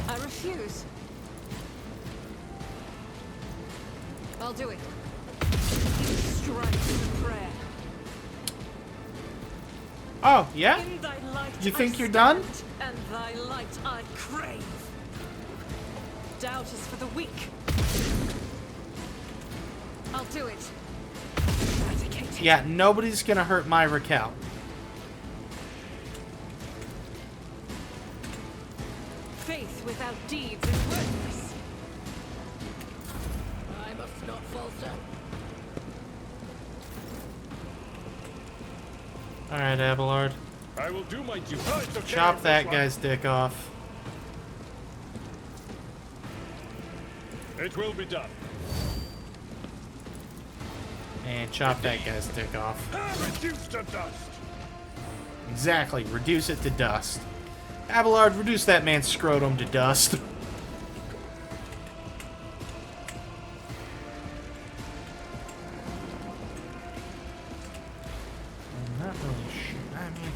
[SPEAKER 5] I refuse. I'll do it. Strike is a prayer.
[SPEAKER 1] Oh, yeah?
[SPEAKER 5] In thy light
[SPEAKER 1] You think
[SPEAKER 5] I
[SPEAKER 1] you're done?
[SPEAKER 5] stand, and thy light I crave. Doubt is for the weak. I'll do it. Eradicated.
[SPEAKER 1] Yeah, nobody's gonna hurt my Raquel.
[SPEAKER 5] Faith without deeds is worthless. I must not falter.
[SPEAKER 1] Alright, Abelard.
[SPEAKER 9] I will do my duty.
[SPEAKER 1] Chop that guy's dick off.
[SPEAKER 9] It will be done.
[SPEAKER 1] And chop that guy's dick off.
[SPEAKER 9] Reduced to dust.
[SPEAKER 1] Exactly, reduce it to dust. Abelard, reduce that man's scrotum to dust. I'm not really sure. I mean,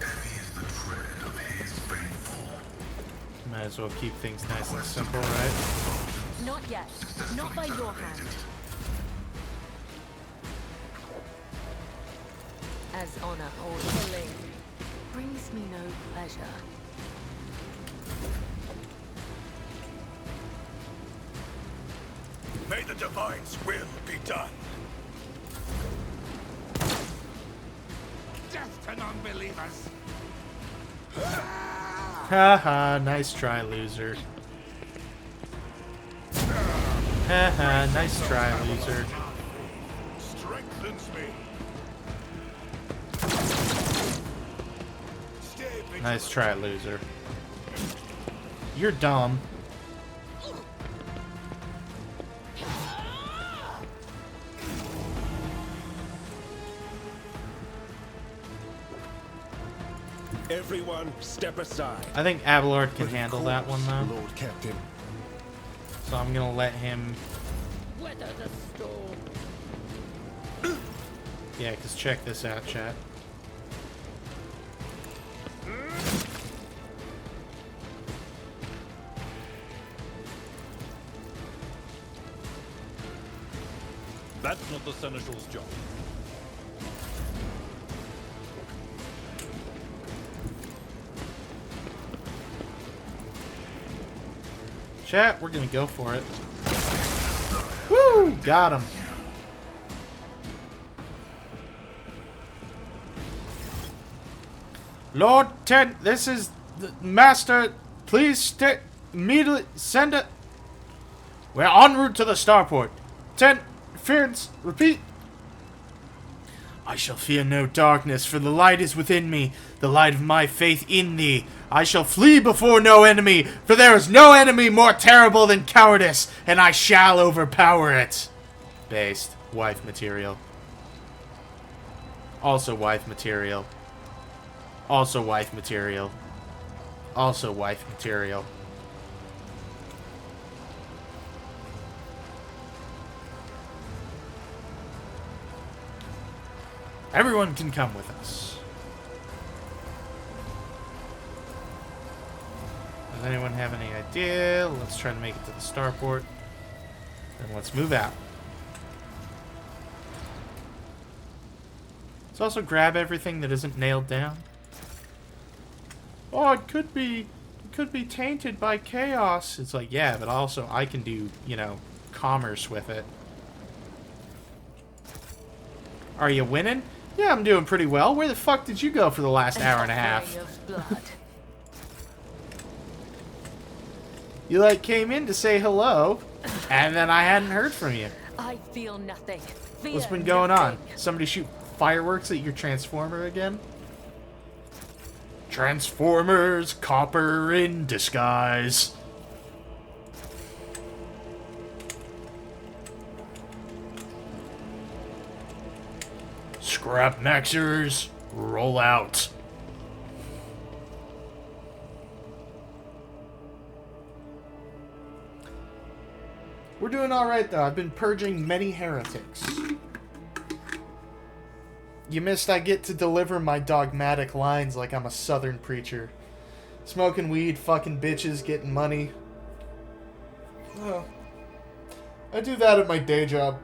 [SPEAKER 10] Heavy is the tread of his faithful.
[SPEAKER 1] might as well keep things nice and simple, right?
[SPEAKER 3] Not yet. Not by your hand. As honor or killing brings me no pleasure.
[SPEAKER 6] May the Divine's will be done. Death to non-believers.
[SPEAKER 1] Haha, nice try, loser. Haha, nice try, loser.
[SPEAKER 6] Strengthens me. Stay vigilant.
[SPEAKER 1] Nice try, loser. You're dumb.
[SPEAKER 11] Everyone, step aside.
[SPEAKER 1] I think Abelard can handle that one, though.
[SPEAKER 11] Lord Captain.
[SPEAKER 1] So I'm gonna let him...
[SPEAKER 3] Weather the storm.
[SPEAKER 1] Yeah, because check this out, chat.
[SPEAKER 9] That's not the Seneschal's job.
[SPEAKER 1] Chat, we're gonna go for it. Woo! Got him. Lord Tent, this is the Master. Please immediately send it. We're en route to the starport. Tent, interference, repeat. I shall fear no darkness, for the light is within me, the light of my faith in thee. I shall flee before no enemy, for there is no enemy more terrible than cowardice, and I shall overpower it. Based. Wife material. Also wife material. Also wife material. Also wife material. Everyone can come with us. Does anyone have any idea? Let's try to make it to the starport. Then let's move out. Let's also grab everything that isn't nailed down. Oh, it could be tainted by chaos. It's like, yeah, but also I can do, you know, commerce with it. Are you winning? Yeah, I'm doing pretty well. Where the fuck did you go for the last hour and a half? You, like, came in to say hello, and then I hadn't heard from you.
[SPEAKER 3] I feel nothing.
[SPEAKER 1] What's been going on? Somebody shoot fireworks at your Transformer again? Transformers, copper in disguise. Scrap Maxers, roll out. We're doing alright though. I've been purging many heretics. You missed I get to deliver my dogmatic lines like I'm a southern preacher. Smoking weed, fucking bitches, getting money. Oh, I do that at my day job.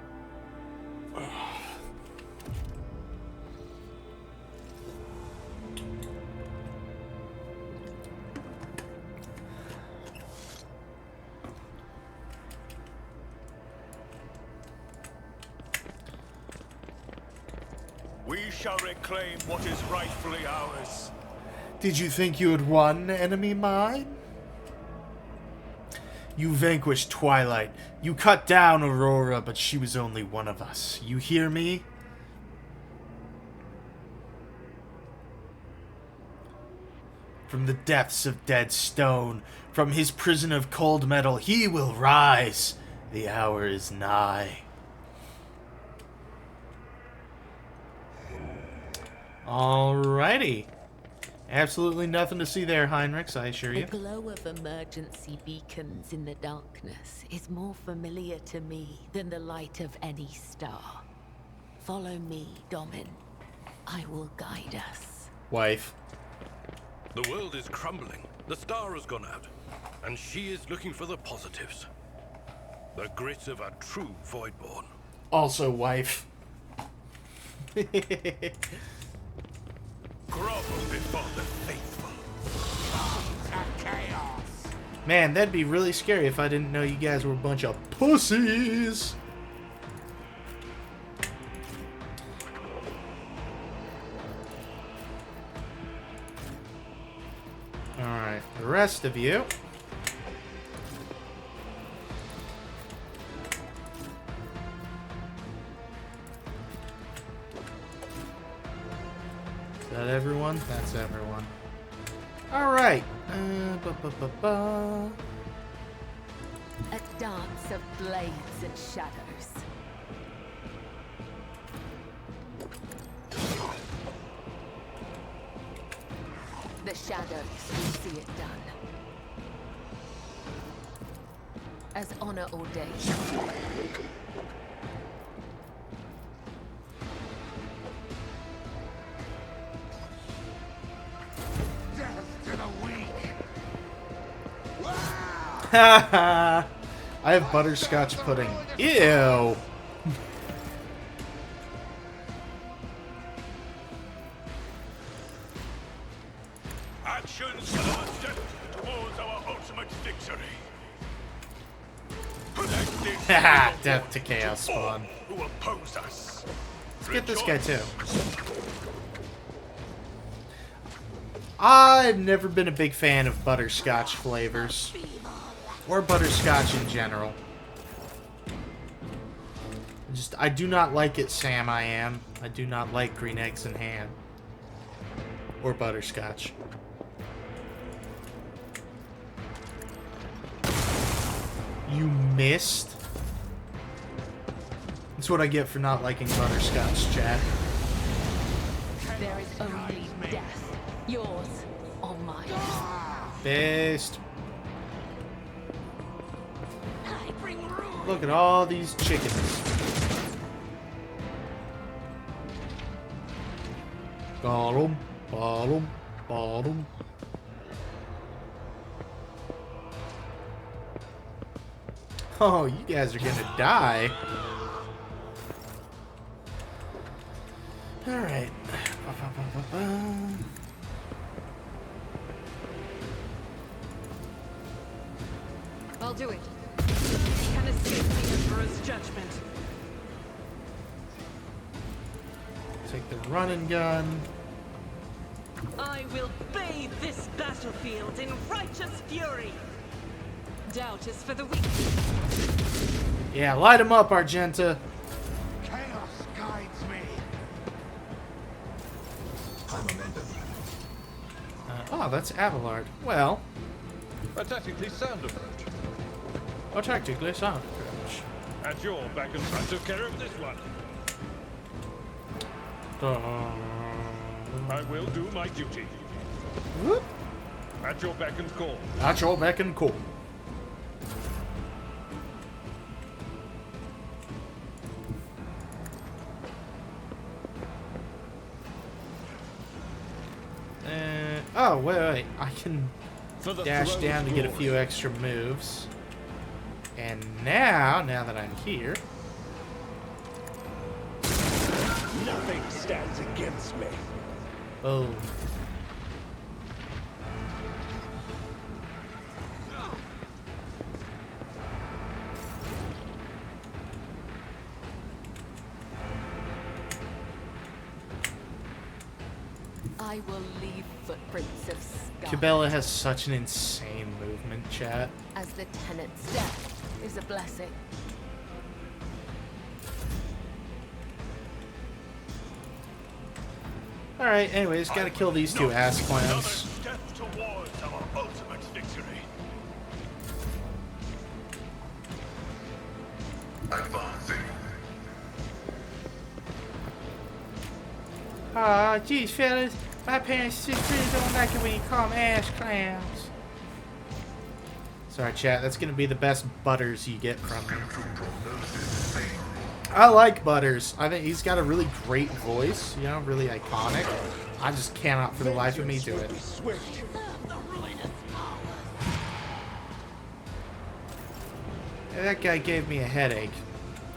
[SPEAKER 6] We shall reclaim what is rightfully ours.
[SPEAKER 1] Did you think you had won, enemy mine? You vanquished Twilight. You cut down Aurora, but she was only one of us. You hear me? From the depths of dead stone, from his prison of cold metal, he will rise. The hour is nigh. Alrighty. Absolutely nothing to see there, Heinrichs, I assure you.
[SPEAKER 3] The glow of emergency beacons in the darkness is more familiar to me than the light of any star. Follow me, Domin. I will guide us.
[SPEAKER 1] Wife.
[SPEAKER 7] The world is crumbling. The star has gone out. And she is looking for the positives. The grit of a true Voidborn.
[SPEAKER 1] Also wife.
[SPEAKER 6] Grovel before the faithful. Chaos.
[SPEAKER 1] Man, that'd be really scary if I didn't know you guys were a bunch of pussies. Alright, the rest of you. Is that everyone? That's everyone. Alright.
[SPEAKER 3] A dance of blades and shadows. The shadows will see it done. As honor ordains.
[SPEAKER 1] I have butterscotch pudding. Ew.
[SPEAKER 6] Actions are a step towards our ultimate victory.
[SPEAKER 1] Haha, death to Chaos Spawn.
[SPEAKER 6] Who oppose us.
[SPEAKER 1] Let's get this guy too. I've never been a big fan of butterscotch flavors. Or butterscotch in general. I do not like it, Sam, I am. I do not like green eggs and ham. Or butterscotch. You missed? That's what I get for not liking butterscotch, chat.
[SPEAKER 3] There is only death. Yours or mine.
[SPEAKER 1] Best. Look at all these chickens. Got 'em, bought 'em, bought 'em. Oh, you guys are gonna die. Alright.
[SPEAKER 5] I'll do it. You can escape the Emperor's judgment.
[SPEAKER 1] Take the run and gun.
[SPEAKER 5] I will bathe this battlefield in righteous fury. Doubt is for the weak.
[SPEAKER 1] Yeah, light him up, Argenta.
[SPEAKER 10] Chaos guides me.
[SPEAKER 1] Oh, that's Abelard. Well,
[SPEAKER 9] A tactically sound approach.
[SPEAKER 1] a tactically sound approach.
[SPEAKER 9] At your back and I took care of this one. I will do my duty.
[SPEAKER 1] Whoop.
[SPEAKER 9] At your beck and call.
[SPEAKER 1] At your beck and call. Oh, wait. I can dash down to get a few extra moves. And now that I'm here...
[SPEAKER 11] Nothing stands against me.
[SPEAKER 1] Boom.
[SPEAKER 3] I will leave footprints of scar.
[SPEAKER 1] Cabela has such an insane movement, chat.
[SPEAKER 3] As the tenant's death is a blessing.
[SPEAKER 1] Alright, anyways, gotta kill these two ass clowns.
[SPEAKER 6] Another step towards our ultimate victory.
[SPEAKER 10] Advancing.
[SPEAKER 1] Aw, geez, fellas. My parents just really don't like it when you call them ass clowns. Sorry, chat. That's gonna be the best Butters you get from me. I like Butters. I think he's got a really great voice. You know, really iconic. I just cannot for the life of me do it. Yeah, that guy gave me a headache.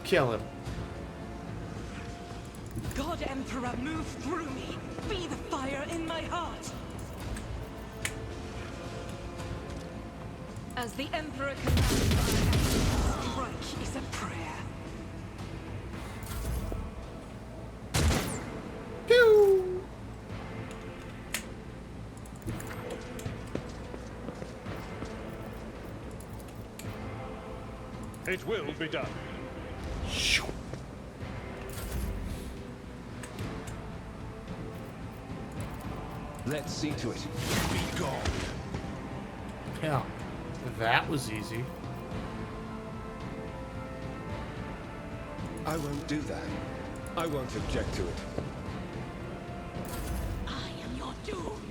[SPEAKER 1] Kill him.
[SPEAKER 5] God Emperor, move through me. Be the fire in my heart. As the Emperor commands, strike is a prayer.
[SPEAKER 1] Pew!
[SPEAKER 9] It will be done.
[SPEAKER 11] Let's see to it. Be gone.
[SPEAKER 1] Yeah, that was easy.
[SPEAKER 11] I won't do that. I won't object to it.
[SPEAKER 5] I am your doom.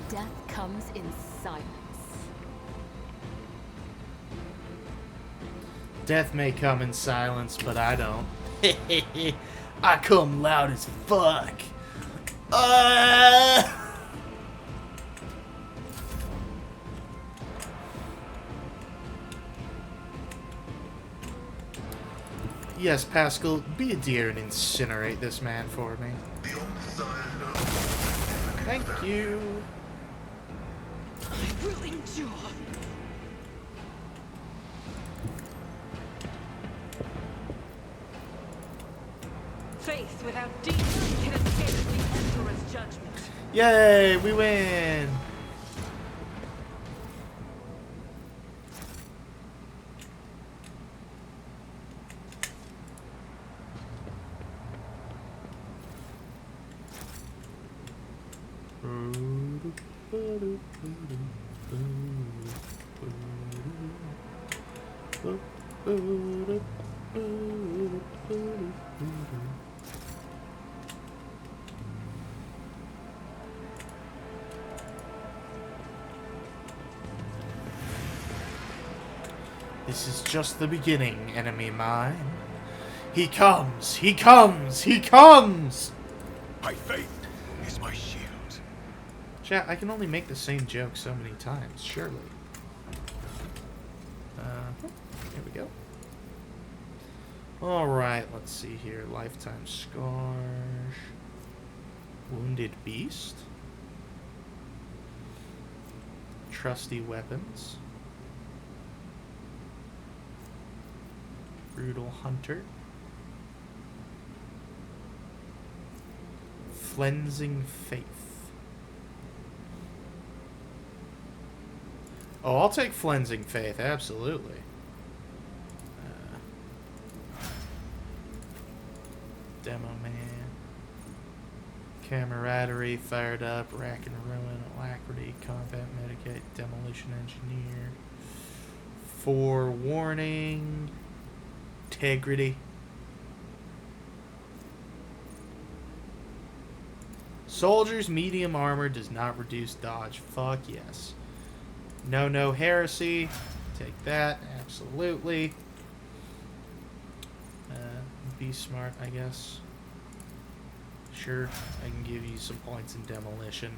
[SPEAKER 3] Death comes in silence.
[SPEAKER 1] Death may come in silence, but I don't. I come loud as fuck. Yes, Pascal, be a dear and incinerate this man for me. Thank you.
[SPEAKER 5] I will endure. Faith without deed can escape the Emperor's judgment.
[SPEAKER 1] Yay, we win! This is just the beginning, enemy mine. He comes! He comes! He comes!
[SPEAKER 6] My faith is my shield.
[SPEAKER 1] Chat, I can only make the same joke so many times, surely. Here we go. Alright, let's see here. Lifetime Scars. Wounded Beast. Trusty Weapons. Brutal Hunter. Cleansing Faith. Oh, I'll take Cleansing Faith, absolutely. Demo Man. Camaraderie, Fired Up, Rack and Ruin, Alacrity, Combat Mitigate, Demolition Engineer. Forewarning. Integrity. Soldiers, medium armor does not reduce dodge. Fuck yes. No heresy. Take that. Absolutely. Be smart, I guess. Sure, I can give you some points in demolition.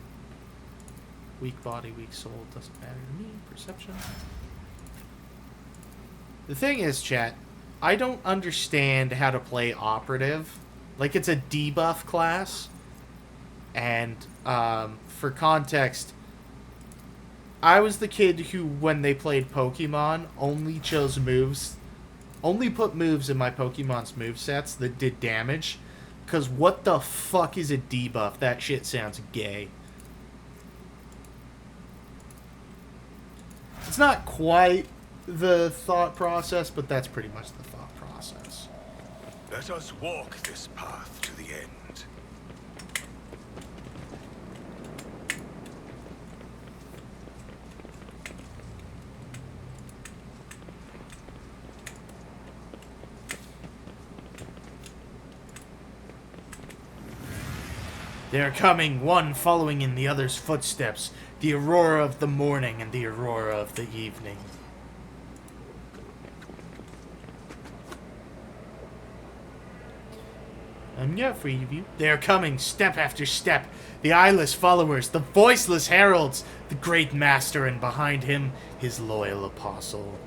[SPEAKER 1] Weak body, weak soul. Doesn't matter to me. Perception. The thing is, chat, I don't understand how to play operative. Like, it's a debuff class. And, for context, I was the kid who, when they played Pokemon, only put moves in my Pokemon's movesets that did damage. Because what the fuck is a debuff? That shit sounds gay. It's not quite the thought process, but that's pretty much the thought process.
[SPEAKER 6] Let us walk this path to the end.
[SPEAKER 1] They are coming, one following in the other's footsteps, the aurora of the morning and the aurora of the evening. Yeah, for you. They are coming, step after step, the eyeless followers, the voiceless heralds, the great master, and behind him, his loyal apostle.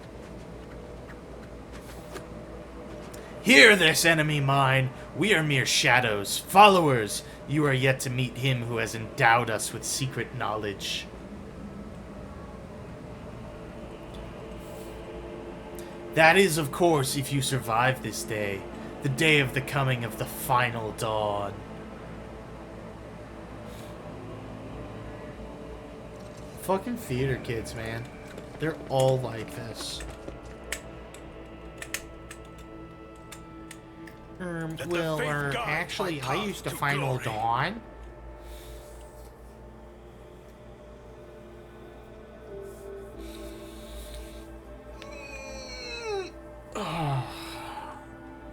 [SPEAKER 1] Hear this, enemy mine! We are mere shadows, followers. You are yet to meet him who has endowed us with secret knowledge. That is, of course, if you survive this day, the day of the coming of the final dawn. Fucking theater kids, man. They're all like this. Actually, I used to Final Dawn.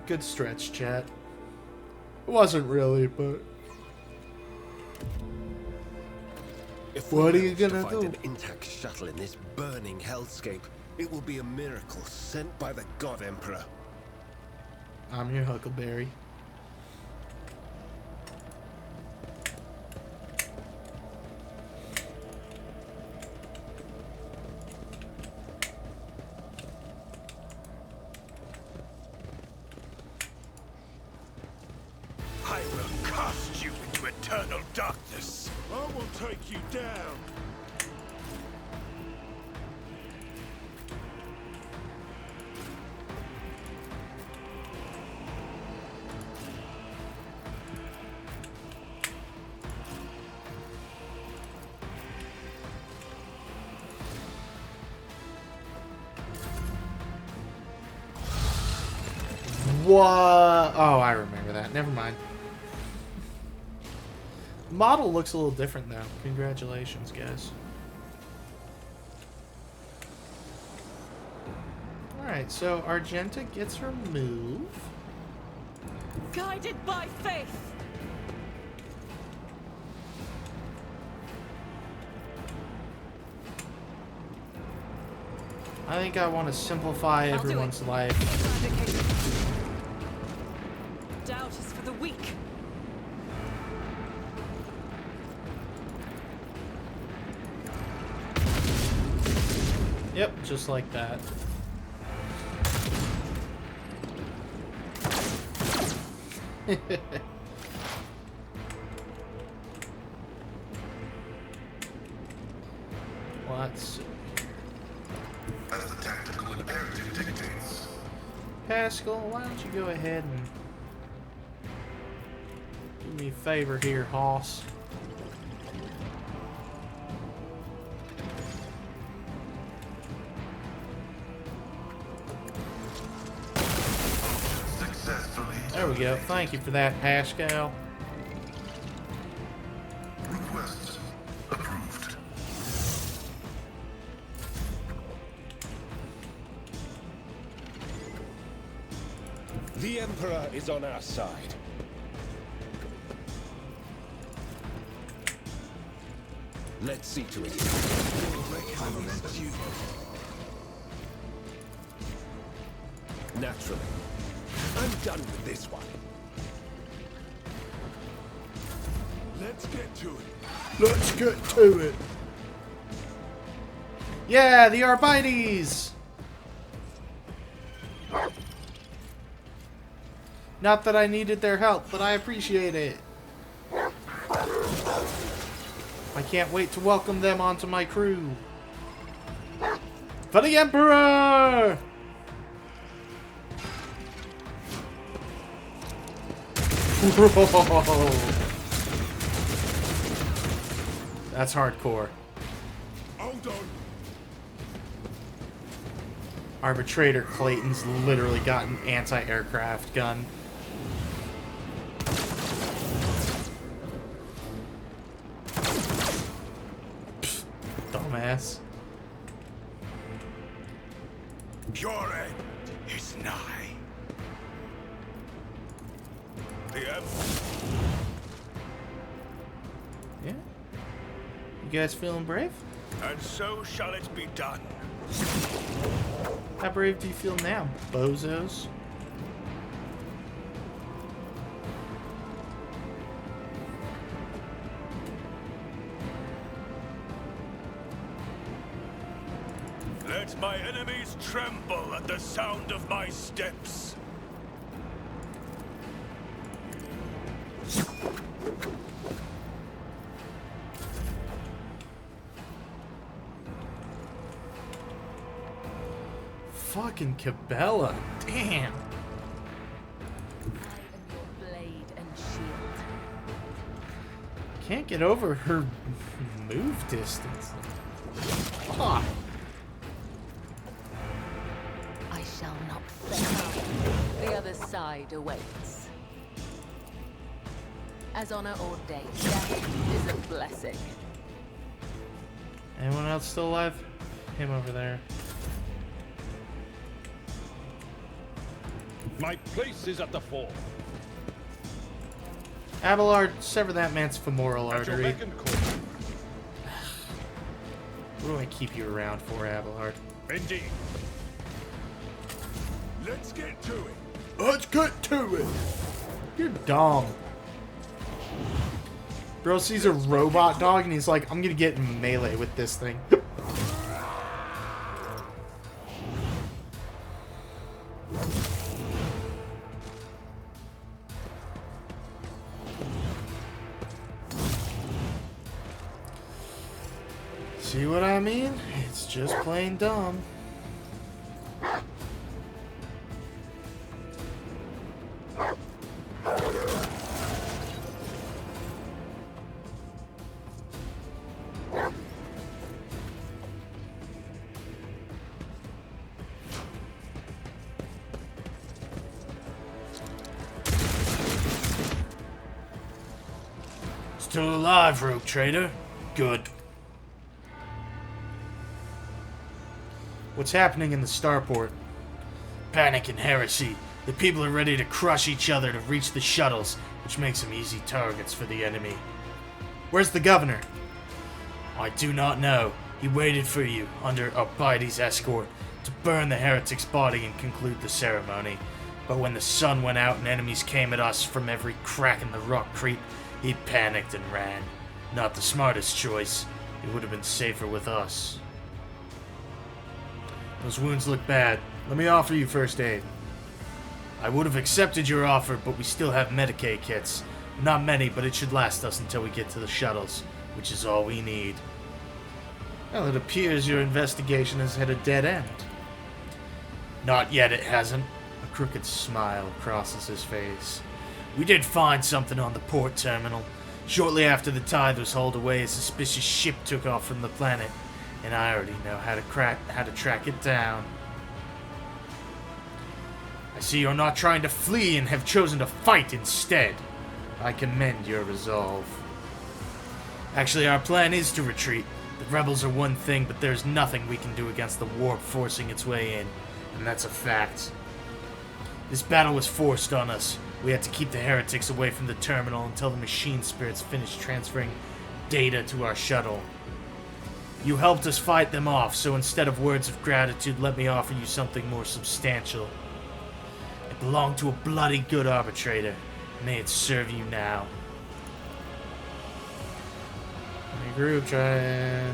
[SPEAKER 1] Good stretch, chat. It wasn't really, but...
[SPEAKER 11] If
[SPEAKER 1] What
[SPEAKER 11] we
[SPEAKER 1] are you
[SPEAKER 11] manage to
[SPEAKER 1] gonna
[SPEAKER 11] find
[SPEAKER 1] do?
[SPEAKER 11] an intact shuttle in this burning hellscape, it will be a miracle sent by the God Emperor.
[SPEAKER 1] I'm your Huckleberry.
[SPEAKER 6] I will cast you into eternal darkness.
[SPEAKER 10] I will take you down.
[SPEAKER 1] What? Oh, I remember that. Never mind. Model looks a little different though. Congratulations, guys. Alright, so Argenta gets her move.
[SPEAKER 5] Guided by faith.
[SPEAKER 1] I think I want to simplify
[SPEAKER 5] I'll do
[SPEAKER 1] everyone's
[SPEAKER 5] it.
[SPEAKER 1] life.
[SPEAKER 5] Doubt is for the weak.
[SPEAKER 1] Yep, just like that. Let's see.
[SPEAKER 10] As the tactical imperative dictates.
[SPEAKER 1] Pascal, why don't you go ahead and do me a favor here, Hoss?
[SPEAKER 10] Successfully.
[SPEAKER 1] There we go. Thank you for that, Pascal.
[SPEAKER 10] Request approved.
[SPEAKER 11] The Emperor is on our side. Let's see to it. Naturally. I'm done with this one.
[SPEAKER 10] Let's get to it.
[SPEAKER 1] Let's get to it. Yeah, the Arbites! Not that I needed their help, but I appreciate it. I can't wait to welcome them onto my crew. For the Emperor! Whoa. That's hardcore.
[SPEAKER 10] Hold on.
[SPEAKER 1] Arbitrator Clayton's literally got an anti-aircraft gun. Pfft, dumbass.
[SPEAKER 6] Your end is nigh. The
[SPEAKER 1] Yeah? You guys feeling brave?
[SPEAKER 6] and so shall it be done.
[SPEAKER 1] How brave do you feel now, bozos?
[SPEAKER 6] Let my enemies tremble at the sound of my steps.
[SPEAKER 1] Fucking Cabela. Damn.
[SPEAKER 3] I am your blade and shield.
[SPEAKER 1] Can't get over her move distance. Ah.
[SPEAKER 3] I shall not fail. The other side awaits. As honor ordained, death is a blessing.
[SPEAKER 1] Anyone else still alive? Him over there.
[SPEAKER 9] My place is at the fore.
[SPEAKER 1] Abelard, sever that man's femoral
[SPEAKER 9] At your
[SPEAKER 1] artery.
[SPEAKER 9] beck and call.
[SPEAKER 1] What do I keep you around for, Abelard?
[SPEAKER 6] Indeed. Let's get to it.
[SPEAKER 1] Let's get to it! You're dumb. Bro sees a robot dog and he's like, I'm gonna get in melee with this thing. See what I mean? It's just plain dumb. Still alive, rogue trader. Good. What's happening in the starport? Panic and heresy. The people are ready to crush each other to reach the shuttles, which makes them easy targets for the enemy. Where's the governor? I do not know. He waited for you, under Arbites' escort, to burn the heretic's body and conclude the ceremony. But when the sun went out and enemies came at us from every crack in the rock creep, he panicked and ran. Not the smartest choice. It would have been safer with us. Those wounds look bad. Let me offer you first aid. I would have accepted your offer, but we still have Medicaid kits. Not many, but it should last us until we get to the shuttles, which is all we need. Well, it appears your investigation has hit a dead end. Not yet, it hasn't. A crooked smile crosses his face. We did find something on the port terminal. Shortly after the tide was hauled away, a suspicious ship took off from the planet. And I already know how to track it down. I see you're not trying to flee and have chosen to fight instead. I commend your resolve. Actually, our plan is to retreat. The rebels are one thing, but there's nothing we can do against the warp forcing its way in. And that's a fact. This battle was forced on us. We had to keep the heretics away from the terminal until the machine spirits finished transferring data to our shuttle. You helped us fight them off, so instead of words of gratitude, let me offer you something more substantial. It belonged to a bloody good arbitrator. May it serve you now. My group try.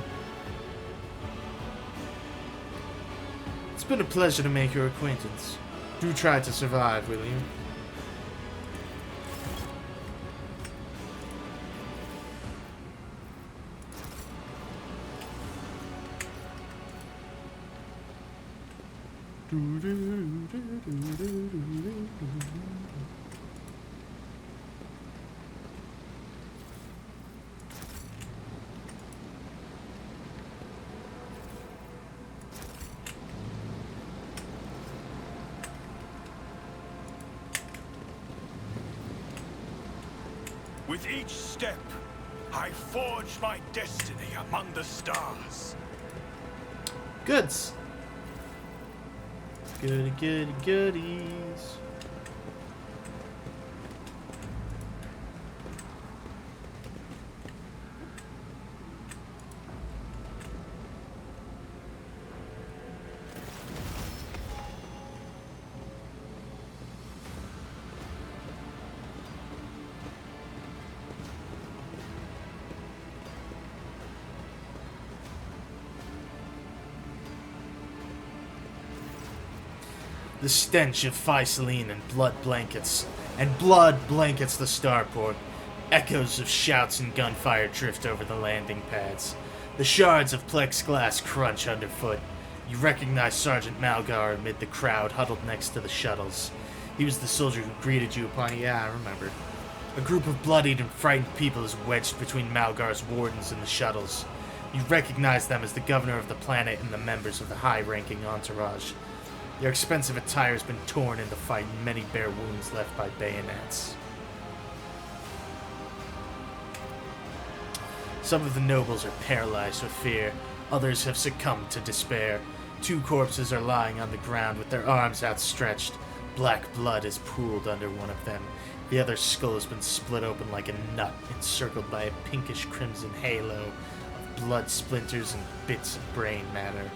[SPEAKER 1] It's been a pleasure to make your acquaintance. Do try to survive, will you?
[SPEAKER 6] With each step, I forge my destiny among the stars.
[SPEAKER 1] Goods. Goody, goodies. The stench of Physaline and blood blankets the starport. Echoes of shouts and gunfire drift over the landing pads. The shards of plexiglass crunch underfoot. You recognize Sergeant Malgar amid the crowd huddled next to the shuttles. He was the soldier who greeted you upon... Yeah, I remember. A group of bloodied and frightened people is wedged between Malgar's wardens and the shuttles. You recognize them as the governor of the planet and the members of the high-ranking entourage. Their expensive attire has been torn in the fight and many bare wounds left by bayonets. Some of the nobles are paralyzed with fear. Others have succumbed to despair. 2 corpses are lying on the ground with their arms outstretched. Black blood is pooled under one of them. The other's skull has been split open like a nut, encircled by a pinkish crimson halo of blood splinters and bits of brain matter.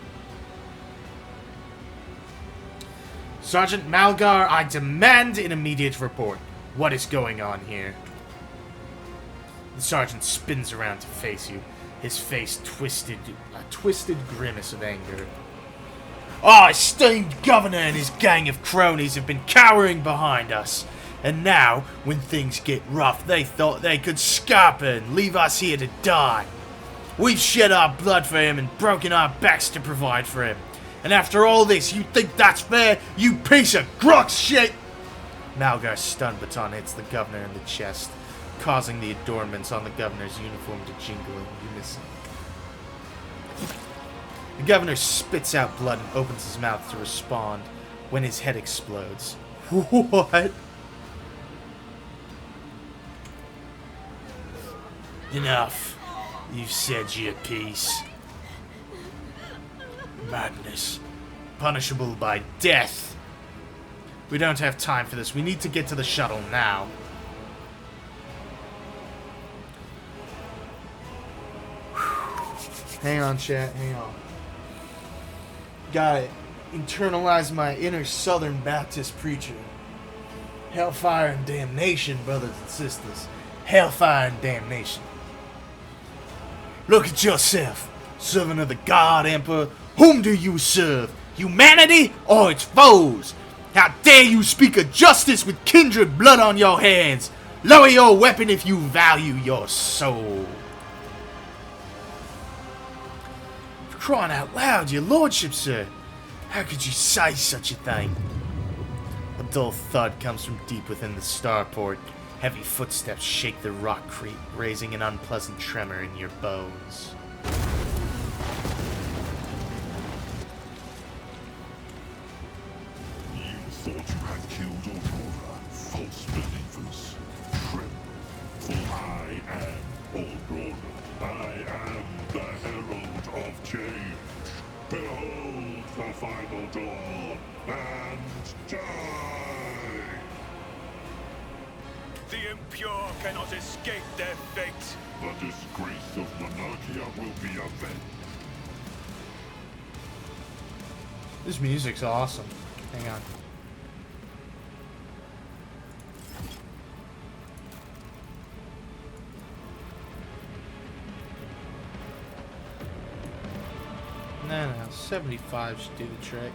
[SPEAKER 1] Sergeant Malgar, I demand an immediate report. What is going on here? The sergeant spins around to face you, his face twisted, a twisted grimace of anger. Our esteemed governor and his gang of cronies have been cowering behind us. And now, when things get rough, they thought they could scupper and leave us here to die. We've shed our blood for him and broken our backs to provide for him. And after all this, you think that's fair, you piece of grok shit? Malgar's stun baton hits the governor in the chest, causing the adornments on the governor's uniform to jingle in unison. The governor spits out blood and opens his mouth to respond when his head explodes. What? Enough. You've said your piece. Madness. Punishable by death. We don't have time for this. We need to get to the shuttle now. Hang on, chat. Hang on. Gotta internalize my inner Southern Baptist preacher. Hellfire and damnation, brothers and sisters. Hellfire and damnation. Look at yourself, servant of the God Emperor. Whom do you serve? Humanity or its foes? How dare you speak of justice with kindred blood on your hands? Lower your weapon if you value your soul. For crying out loud, your lordship, sir. How could you say such a thing? A dull thud comes from deep within the starport. Heavy footsteps shake the rock creep, raising an unpleasant tremor in your bones.
[SPEAKER 10] Thought you had killed Aurora, false believers. Tremble, for I am Aurora. I am the herald of change. Behold the final dawn, and die!
[SPEAKER 6] The impure cannot escape their fate.
[SPEAKER 10] The disgrace of Monarchia will be avenged.
[SPEAKER 1] This music's awesome. Hang on. No, 75 should do the trick.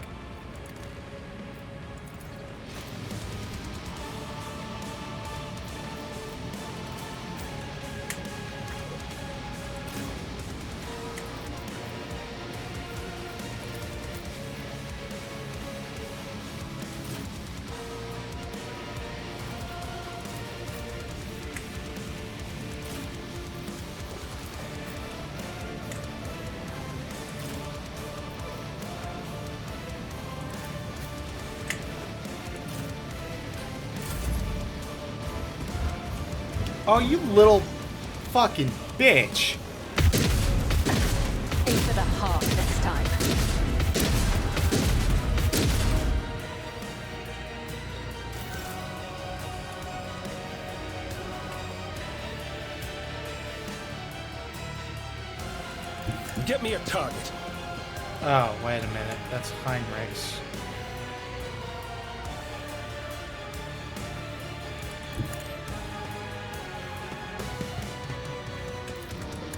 [SPEAKER 1] Oh, you little fucking bitch.
[SPEAKER 3] Aim for the heart this time.
[SPEAKER 11] Get me a target.
[SPEAKER 1] Oh, wait a minute. That's Heinrichs.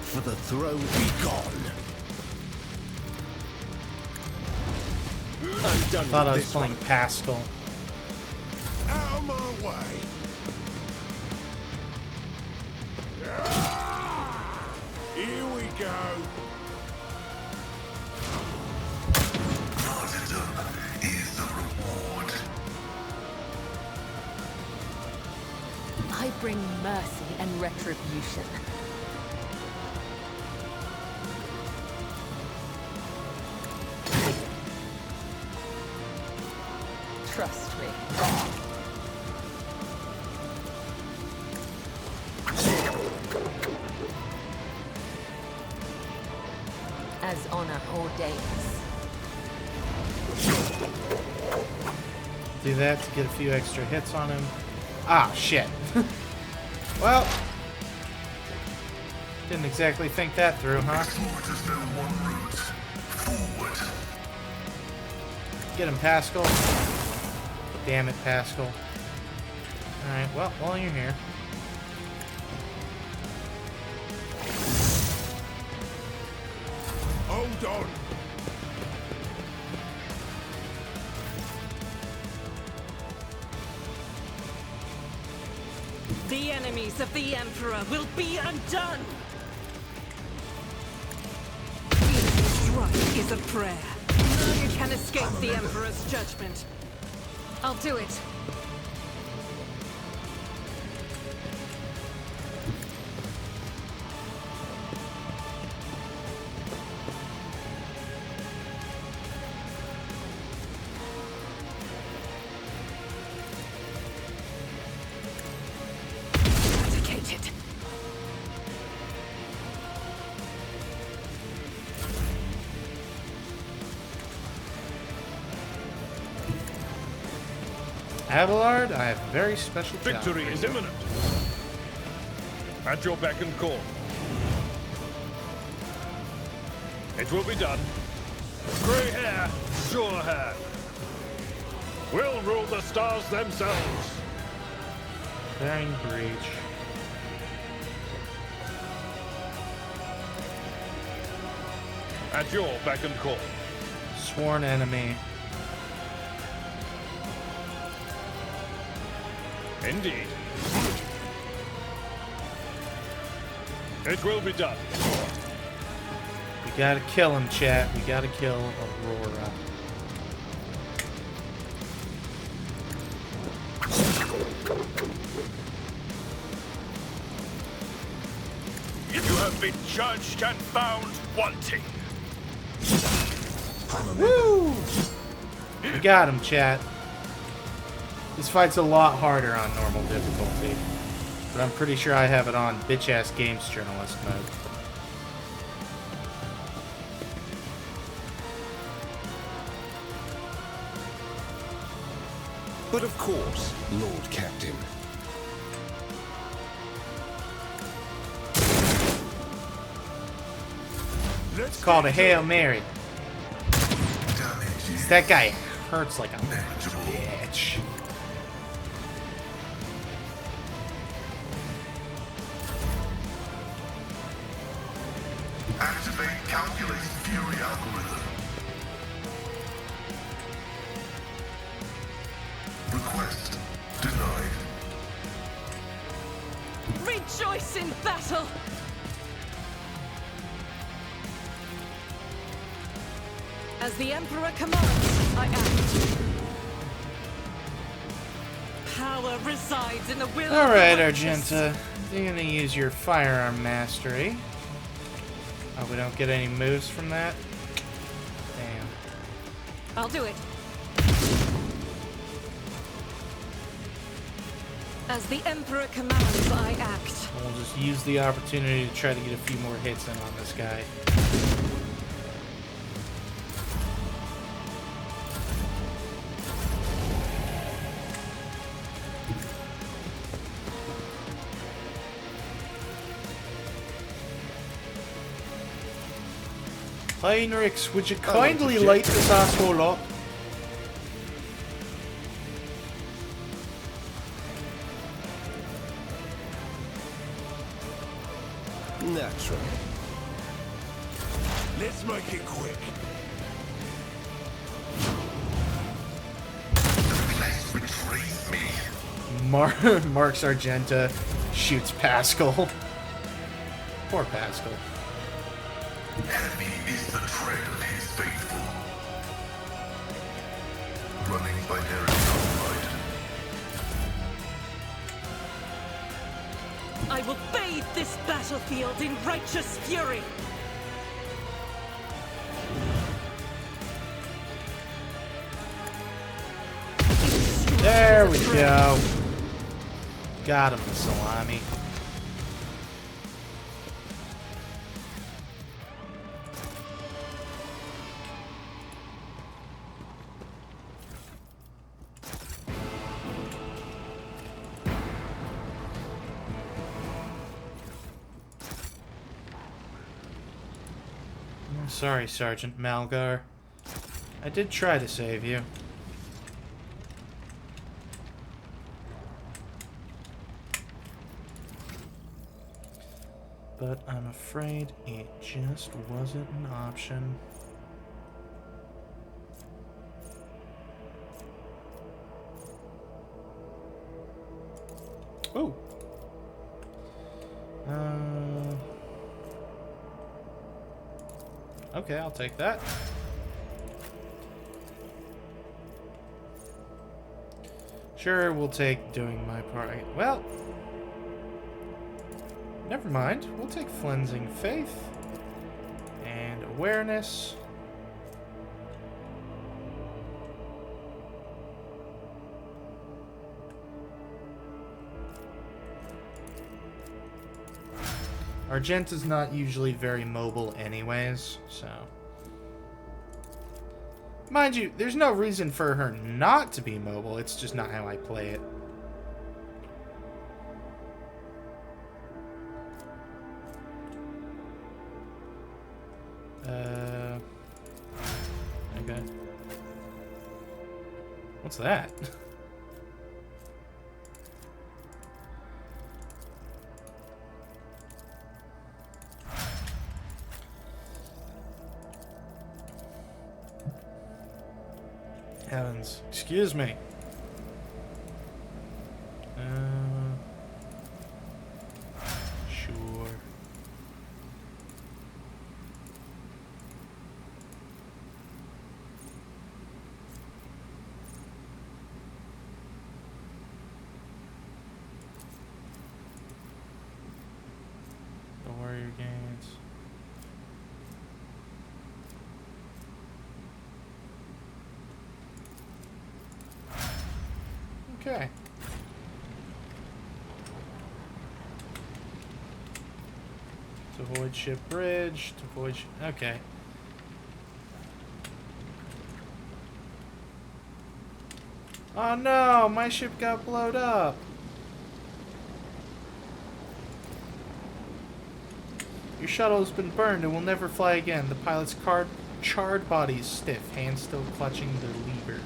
[SPEAKER 11] For the throne be gone. I'm done.
[SPEAKER 1] Thought I was
[SPEAKER 11] with
[SPEAKER 1] playing
[SPEAKER 11] this
[SPEAKER 1] Pascal.
[SPEAKER 11] Out of my way. Here we go.
[SPEAKER 10] Martyrdom is the reward.
[SPEAKER 3] I bring mercy and retribution. Trust me. As honor ordains.
[SPEAKER 1] Do that to get a few extra hits on him. Ah, shit. Well. Didn't exactly think that through, huh?
[SPEAKER 10] There's no one route. Forward.
[SPEAKER 1] Get him, Pascal. Damn it, Pascal. Alright, well, while you're here.
[SPEAKER 6] Hold on.
[SPEAKER 5] The enemies of the Emperor will be undone! Each strike is a prayer. None can escape the Emperor's judgment. I'll do it. Dedicated.
[SPEAKER 1] Abelard, I have a very special job
[SPEAKER 9] Victory
[SPEAKER 1] for
[SPEAKER 9] is
[SPEAKER 1] you.
[SPEAKER 9] imminent. At your beck and call. It will be done. Grey hair, sure hand. We'll rule the stars themselves.
[SPEAKER 1] Bearing Breach.
[SPEAKER 9] At your beck and call.
[SPEAKER 1] Sworn enemy.
[SPEAKER 9] Indeed. It will be done.
[SPEAKER 1] We gotta kill him, chat. We gotta kill Aurora.
[SPEAKER 6] You have been judged and found wanting.
[SPEAKER 1] Woo! We got him, chat. This fight's a lot harder on normal difficulty, but I'm pretty sure I have it on bitch-ass games journalist mode.
[SPEAKER 11] But of course, Lord Captain.
[SPEAKER 1] It's called a Hail Mary. That guy hurts like a bitch.
[SPEAKER 10] Activate calculated fury algorithm. Request denied.
[SPEAKER 5] Rejoice in battle! As the Emperor commands, I act. Power resides in the will of
[SPEAKER 1] Alright,
[SPEAKER 5] the righteous.
[SPEAKER 1] Argenta. You're gonna use your firearm mastery. Oh, we don't get any moves from that? Damn.
[SPEAKER 5] I'll do it. As the Emperor commands, I act.
[SPEAKER 1] We'll just use the opportunity to try to get a few more hits in on this guy. Heinrichs, would you kindly light this asshole up?
[SPEAKER 11] Naturally.
[SPEAKER 6] Let's make it quick.
[SPEAKER 10] Please retrieve me.
[SPEAKER 1] Marks Argenta shoots Pascal. Poor Pascal.
[SPEAKER 10] Heavy is the tread of his faithful. Running by their sunlight.
[SPEAKER 5] I will bathe this battlefield in righteous fury.
[SPEAKER 1] There we go. Got him, the salami. I'm sorry, Sergeant Malgar. I did try to save you. But I'm afraid it just wasn't an option. Oh. Okay, I'll take that. Sure, we'll take doing my part. Well, never mind. We'll take Cleansing Faith and Awareness. Argenta's not usually very mobile anyways, so... Mind you, there's no reason for her not to be mobile, it's just not how I play it. Okay. What's that? Heavens. Excuse me. Sure. The warrior gains. Okay. To avoid ship bridge, to avoid okay. Oh no, my ship got blowed up. Your shuttle has been burned and will never fly again. The pilot's charred body is stiff, hands still clutching the lever.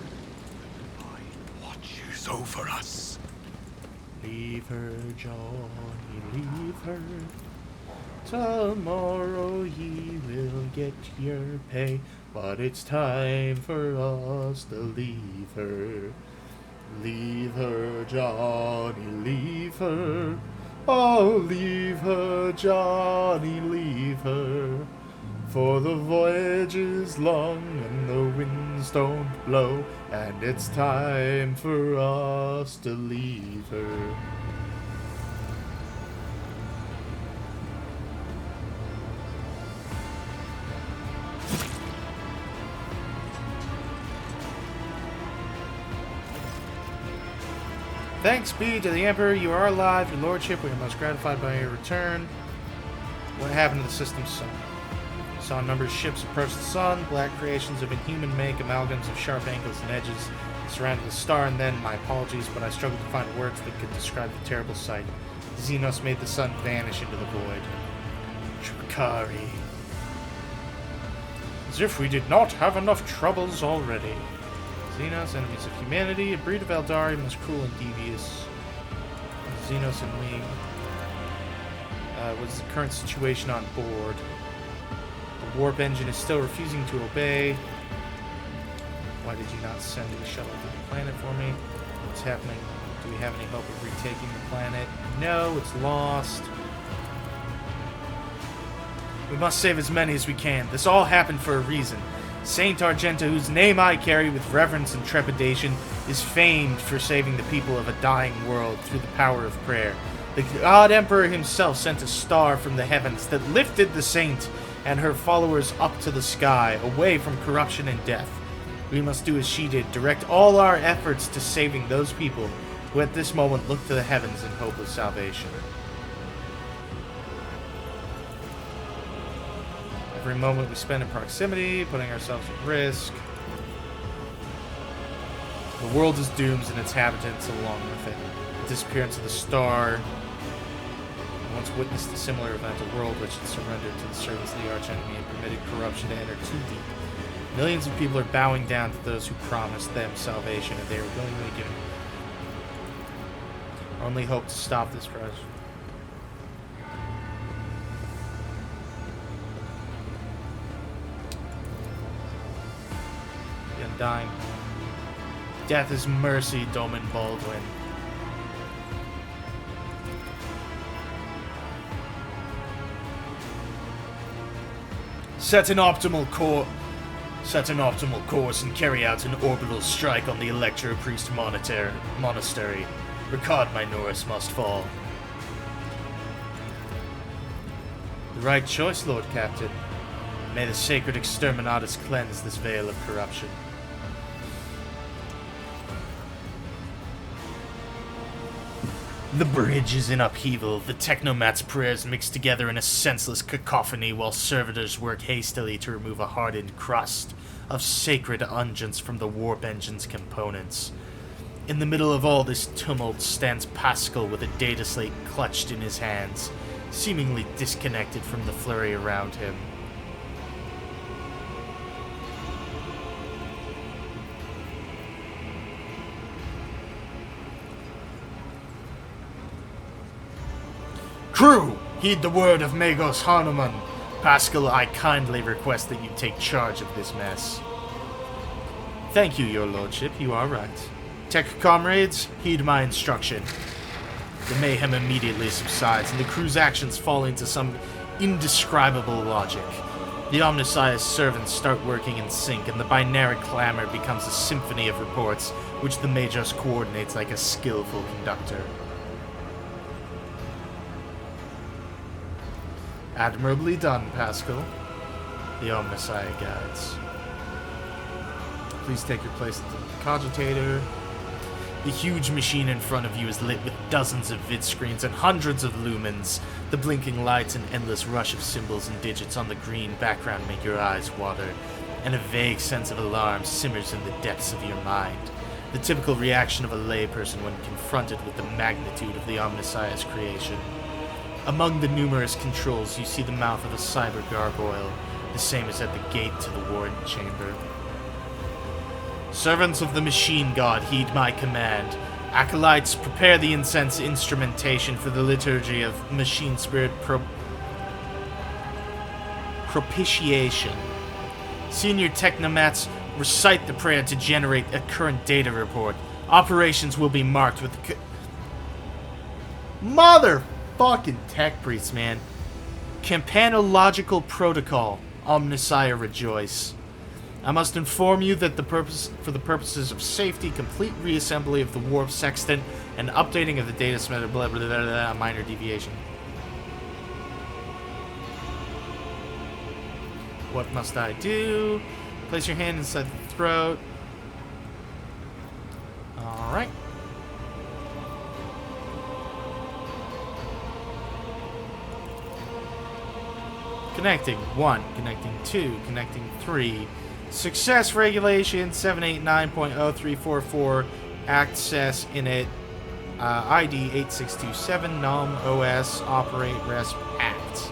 [SPEAKER 6] Over us.
[SPEAKER 1] Leave her, Johnny, leave her. Tomorrow ye will get your pay, but it's time for us to leave her. Leave her, Johnny, leave her. Oh, leave her, Johnny, leave her. For the voyage is long and the winds don't blow, and it's time for us to leave her. Thanks be to the Emperor, you are alive, your lordship, we are most gratified by your return. What happened to the system's sun? Saw a number of ships approach the sun, black creations of inhuman make, amalgams of sharp angles and edges surrounded the star, and then, my apologies, but I struggled to find words that could describe the terrible sight. Xenos made the sun vanish into the void. Drukhari. As if we did not have enough troubles already. Xenos, enemies of humanity, a breed of Eldari, most cruel and devious. Xenos and we. What's the current situation on board? The warp engine is still refusing to obey. Why did you not send a shuttle to the planet for me? What's happening? Do we have any hope of retaking the planet? No, it's lost. We must save as many as we can. This all happened for a reason. Saint Argenta, whose name I carry with reverence and trepidation, is famed for saving the people of a dying world through the power of prayer. The God Emperor himself sent a star from the heavens that lifted the saint and her followers up to the sky, away from corruption and death. We must do as she did, direct all our efforts to saving those people who at this moment look to the heavens in hope of salvation. Every moment we spend in proximity, putting ourselves at risk. The world is doomed and its inhabitants along with it. The disappearance of the star. once witnessed a similar event, a world which had surrendered to the servants of the archenemy and permitted corruption to enter too deep. Millions of people are bowing down to those who promised them salvation, and they are willingly giving our only hope to stop this process. The Undying. Death is mercy, Doman Baldwin. Set an optimal course and carry out an orbital strike on the Electro Priest Monastery. Ricard Minoris must fall. The right choice, Lord Captain. May the sacred Exterminatus cleanse this veil of corruption. The bridge is in upheaval, the Technomat's prayers mixed together in a senseless cacophony while servitors work hastily to remove a hardened crust of sacred unguents from the warp engine's components. In the middle of all this tumult stands Pascal with a data slate clutched in his hands, seemingly disconnected from the flurry around him. Crew, heed the word of Magos Hanuman. Pascal, I kindly request that you take charge of this mess. Thank you, your lordship, you are right. Tech comrades, heed my instruction. The mayhem immediately subsides, and the crew's actions fall into some indescribable logic. The Omnissiah's servants start working in sync, and the binary clamor becomes a symphony of reports, which the Magos coordinates like a skillful conductor. Admirably done, Pascal. The Omnissiah guides. Please take your place at the cogitator. The huge machine in front of you is lit with dozens of vid screens and hundreds of lumens. The blinking lights and endless rush of symbols and digits on the green background make your eyes water, and a vague sense of alarm simmers in the depths of your mind. The typical reaction of a layperson when confronted with the magnitude of the Omnissiah's creation. Among the numerous controls, you see the mouth of a cyber gargoyle, the same as at the gate to the Warden Chamber. Servants of the Machine God, heed my command. Acolytes, prepare the incense instrumentation for the liturgy of Machine Spirit Propitiation. Senior Technomats, recite the prayer to generate a current data report. Operations will be marked with Motherfucking tech priests, man. Campanological protocol. Omnissiah rejoice. I must inform you that for the purposes of safety, complete reassembly of the warp sextant and updating of the data center, blah blah blah blah, minor deviation. What must I do? Place your hand inside the throat. Alright. Connecting 1, connecting 2, connecting 3. Success regulation 789.0344. Access init. ID 8627. NOM OS. Operate RESP ACT.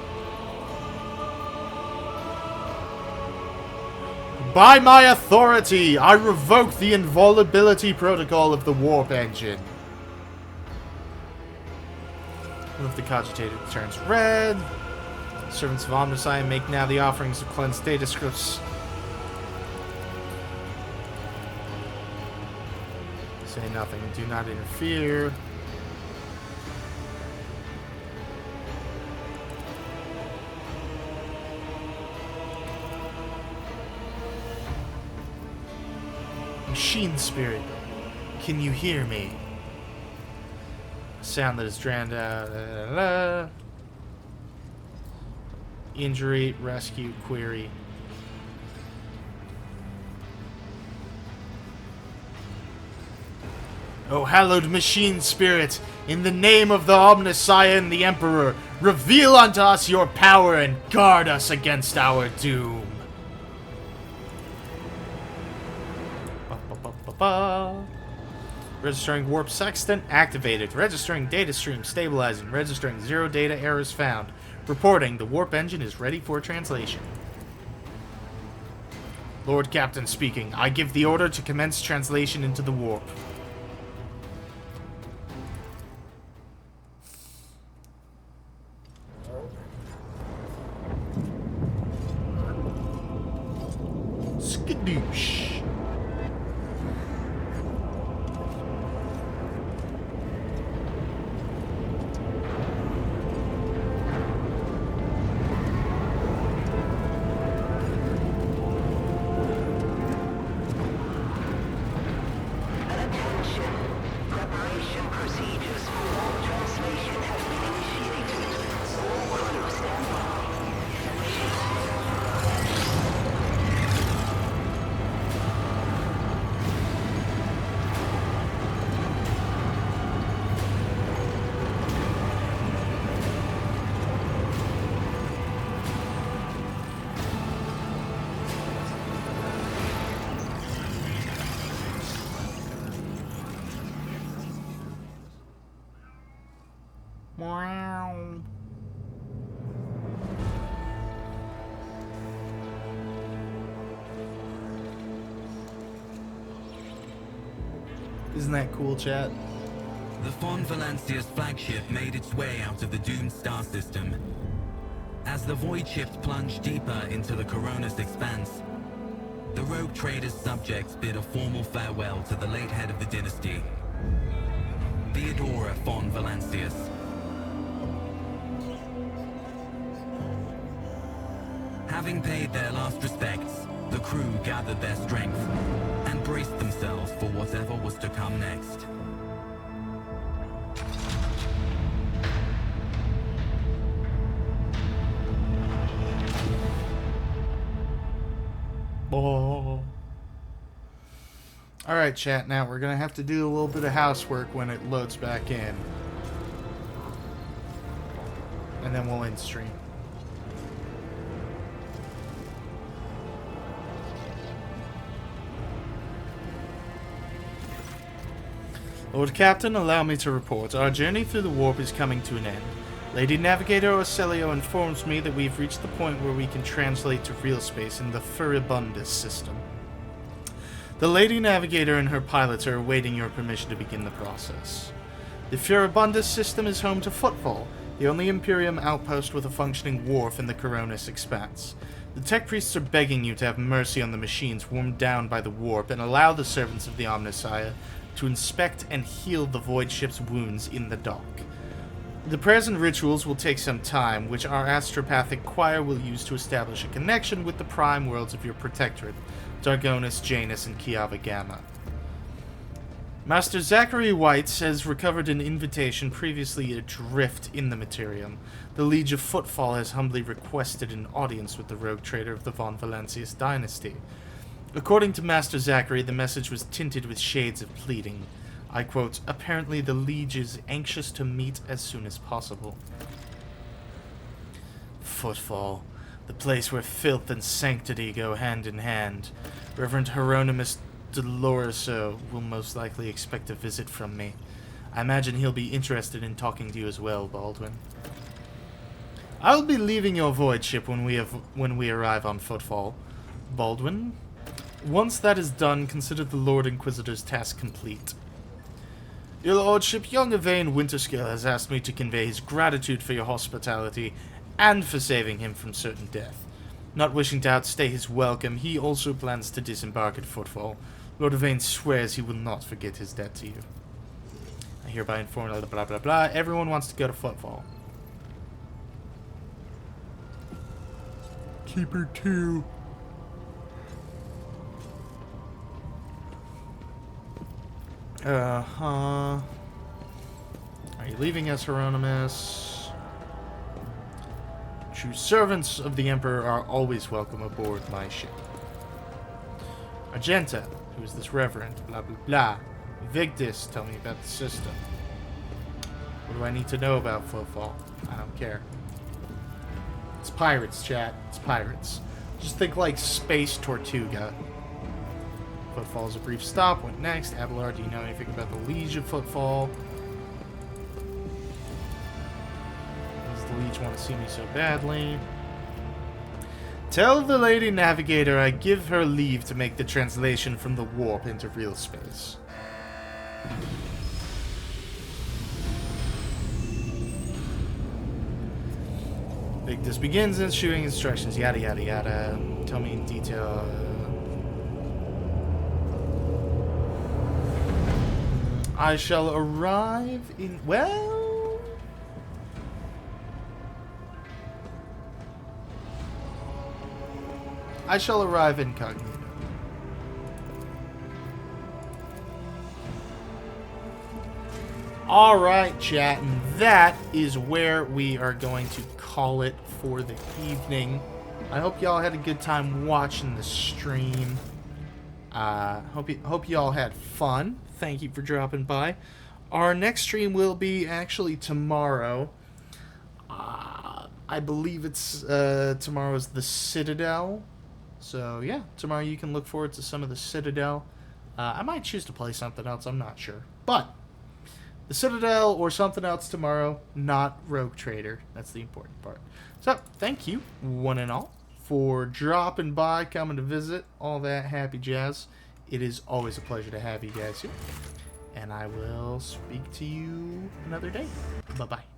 [SPEAKER 1] By my authority, I revoke the invulnerability protocol of the warp engine. One of the cogitator turns red. Servants of Omnissiah make now the offerings of cleansed data scripts. Say nothing. Do not interfere. Machine Spirit, can you hear me? A sound that is drowned out. Injury, rescue, query. O hallowed Machine Spirit, in the name of the Omnissiah and the Emperor, reveal unto us your power and guard us against our doom. Registering warp sextant activated. Registering data stream stabilizing. Registering 0 data errors found. Reporting the warp engine is ready for translation. Lord Captain speaking. I give the order to commence translation into the warp. Skadoosh. Wow. Isn't that cool, chat?
[SPEAKER 12] The Von Valancia's flagship made its way out of the doomed star system. As the void ships plunged deeper into the Coronis expanse, the rogue trader's subjects bid a formal farewell to the late head of the dynasty, Theodora von Valancius. Having paid their last respects, the crew gathered their strength and braced themselves for whatever was to come next.
[SPEAKER 1] Oh. Alright, chat, now we're gonna have to do a little bit of housework when it loads back in. And then we'll end stream. Lord Captain, allow me to report. Our journey through the warp is coming to an end. Lady Navigator Orselio informs me that we've reached the point where we can translate to real space in the Furibundus system. The Lady Navigator and her pilots are awaiting your permission to begin the process. The Furibundus system is home to Footfall, the only Imperium outpost with a functioning wharf in the Coronis expanse. The tech priests are begging you to have mercy on the machines worn down by the warp and allow the servants of the Omnissiah to inspect and heal the void ship's wounds in the dock. The prayers and rituals will take some time, which our astropathic choir will use to establish a connection with the prime worlds of your protectorate, Dargonis, Janus, and Kiava Gamma. Master Zachary White has recovered an invitation previously adrift in the Materium. The Liege of Footfall has humbly requested an audience with the rogue trader of the Von Valancius dynasty. According to Master Zachary, the message was tinted with shades of pleading. I quote, apparently the Liege is anxious to meet as soon as possible. Footfall, the place where filth and sanctity go hand in hand. Reverend Hieronymus Doloroso will most likely expect a visit from me. I imagine he'll be interested in talking to you as well, Baldwin. I'll be leaving your void ship when we arrive on Footfall. Baldwin? Once that is done, consider the Lord Inquisitor's task complete. Your Lordship, young Yvain Winterscale has asked me to convey his gratitude for your hospitality and for saving him from certain death. Not wishing to outstay his welcome, he also plans to disembark at Footfall. Lord Yvain swears he will not forget his debt to you. I hereby inform blah blah blah blah. Everyone wants to go to Footfall. Keeper 2. Are you leaving us, Hieronymus? True servants of the Emperor are always welcome aboard my ship. Argenta, who is this reverend? Blah blah blah. Vigdis, tell me about the system. What do I need to know about Footfall? I don't care. It's pirates, chat. It's pirates. Just think like Space Tortuga. Footfall is a brief stop. What next? Abelard, do you know anything about the Liege of Footfall? Does the Liege want to see me so badly? Tell the Lady Navigator I give her leave to make the translation from the warp into real space. This begins issuing instructions, yada yada yada. Tell me in detail. I shall arrive in... well... I shall arrive incognito. Alright, chat, and that is where we are going to call it for the evening. I hope y'all had a good time watching the stream. Hope y'all had fun. Thank you for dropping by. Our next stream will be actually tomorrow. I believe it's tomorrow's the Citadel. So yeah, tomorrow you can look forward to some of the Citadel. I might choose to play something else, I'm not sure. But the Citadel or something else tomorrow, not Rogue Trader. That's the important part. So, thank you, one and all, for dropping by, coming to visit, all that happy jazz. It is always a pleasure to have you guys here. And I will speak to you another day. Bye-bye.